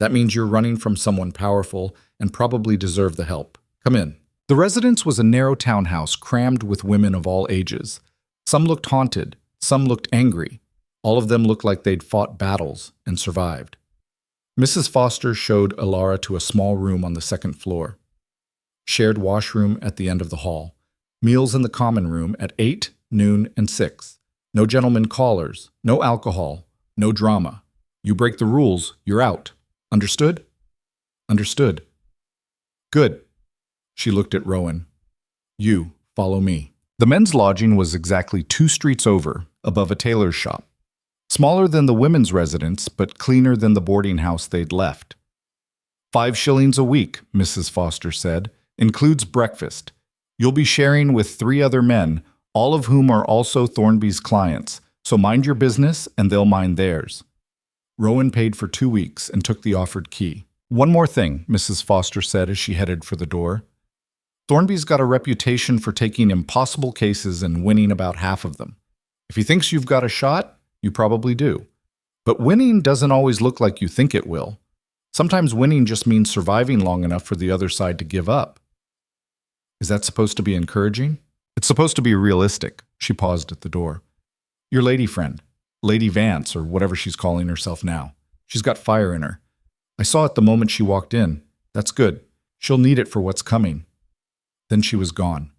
A: That means you're running from someone powerful and probably deserve the help. Come in. The residence was a narrow townhouse crammed with women of all ages. Some looked haunted, some looked angry. All of them looked like they'd fought battles and survived. Mrs. Foster showed Ilara to a small room on the 2nd floor. Shared washroom at the end of the hall. Meals in the common room at 8, noon, and 6. No gentlemen callers, no alcohol, no drama. You break the rules, you're out. Understood? Understood. Good. She looked at Rowan. You, follow me. The men's lodging was exactly 2 streets over, above a tailor's shop. Smaller than the women's residence, but cleaner than the boarding house they'd left. 5 shillings a week, Mrs. Foster said, includes breakfast. You'll be sharing with 3 other men, all of whom are also Thornby's clients, so mind your business and they'll mind theirs. Rowan paid for 2 weeks and took the offered key. One more thing, Mrs. Foster said as she headed for the door. Thornby's got a reputation for taking impossible cases and winning about half of them. If he thinks you've got a shot, You probably do. But winning doesn't always look like you think it will. Sometimes winning just means surviving long enough for the other side to give up. Is that supposed to be encouraging? It's supposed to be realistic. She paused at the door. Your lady friend, Lady Vance, or whatever she's calling herself now. She's got fire in her. I saw it the moment she walked in. That's good. She'll need it for what's coming. Then she was gone.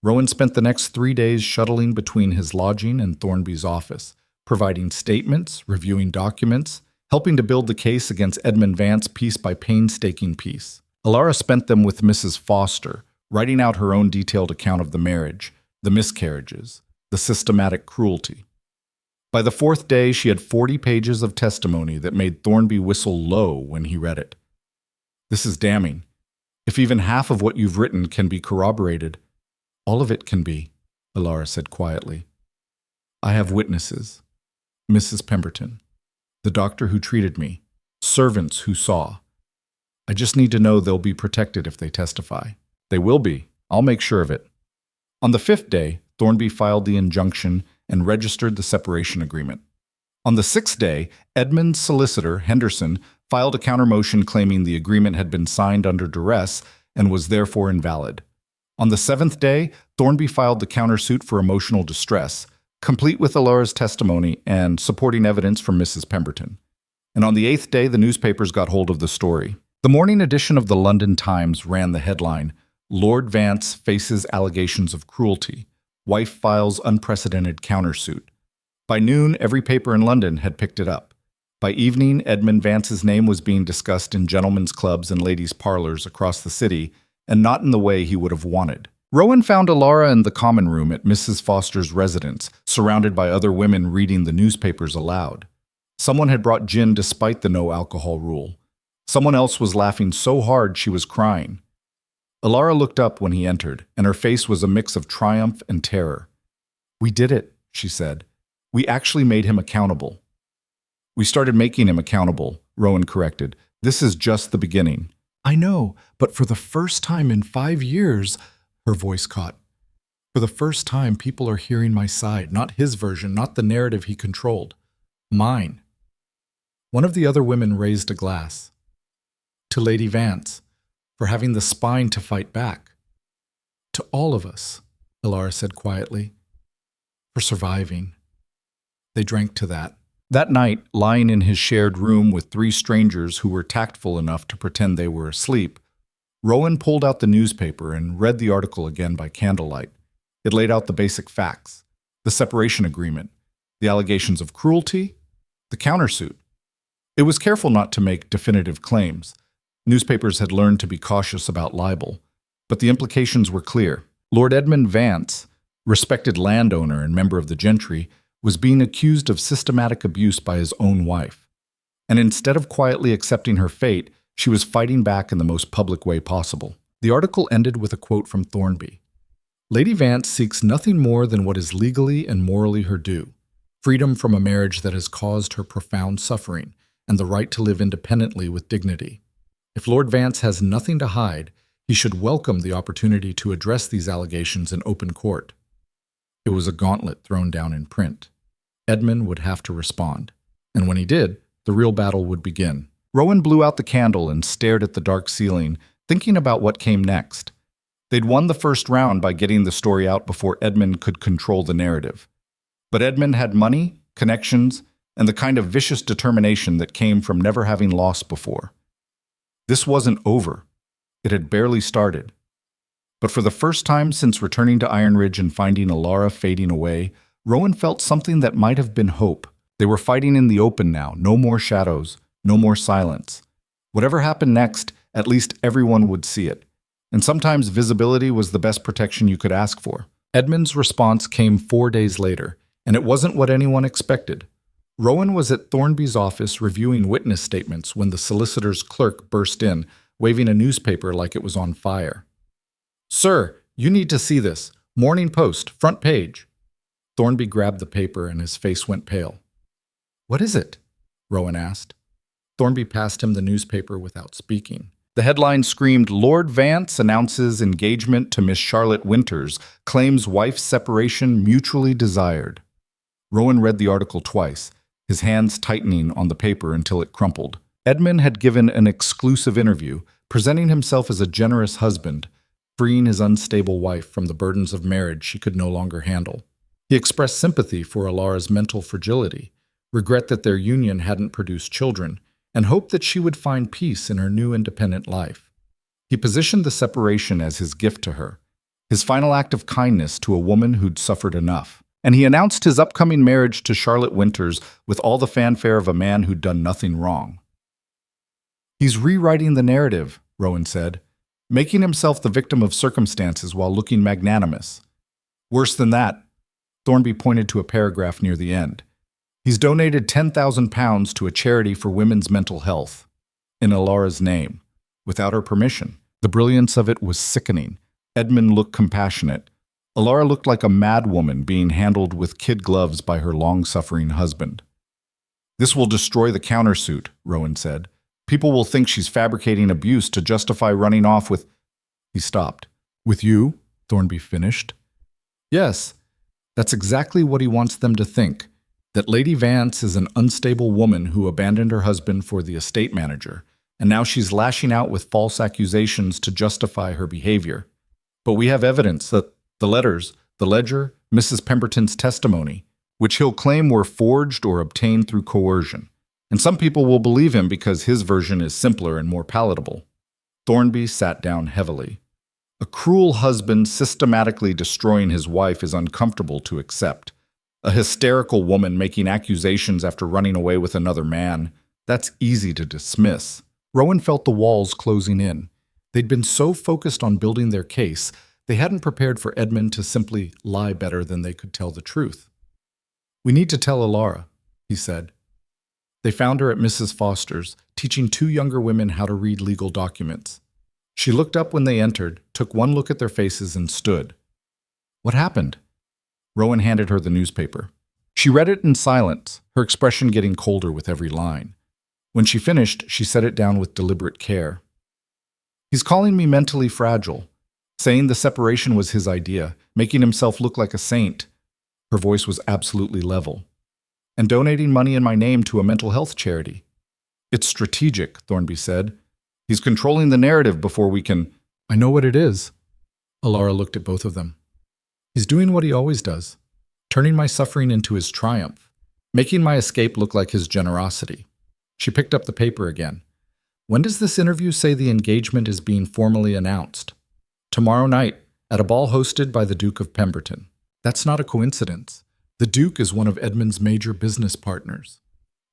A: Rowan spent the next 3 days shuttling between his lodging and Thornby's office, providing statements, reviewing documents, helping to build the case against Edmund Vance piece by painstaking piece. Alara spent them with Mrs. Foster, writing out her own detailed account of the marriage, the miscarriages, the systematic cruelty. By the 4th day, she had 40 pages of testimony that made Thornby whistle low when he read it. This is damning. If even half of what you've written can be corroborated, all of it can be, Alara said quietly. I have witnesses. Mrs. Pemberton, the doctor who treated me, servants who saw. I just need to know they'll be protected if they testify. They will be. I'll make sure of it. On the 5th day, Thornby filed the injunction and registered the separation agreement. On the 6th day, Edmund's solicitor, Henderson, filed a countermotion claiming the agreement had been signed under duress and was therefore invalid. On the 7th day, Thornby filed the countersuit for emotional distress, complete with Alara's testimony and supporting evidence from Mrs. Pemberton. And on the 8th day, the newspapers got hold of the story. The morning edition of the London Times ran the headline, Lord Vance faces allegations of cruelty. Wife files unprecedented countersuit. By noon, every paper in London had picked it up. By evening, Edmund Vance's name was being discussed in gentlemen's clubs and ladies' parlors across the city, and not in the way he would have wanted. Rowan found Alara in the common room at Mrs. Foster's residence, surrounded by other women reading the newspapers aloud. Someone had brought gin despite the no-alcohol rule. Someone else was laughing so hard she was crying. Alara looked up when he entered, and her face was a mix of triumph and terror. We did it, she said. We actually made him accountable. We started making him accountable, Rowan corrected. This is just the beginning. I know, but for the first time in 5 years, her voice caught. For the first time, people are hearing my side, not his version, not the narrative he controlled. Mine. One of the other women raised a glass. To Lady Vance, for having the spine to fight back. To all of us, Alara said quietly, for surviving. They drank to that. That night, lying in his shared room with 3 strangers who were tactful enough to pretend they were asleep, Rowan pulled out the newspaper and read the article again by candlelight. It laid out the basic facts, the separation agreement, the allegations of cruelty, the countersuit. It was careful not to make definitive claims. Newspapers had learned to be cautious about libel, but the implications were clear. Lord Edmund Vance, respected landowner and member of the gentry, was being accused of systematic abuse by his own wife. And instead of quietly accepting her fate, she was fighting back in the most public way possible. The article ended with a quote from Thornby. Lady Vance seeks nothing more than what is legally and morally her due, freedom from a marriage that has caused her profound suffering, and the right to live independently with dignity. If Lord Vance has nothing to hide, he should welcome the opportunity to address these allegations in open court. It was a gauntlet thrown down in print. Edmund would have to respond, and when he did, the real battle would begin. Rowan blew out the candle and stared at the dark ceiling, thinking about what came next. They'd won the first round by getting the story out before Edmund could control the narrative. But Edmund had money, connections, and the kind of vicious determination that came from never having lost before. This wasn't over. It had barely started. But for the first time since returning to Iron Ridge and finding Alara fading away, Rowan felt something that might have been hope. They were fighting in the open now, no more shadows, no more silence. Whatever happened next, at least everyone would see it. And sometimes visibility was the best protection you could ask for. Edmund's response came 4 days later, and it wasn't what anyone expected. Rowan was at Thornby's office reviewing witness statements when the solicitor's clerk burst in, waving a newspaper like it was on fire. Sir, you need to see this. Morning Post, front page. Thornby grabbed the paper and his face went pale. What is it? Rowan asked. Thornby passed him the newspaper without speaking. The headline screamed, Lord Vance announces engagement to Miss Charlotte Winters, claims wife's separation mutually desired. Rowan read the article twice, his hands tightening on the paper until it crumpled. Edmund had given an exclusive interview, presenting himself as a generous husband, freeing his unstable wife from the burdens of marriage she could no longer handle. He expressed sympathy for Alara's mental fragility, regret that their union hadn't produced children, and hoped that she would find peace in her new independent life. He positioned the separation as his gift to her, his final act of kindness to a woman who'd suffered enough. And he announced his upcoming marriage to Charlotte Winters with all the fanfare of a man who'd done nothing wrong. "He's rewriting the narrative," Rowan said, "making himself the victim of circumstances while looking magnanimous. Worse than that," Thornby pointed to a paragraph near the end. "He's donated £10,000 to a charity for women's mental health, in Alara's name, without her permission." The brilliance of it was sickening. Edmund looked compassionate. Alara looked like a mad woman being handled with kid gloves by her long-suffering husband. "This will destroy the countersuit," Rowan said. "People will think she's fabricating abuse to justify running off with—" He stopped. "With you?" Thornby finished. "Yes, that's exactly what he wants them to think, that Lady Vance is an unstable woman who abandoned her husband for the estate manager, and now she's lashing out with false accusations to justify her behavior. But we have evidence that the letters, the ledger, Mrs. Pemberton's testimony, which he'll claim were forged or obtained through coercion. And some people will believe him because his version is simpler and more palatable." Thornby sat down heavily. A cruel husband systematically destroying his wife is uncomfortable to accept. A hysterical woman making accusations after running away with another man, that's easy to dismiss. Rowan felt the walls closing in. They'd been so focused on building their case, they hadn't prepared for Edmund to simply lie better than they could tell the truth. "We need to tell Alara," he said. They found her at Mrs. Foster's, teaching 2 younger women how to read legal documents. She looked up when they entered, took one look at their faces, and stood. "What happened?" Rowan handed her the newspaper. She read it in silence, her expression getting colder with every line. When she finished, she set it down with deliberate care. "He's calling me mentally fragile, saying the separation was his idea, making himself look like a saint." Her voice was absolutely level. "And donating money in my name to a mental health charity. It's strategic," Thornby said. "He's controlling the narrative before we can—" "I know what it is." Alara looked at both of them. "He's doing what he always does, turning my suffering into his triumph, making my escape look like his generosity." She picked up the paper again. "When does this interview say the engagement is being formally announced?" "Tomorrow night, at a ball hosted by the Duke of Pemberton." "That's not a coincidence. The Duke is one of Edmund's major business partners."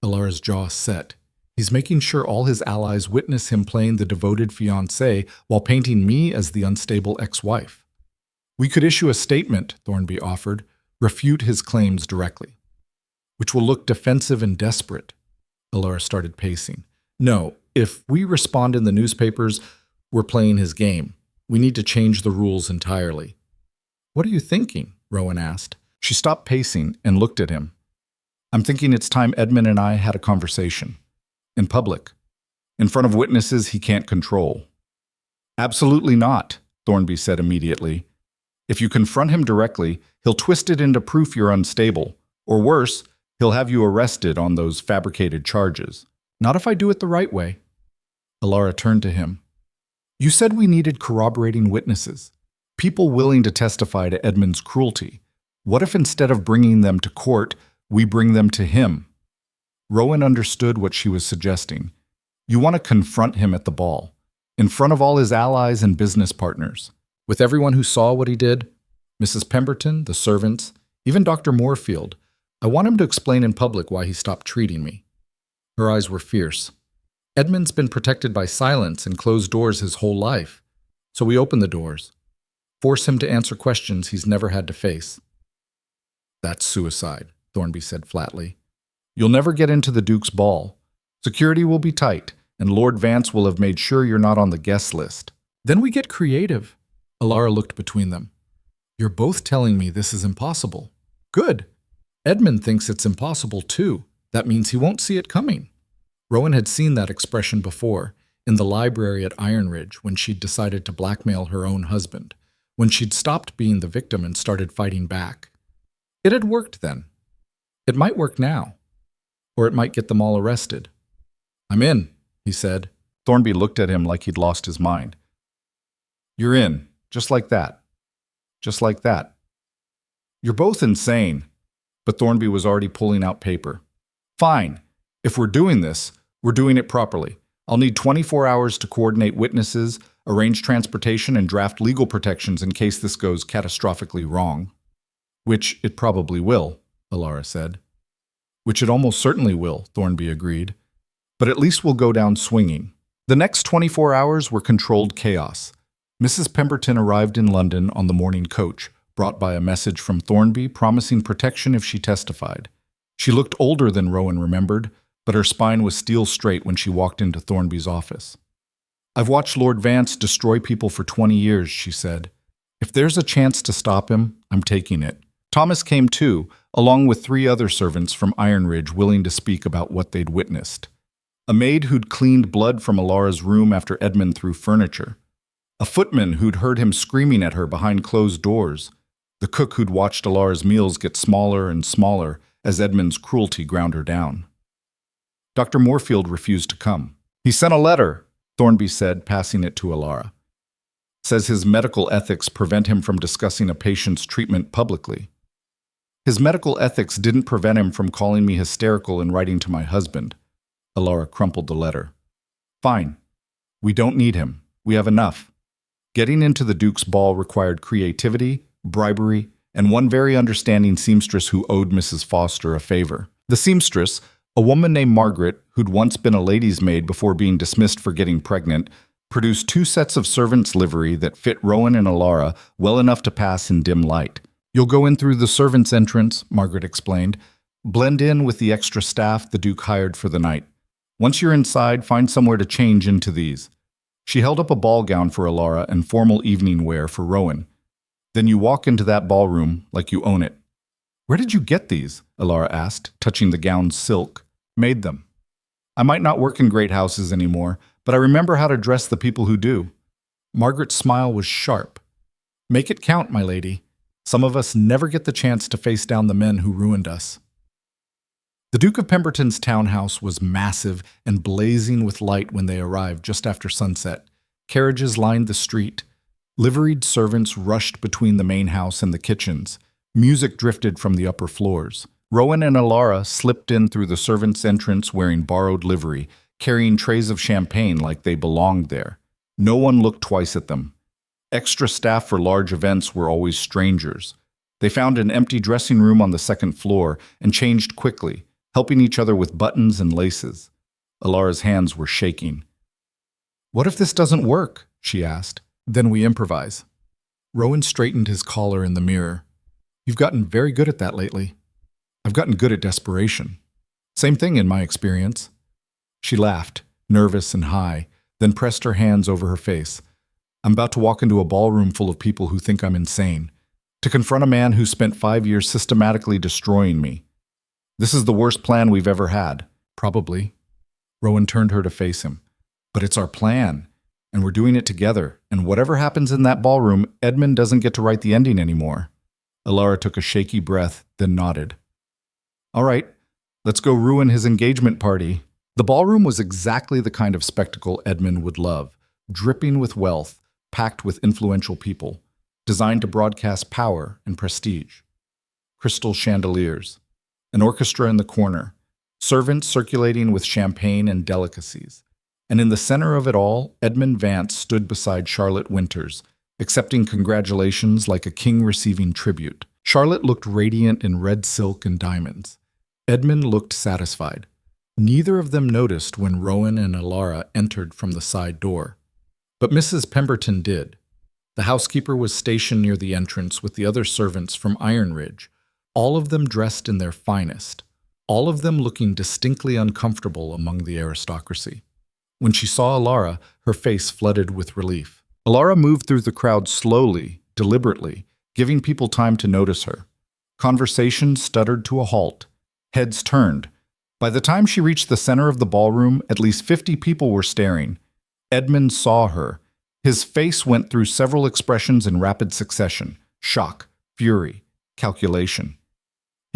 A: Alara's jaw set. "He's making sure all his allies witness him playing the devoted fiancée while painting me as the unstable ex-wife." "We could issue a statement," Thornby offered, "refute his claims directly." "Which will look defensive and desperate." Alara started pacing. "No, if we respond in the newspapers, we're playing his game. We need to change the rules entirely." "What are you thinking?" Rowan asked. She stopped pacing and looked at him. "I'm thinking it's time Edmund and I had a conversation. In public. In front of witnesses he can't control." "Absolutely not," Thornby said immediately. "If you confront him directly, he'll twist it into proof you're unstable. Or worse, he'll have you arrested on those fabricated charges." "Not if I do it the right way." Alara turned to him. "You said we needed corroborating witnesses. People willing to testify to Edmund's cruelty. What if instead of bringing them to court, we bring them to him?" Rowan understood what she was suggesting. "You want to confront him at the ball, in front of all his allies and business partners, with everyone who saw what he did, Mrs. Pemberton, the servants, even Dr. Moorfield. I want him to explain in public why he stopped treating me." Her eyes were fierce. "Edmund's been protected by silence and closed doors his whole life. So we open the doors. Force him to answer questions he's never had to face." "That's suicide," Thornby said flatly. "You'll never get into the Duke's ball. Security will be tight, and Lord Vance will have made sure you're not on the guest list." "Then we get creative." Alara looked between them. "You're both telling me this is impossible. Good. Edmund thinks it's impossible too. That means he won't see it coming." Rowan had seen that expression before, in the library at Iron Ridge when she'd decided to blackmail her own husband, when she'd stopped being the victim and started fighting back. It had worked then. It might work now, or it might get them all arrested. I'm in, he said. Thornby looked at him like he'd lost his mind. You're in, just like that. Just like that. You're both insane. But Thornby was already pulling out paper. Fine. If we're doing this, we're doing it properly. I'll need 24 hours to coordinate witnesses, arrange transportation, and draft legal protections in case this goes catastrophically wrong. Which it probably will, Alara said. Which it almost certainly will, Thornby agreed. But at least we'll go down swinging. The next 24 hours were controlled chaos. Mrs. Pemberton arrived in London on the morning coach, brought by a message from Thornby promising protection if she testified. She looked older than Rowan remembered, but her spine was steel straight when she walked into Thornby's office. I've watched Lord Vance destroy people for 20 years, she said. If there's a chance to stop him, I'm taking it. Thomas came too, along with 3 other servants from Ironridge willing to speak about what they'd witnessed. A maid who'd cleaned blood from Alara's room after Edmund threw furniture. A footman who'd heard him screaming at her behind closed doors. The cook who'd watched Alara's meals get smaller and smaller as Edmund's cruelty ground her down. Dr. Moorfield refused to come. He sent a letter, Thornby said, passing it to Alara. Says his medical ethics prevent him from discussing a patient's treatment publicly. His medical ethics didn't prevent him from calling me hysterical and writing to my husband. Alara crumpled the letter. Fine. We don't need him. We have enough. Getting into the Duke's ball required creativity, bribery, and one very understanding seamstress who owed Mrs. Foster a favor. The seamstress, a woman named Margaret, who'd once been a lady's maid before being dismissed for getting pregnant, produced 2 sets of servants' livery that fit Rowan and Alara well enough to pass in dim light. You'll go in through the servants' entrance, Margaret explained. Blend in with the extra staff the Duke hired for the night. Once you're inside, find somewhere to change into these. She held up a ball gown for Alara and formal evening wear for Rowan. Then you walk into that ballroom like you own it. Where did you get these? Alara asked, touching the gown's silk. Made them. I might not work in great houses anymore, but I remember how to dress the people who do. Margaret's smile was sharp. Make it count, my lady. Some of us never get the chance to face down the men who ruined us. The Duke of Pemberton's townhouse was massive and blazing with light when they arrived just after sunset. Carriages lined the street. Liveried servants rushed between the main house and the kitchens. Music drifted from the upper floors. Rowan and Alara slipped in through the servants' entrance wearing borrowed livery, carrying trays of champagne like they belonged there. No one looked twice at them. Extra staff for large events were always strangers. They found an empty dressing room on the 2nd floor and changed quickly, helping each other with buttons and laces. Alara's hands were shaking. What if this doesn't work? She asked. Then we improvise. Rowan straightened his collar in the mirror. You've gotten very good at that lately. I've gotten good at desperation. Same thing in my experience. She laughed, nervous and high, then pressed her hands over her face. I'm about to walk into a ballroom full of people who think I'm insane, to confront a man who spent 5 years systematically destroying me. This is the worst plan we've ever had. Probably. Rowan turned her to face him. But it's our plan, and we're doing it together, and whatever happens in that ballroom, Edmund doesn't get to write the ending anymore. Alara took a shaky breath, then nodded. All right, let's go ruin his engagement party. The ballroom was exactly the kind of spectacle Edmund would love, dripping with wealth, packed with influential people, designed to broadcast power and prestige. Crystal chandeliers, an orchestra in the corner, servants circulating with champagne and delicacies. And in the center of it all, Edmund Vance stood beside Charlotte Winters, accepting congratulations like a king receiving tribute. Charlotte looked radiant in red silk and diamonds. Edmund looked satisfied. Neither of them noticed when Rowan and Alara entered from the side door. But Mrs. Pemberton did. The housekeeper was stationed near the entrance with the other servants from Ironridge, all of them dressed in their finest, all of them looking distinctly uncomfortable among the aristocracy. When she saw Alara, her face flooded with relief. Alara moved through the crowd slowly, deliberately, giving people time to notice her. Conversation stuttered to a halt. Heads turned. By the time she reached the center of the ballroom, at least 50 people were staring. Edmund saw her. His face went through several expressions in rapid succession: shock, fury, calculation.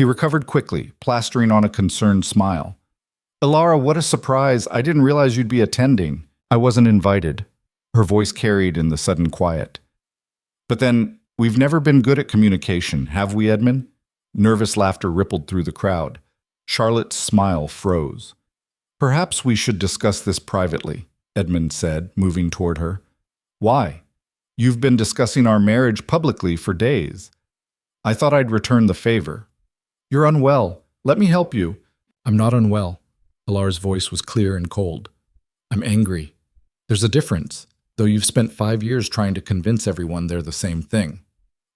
A: He recovered quickly, plastering on a concerned smile. Elara, what a surprise. I didn't realize you'd be attending. I wasn't invited. Her voice carried in the sudden quiet. But then, we've never been good at communication, have we, Edmund? Nervous laughter rippled through the crowd. Charlotte's smile froze. Perhaps we should discuss this privately, Edmund said, moving toward her. Why? You've been discussing our marriage publicly for days. I thought I'd return the favor. You're unwell. Let me help you. I'm not unwell. Alara's voice was clear and cold. I'm angry. There's a difference, though you've spent 5 years trying to convince everyone they're the same thing.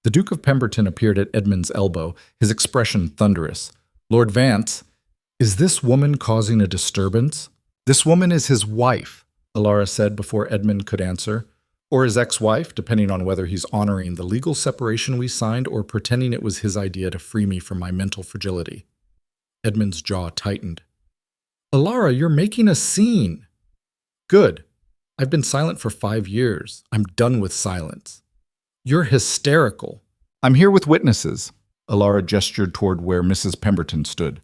A: The Duke of Pemberton appeared at Edmund's elbow, his expression thunderous. Lord Vance, is this woman causing a disturbance? This woman is his wife, Elara said before Edmund could answer. Or his ex-wife, depending on whether he's honoring the legal separation we signed or pretending it was his idea to free me from my mental fragility. Edmund's jaw tightened. Elara, you're making a scene. Good. I've been silent for 5 years. I'm done with silence. You're hysterical. I'm here with witnesses. Elara gestured toward where Mrs. Pemberton stood.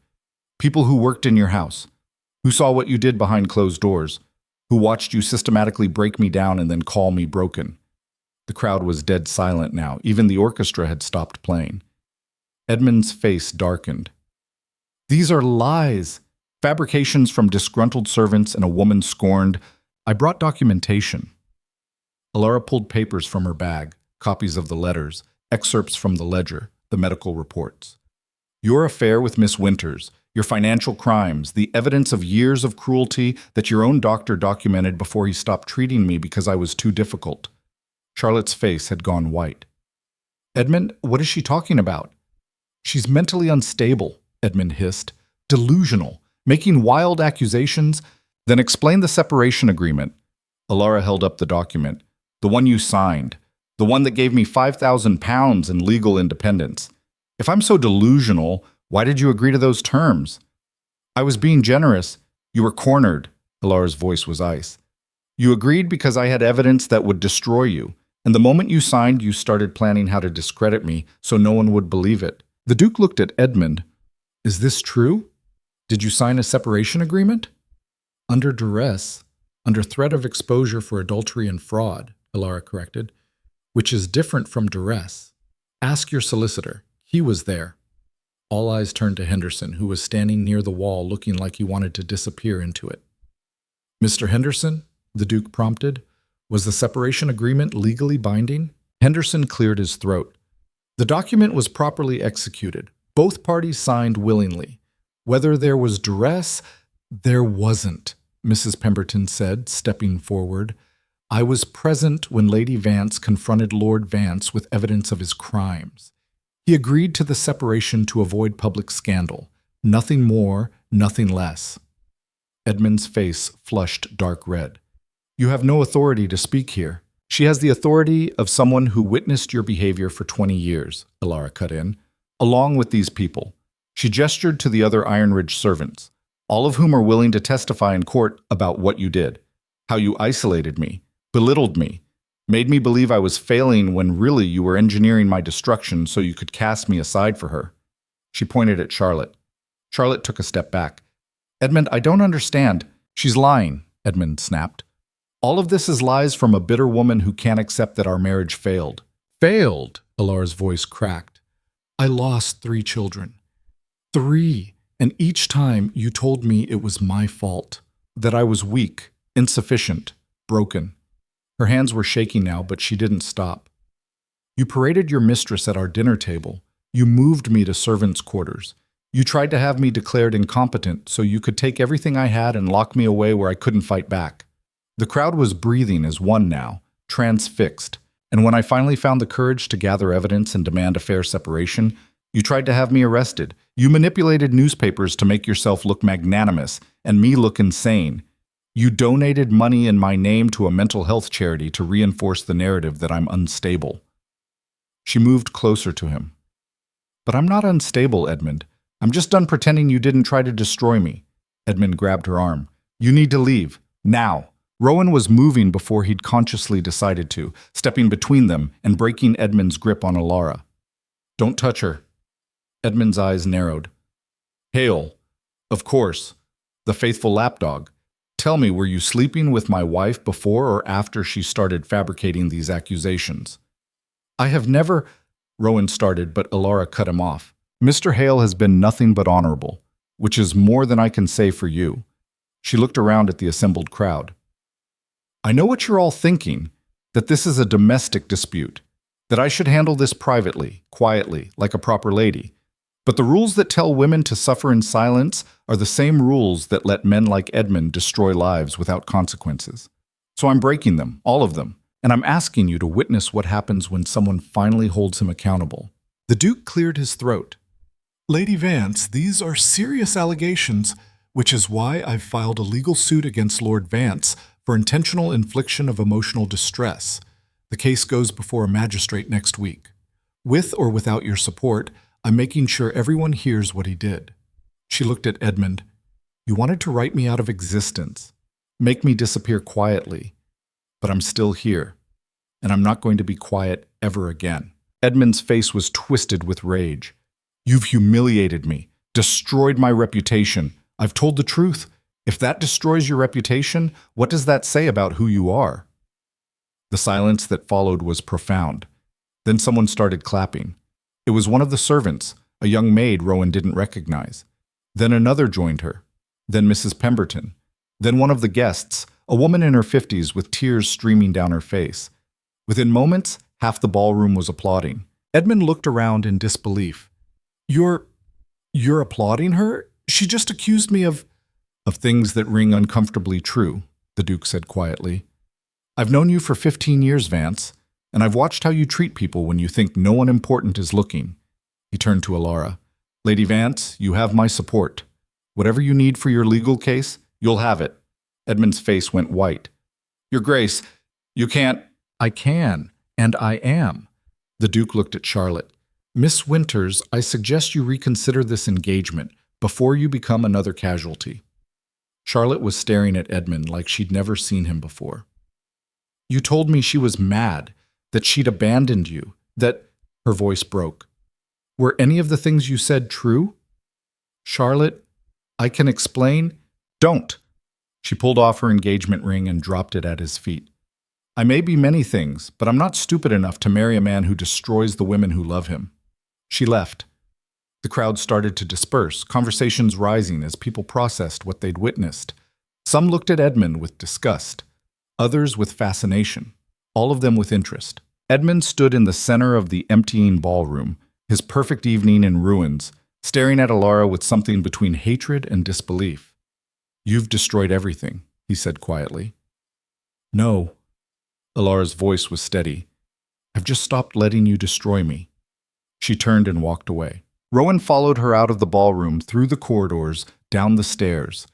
A: People who worked in your house, who saw what you did behind closed doors, who watched you systematically break me down and then call me broken. The crowd was dead silent now. Even the orchestra had stopped playing. Edmund's face darkened. These are lies, fabrications from disgruntled servants and a woman scorned. I brought documentation. Elara pulled papers from her bag, copies of the letters, excerpts from the ledger, the medical reports. Your affair with Miss Winters, your financial crimes, the evidence of years of cruelty that your own doctor documented before he stopped treating me because I was too difficult. Charlotte's face had gone white. Edmund, what is she talking about? She's mentally unstable, Edmund hissed. Delusional, making wild accusations. Then explain the separation agreement. Elara held up the document. The one you signed. The one that gave me £5,000 in legal independence. If I'm so delusional, why did you agree to those terms? I was being generous. You were cornered. Elara's voice was ice. You agreed because I had evidence that would destroy you, and the moment you signed, you started planning how to discredit me so no one would believe it. The Duke looked at Edmund. Is this true? Did you sign a separation agreement? Under duress, under threat of exposure for adultery and fraud, Elara corrected, which is different from duress. Ask your solicitor. He was there. All eyes turned to Henderson, who was standing near the wall looking like he wanted to disappear into it. Mr. Henderson, the Duke prompted, was the separation agreement legally binding? Henderson cleared his throat. The document was properly executed. Both parties signed willingly. Whether there was duress, there wasn't, Mrs. Pemberton said, stepping forward. I was present when Lady Vance confronted Lord Vance with evidence of his crimes. He agreed to the separation to avoid public scandal. Nothing more, nothing less. Edmund's face flushed dark red. You have no authority to speak here. She has the authority of someone who witnessed your behavior for 20 years, Elara cut in, along with these people. She gestured to the other Ironridge servants, all of whom are willing to testify in court about what you did, how you isolated me, belittled me, made me believe I was failing when really you were engineering my destruction so you could cast me aside for her. She pointed at Charlotte. Charlotte took a step back. Edmund, I don't understand. She's lying, Edmund snapped. All of this is lies from a bitter woman who can't accept that our marriage failed. Failed, Elara's voice cracked. I lost 3 children. 3, and each time you told me it was my fault, that I was weak, insufficient, broken. Her hands were shaking now, but she didn't stop. You paraded your mistress at our dinner table. You moved me to servants' quarters. You tried to have me declared incompetent so you could take everything I had and lock me away where I couldn't fight back. The crowd was breathing as one now, transfixed, and when I finally found the courage to gather evidence and demand a fair separation, you tried to have me arrested. You manipulated newspapers to make yourself look magnanimous and me look insane. You donated money in my name to a mental health charity to reinforce the narrative that I'm unstable. She moved closer to him. But I'm not unstable, Edmund. I'm just done pretending you didn't try to destroy me. Edmund grabbed her arm. You need to leave. Now. Rowan was moving before he'd consciously decided to, stepping between them and breaking Edmund's grip on Elara. Don't touch her. Edmund's eyes narrowed. Hail. Of course. The faithful lapdog. Tell me, were you sleeping with my wife before or after she started fabricating these accusations? I have never, Rowan started, but Alara cut him off. Mr. Hale has been nothing but honorable, which is more than I can say for you. She looked around at the assembled crowd. I know what you're all thinking, that this is a domestic dispute, that I should handle this privately, quietly, like a proper lady. But the rules that tell women to suffer in silence are the same rules that let men like Edmund destroy lives without consequences. So I'm breaking them, all of them, and I'm asking you to witness what happens when someone finally holds him accountable. The Duke cleared his throat. Lady Vance, these are serious allegations, which is why I've filed a legal suit against Lord Vance for intentional infliction of emotional distress. The case goes before a magistrate next week. With or without your support, I'm making sure everyone hears what he did. She looked at Edmund. You wanted to write me out of existence, make me disappear quietly, but I'm still here, and I'm not going to be quiet ever again. Edmund's face was twisted with rage. You've humiliated me, destroyed my reputation. I've told the truth. If that destroys your reputation, what does that say about who you are? The silence that followed was profound. Then someone started clapping. It was one of the servants, a young maid Rowan didn't recognize. Then another joined her. Then Mrs. Pemberton. Then one of the guests, a woman in her 50s with tears streaming down her face. Within moments, half the ballroom was applauding. Edmund looked around in disbelief. You're applauding her? She just accused me of things that ring uncomfortably true, the Duke said quietly. I've known you for 15 years, Vance, and I've watched how you treat people when you think no one important is looking. He turned to Alara. Lady Vance, you have my support. Whatever you need for your legal case, you'll have it. Edmund's face went white. Your Grace, you can't. I can, and I am. The Duke looked at Charlotte. Miss Winters, I suggest you reconsider this engagement before you become another casualty. Charlotte was staring at Edmund like she'd never seen him before. You told me she was mad, that she'd abandoned you, that... Her voice broke. Were any of the things you said true? Charlotte, I can explain. Don't. She pulled off her engagement ring and dropped it at his feet. I may be many things, but I'm not stupid enough to marry a man who destroys the women who love him. She left. The crowd started to disperse, conversations rising as people processed what they'd witnessed. Some looked at Edmund with disgust, others with fascination, all of them with interest. Edmund stood in the center of the emptying ballroom, his perfect evening in ruins, staring at Alara with something between hatred and disbelief. You've destroyed everything, he said quietly. No. Alara's voice was steady. I've just stopped letting you destroy me. She turned and walked away. Rowan followed her out of the ballroom, through the corridors, down the stairs.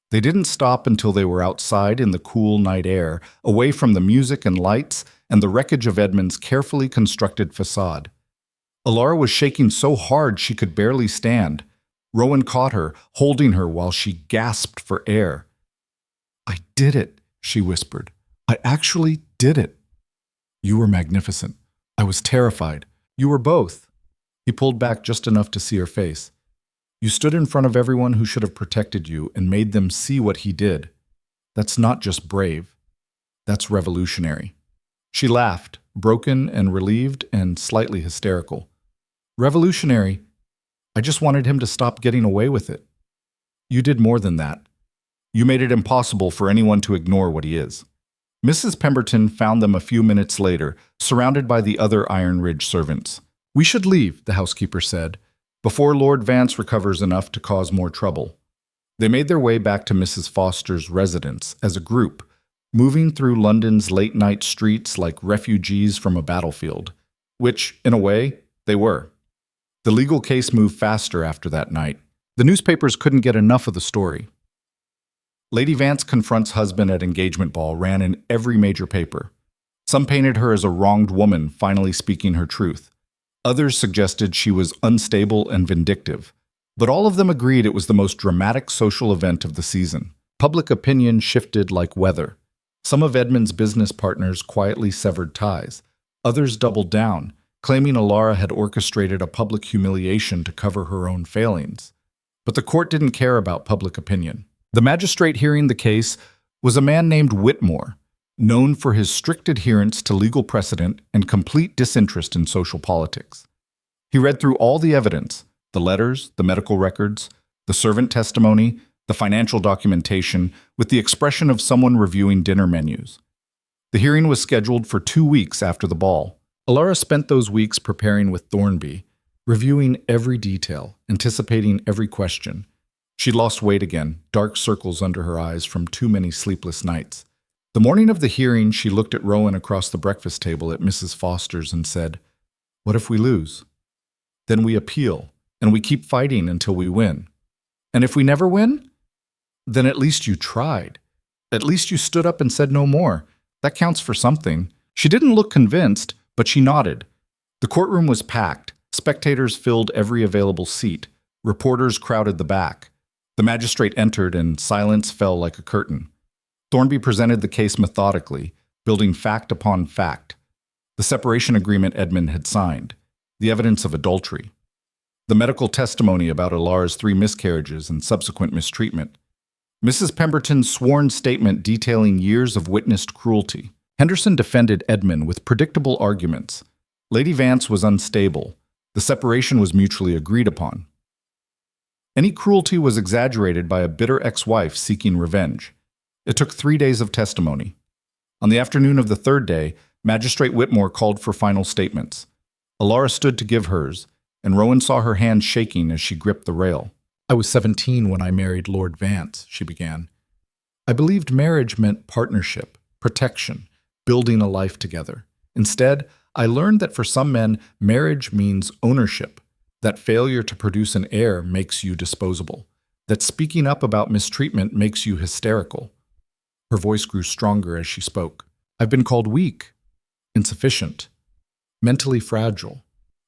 A: They didn't stop until they were outside in the cool night air, away from the music and lights and the wreckage of Edmund's carefully constructed facade. Alara was shaking so hard she could barely stand. Rowan caught her, holding her while she gasped for air. I did it, she whispered. I actually did it. You were magnificent. I was terrified. You were both. He pulled back just enough to see her face. You stood in front of everyone who should have protected you and made them see what he did. That's not just brave. That's revolutionary. She laughed, broken and relieved and slightly hysterical. Revolutionary? I just wanted him to stop getting away with it. You did more than that. You made it impossible for anyone to ignore what he is. Mrs. Pemberton found them a few minutes later, surrounded by the other Iron Ridge servants. We should leave, the housekeeper said, before Lord Vance recovers enough to cause more trouble. They made their way back to Mrs. Foster's residence as a group, moving through London's late-night streets like refugees from a battlefield, which, in a way, they were. The legal case moved faster after that night. The newspapers couldn't get enough of the story. Lady Vance Confronts Husband at Engagement Ball ran in every major paper. Some painted her as a wronged woman finally speaking her truth. Others suggested she was unstable and vindictive. But all of them agreed it was the most dramatic social event of the season. Public opinion shifted like weather. Some of Edmund's business partners quietly severed ties. Others doubled down, claiming Alara had orchestrated a public humiliation to cover her own failings. But the court didn't care about public opinion. The magistrate hearing the case was a man named Whitmore, known for his strict adherence to legal precedent and complete disinterest in social politics. He read through all the evidence, the letters, the medical records, the servant testimony, the financial documentation, with the expression of someone reviewing dinner menus. The hearing was scheduled for 2 weeks after the ball. Alara spent those weeks preparing with Thornby, reviewing every detail, anticipating every question. She'd lost weight again, dark circles under her eyes from too many sleepless nights. The morning of the hearing, she looked at Rowan across the breakfast table at Mrs. Foster's and said, "What if we lose? Then we appeal, and we keep fighting until we win. And if we never win? Then at least you tried. At least you stood up and said no more. That counts for something." She didn't look convinced, but she nodded. The courtroom was packed. Spectators filled every available seat. Reporters crowded the back. The magistrate entered, and silence fell like a curtain. Thornby presented the case methodically, building fact upon fact. The separation agreement Edmund had signed, the evidence of adultery, the medical testimony about Alara's 3 miscarriages and subsequent mistreatment, Mrs. Pemberton's sworn statement detailing years of witnessed cruelty. Henderson defended Edmund with predictable arguments. Lady Vance was unstable. The separation was mutually agreed upon. Any cruelty was exaggerated by a bitter ex-wife seeking revenge. It took 3 days of testimony. On the afternoon of the 3rd day, Magistrate Whitmore called for final statements. Alara stood to give hers, and Rowan saw her hand shaking as she gripped the rail. "I was 17 when I married Lord Vance," she began. "I believed marriage meant partnership, protection, building a life together. Instead, I learned that for some men, marriage means ownership, that failure to produce an heir makes you disposable, that speaking up about mistreatment makes you hysterical." Her voice grew stronger as she spoke. "I've been called weak, insufficient, mentally fragile,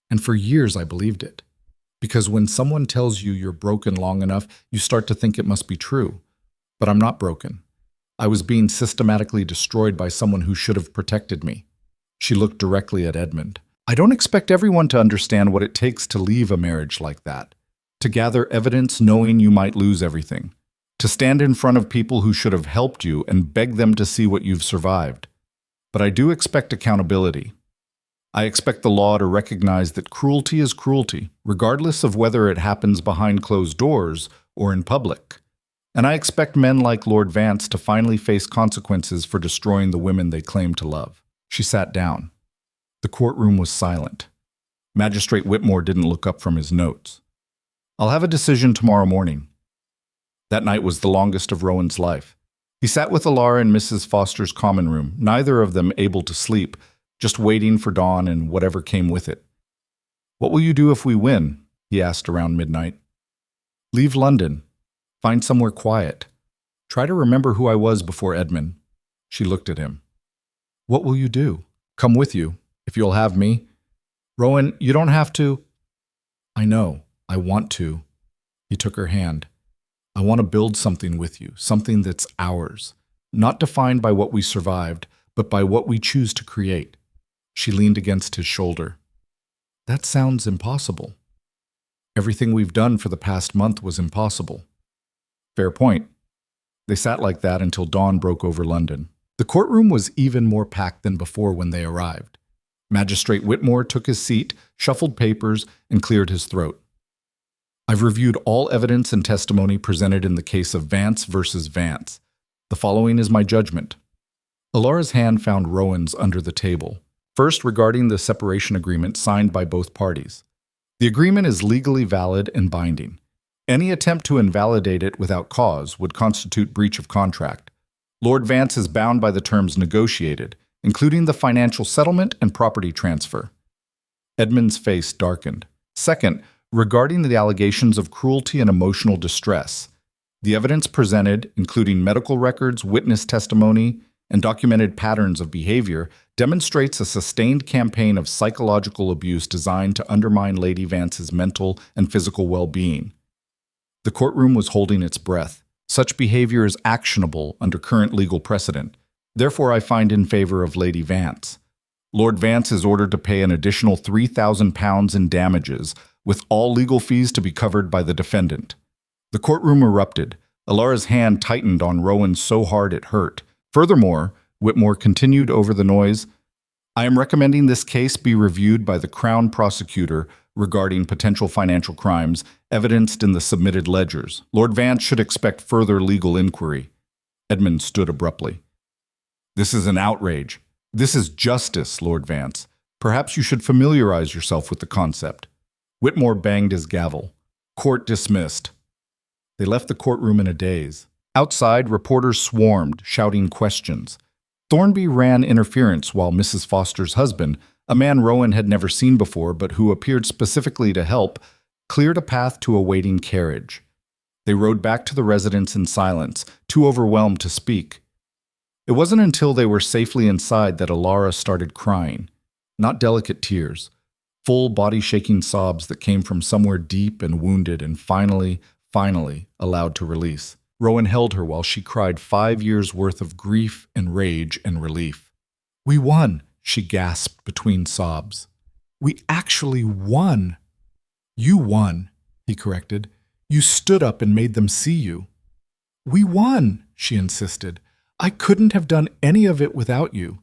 A: and for years I believed it. Because when someone tells you you're broken long enough, you start to think it must be true. But I'm not broken. I was being systematically destroyed by someone who should have protected me." She looked directly at Edmund. "I don't expect everyone to understand what it takes to leave a marriage like that, to gather evidence knowing you might lose everything, to stand in front of people who should have helped you and beg them to see what you've survived. But I do expect accountability. I expect the law to recognize that cruelty is cruelty, regardless of whether it happens behind closed doors or in public. And I expect men like Lord Vance to finally face consequences for destroying the women they claim to love." She sat down. The courtroom was silent. Magistrate Whitmore didn't look up from his notes. "I'll have a decision tomorrow morning." That night was the longest of Rowan's life. He sat with Alara in Mrs. Foster's common room, neither of them able to sleep, just waiting for dawn and whatever came with it. "What will you do if we win?" he asked around midnight. "Leave London. Find somewhere quiet. Try to remember who I was before Edmund." She looked at him. "What will you do?" "Come with you, if you'll have me." "Rowan, you don't have to." "I know. I want to." He took her hand. "I want to build something with you, something that's ours, not defined by what we survived, but by what we choose to create." She leaned against his shoulder. "That sounds impossible." "Everything we've done for the past month was impossible." "Fair point." They sat like that until dawn broke over London. The courtroom was even more packed than before when they arrived. Magistrate Whitmore took his seat, shuffled papers, and cleared his throat. "I've reviewed all evidence and testimony presented in the case of Vance versus Vance. The following is my judgment." Alara's hand found Rowan's under the table. First, regarding the separation agreement signed by both parties. The agreement is legally valid and binding. Any attempt to invalidate it without cause would constitute breach of contract. Lord Vance is bound by the terms negotiated, including the financial settlement and property transfer. Edmund's face darkened. Second, regarding the allegations of cruelty and emotional distress. The evidence presented, including medical records, witness testimony, and documented patterns of behavior, demonstrates a sustained campaign of psychological abuse designed to undermine Lady Vance's mental and physical well-being. The courtroom was holding its breath. Such behavior is actionable under current legal precedent. Therefore, I find in favor of Lady Vance. Lord Vance is ordered to pay an additional £3,000 in damages, with all legal fees to be covered by the defendant. The courtroom erupted. Alara's hand tightened on Rowan so hard it hurt. Furthermore, Whitmore continued over the noise, I am recommending this case be reviewed by the Crown Prosecutor regarding potential financial crimes evidenced in the submitted ledgers. Lord Vance should expect further legal inquiry. Edmund stood abruptly. This is an outrage. This is justice, Lord Vance. Perhaps you should familiarize yourself with the concept. Whitmore banged his gavel. Court dismissed. They left the courtroom in a daze. Outside, reporters swarmed, shouting questions. Thornby ran interference while Mrs. Foster's husband, a man Rowan had never seen before but who appeared specifically to help, cleared a path to a waiting carriage. They rode back to the residence in silence, too overwhelmed to speak. It wasn't until they were safely inside that Alara started crying. Not delicate tears, full body-shaking sobs that came from somewhere deep and wounded and finally allowed to release. Rowan held her while she cried 5 years' worth of grief and rage and relief. We won, she gasped between sobs. We actually won. You won, he corrected. You stood up and made them see you. We won, she insisted. I couldn't have done any of it without you.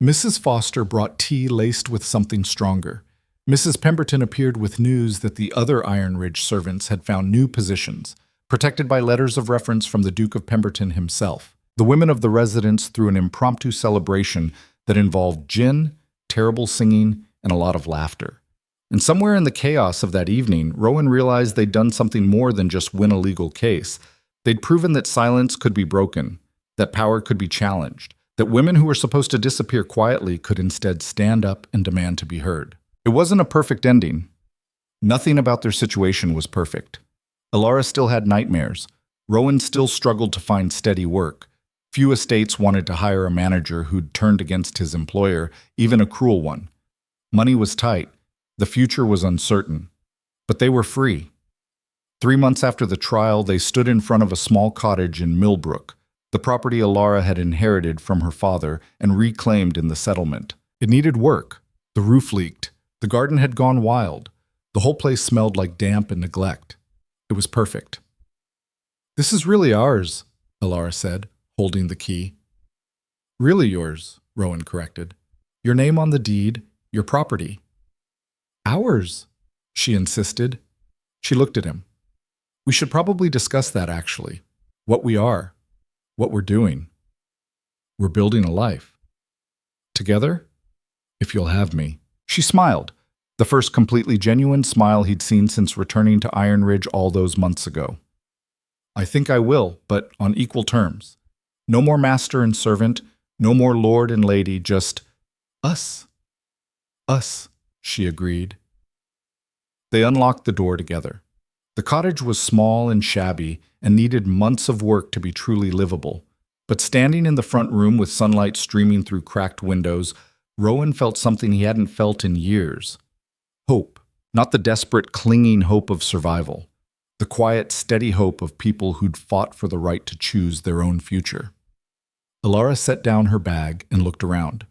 A: Mrs. Foster brought tea laced with something stronger. Mrs. Pemberton appeared with news that the other Iron Ridge servants had found new positions, protected by letters of reference from the Duke of Pemberton himself. The women of the residence threw an impromptu celebration that involved gin, terrible singing, and a lot of laughter. And somewhere in the chaos of that evening, Rowan realized they'd done something more than just win a legal case. They'd proven that silence could be broken, that power could be challenged, that women who were supposed to disappear quietly could instead stand up and demand to be heard. It wasn't a perfect ending. Nothing about their situation was perfect. Alara still had nightmares. Rowan still struggled to find steady work. Few estates wanted to hire a manager who'd turned against his employer, even a cruel one. Money was tight. The future was uncertain. But they were free. 3 months after the trial, they stood in front of a small cottage in Millbrook, the property Alara had inherited from her father and reclaimed in the settlement. It needed work. The roof leaked. The garden had gone wild. The whole place smelled like damp and neglect. It was perfect. This is really ours, Alara said, holding the key. Really yours, Rowan corrected. Your name on the deed, your property. Ours, she insisted. She looked at him. We should probably discuss that, actually. What we are. What we're doing. We're building a life. Together? If you'll have me. She smiled. The first completely genuine smile he'd seen since returning to Iron Ridge all those months ago. I think I will, but on equal terms. No more master and servant, no more lord and lady, just us. Us, she agreed. They unlocked the door together. The cottage was small and shabby and needed months of work to be truly livable. But standing in the front room with sunlight streaming through cracked windows, Rowan felt something he hadn't felt in years. Hope, not the desperate, clinging hope of survival. The quiet, steady hope of people who'd fought for the right to choose their own future. Alara set down her bag and looked around.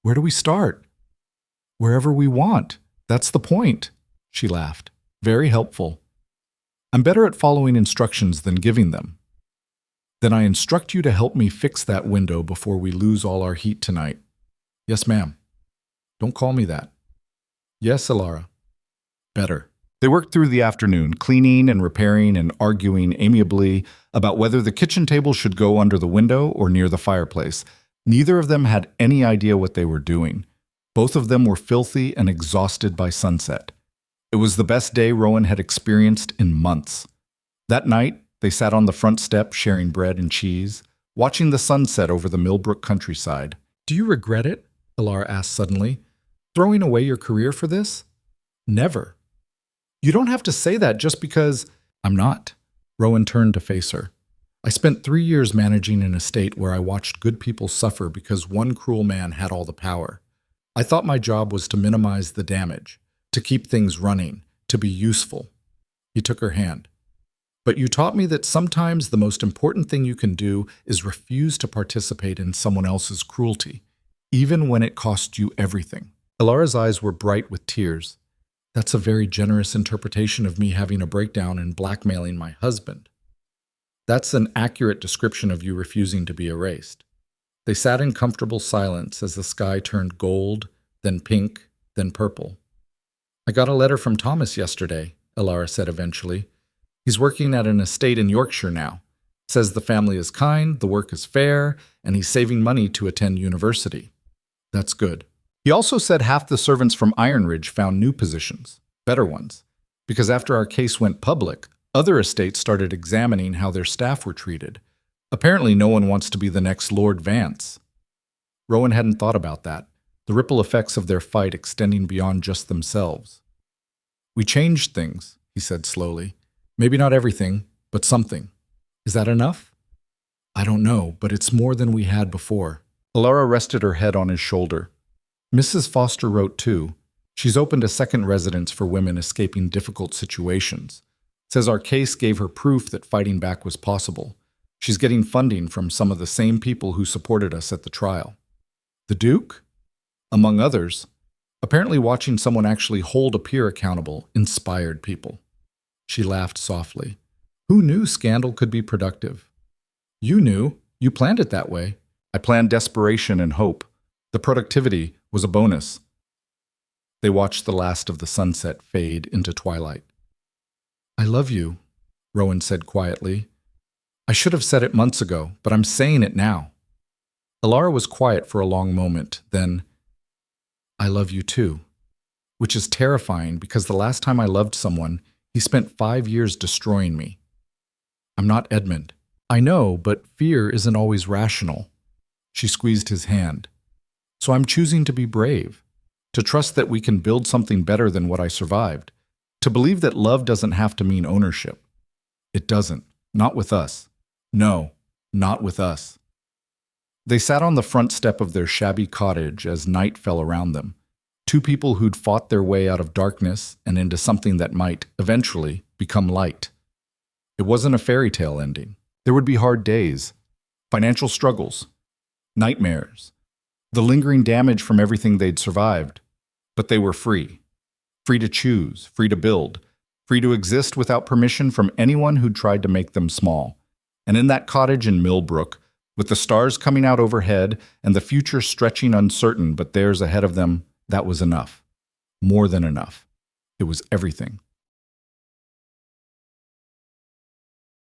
A: Where do we start? Wherever we want. That's the point, she laughed. Very helpful. I'm better at following instructions than giving them. Then I instruct you to help me fix that window before we lose all our heat tonight. Yes, ma'am. Don't call me that. Yes, Alara. Better. They worked through the afternoon, cleaning and repairing and arguing amiably about whether the kitchen table should go under the window or near the fireplace. Neither of them had any idea what they were doing. Both of them were filthy and exhausted by sunset. It was the best day Rowan had experienced in months. That night, they sat on the front step sharing bread and cheese, watching the sunset over the Millbrook countryside. Do you regret it? Alara asked suddenly. Throwing away your career for this? Never. You don't have to say that just because... I'm not. Rowan turned to face her. I spent 3 years managing an estate where I watched good people suffer because one cruel man had all the power. I thought my job was to minimize the damage, to keep things running, to be useful. He took her hand. But you taught me that sometimes the most important thing you can do is refuse to participate in someone else's cruelty. even when it cost you everything. Ilara's eyes were bright with tears. That's a very generous interpretation of me having a breakdown and blackmailing my husband. That's an accurate description of you refusing to be erased. They sat in comfortable silence as the sky turned gold, then pink, then purple. I got a letter from Thomas yesterday, Ilara said eventually. He's working at an estate in Yorkshire now. Says the family is kind, the work is fair, and he's saving money to attend university. That's good. He also said half the servants from Ironridge found new positions, better ones, because after our case went public, other estates started examining how their staff were treated. Apparently no one wants to be the next Lord Vance. Rowan hadn't thought about that, the ripple effects of their fight extending beyond just themselves. We changed things, he said slowly. Maybe not everything, but something. Is that enough? I don't know, but it's more than we had before. Ilara rested her head on his shoulder. Mrs. Foster wrote too. She's opened a second residence for women escaping difficult situations. Says our case gave her proof that fighting back was possible. She's getting funding from some of the same people who supported us at the trial. The Duke? Among others. Apparently watching someone actually hold a peer accountable inspired people. She laughed softly. Who knew scandal could be productive? You knew. You planned it that way. I planned desperation and hope. The productivity was a bonus. They watched the last of the sunset fade into twilight. I love you, Rowan said quietly. I should have said it months ago, but I'm saying it now. Ilara was quiet for a long moment, then, I love you too, which is terrifying because the last time I loved someone, he spent 5 years destroying me. I'm not Edmund. I know, but fear isn't always rational. She squeezed his hand. So I'm choosing to be brave, to trust that we can build something better than what I survived, to believe that love doesn't have to mean ownership. It doesn't. Not with us. No, not with us. They sat on the front step of their shabby cottage as night fell around them. Two people who'd fought their way out of darkness and into something that might, eventually, become light. It wasn't a fairy tale ending. There would be hard days, financial struggles, nightmares, the lingering damage from everything they'd survived. But they were free. Free to choose, free to build, free to exist without permission from anyone who'd tried to make them small. And in that cottage in Millbrook, with the stars coming out overhead and the future stretching uncertain but theirs ahead of them, that was enough. More than enough. It was everything.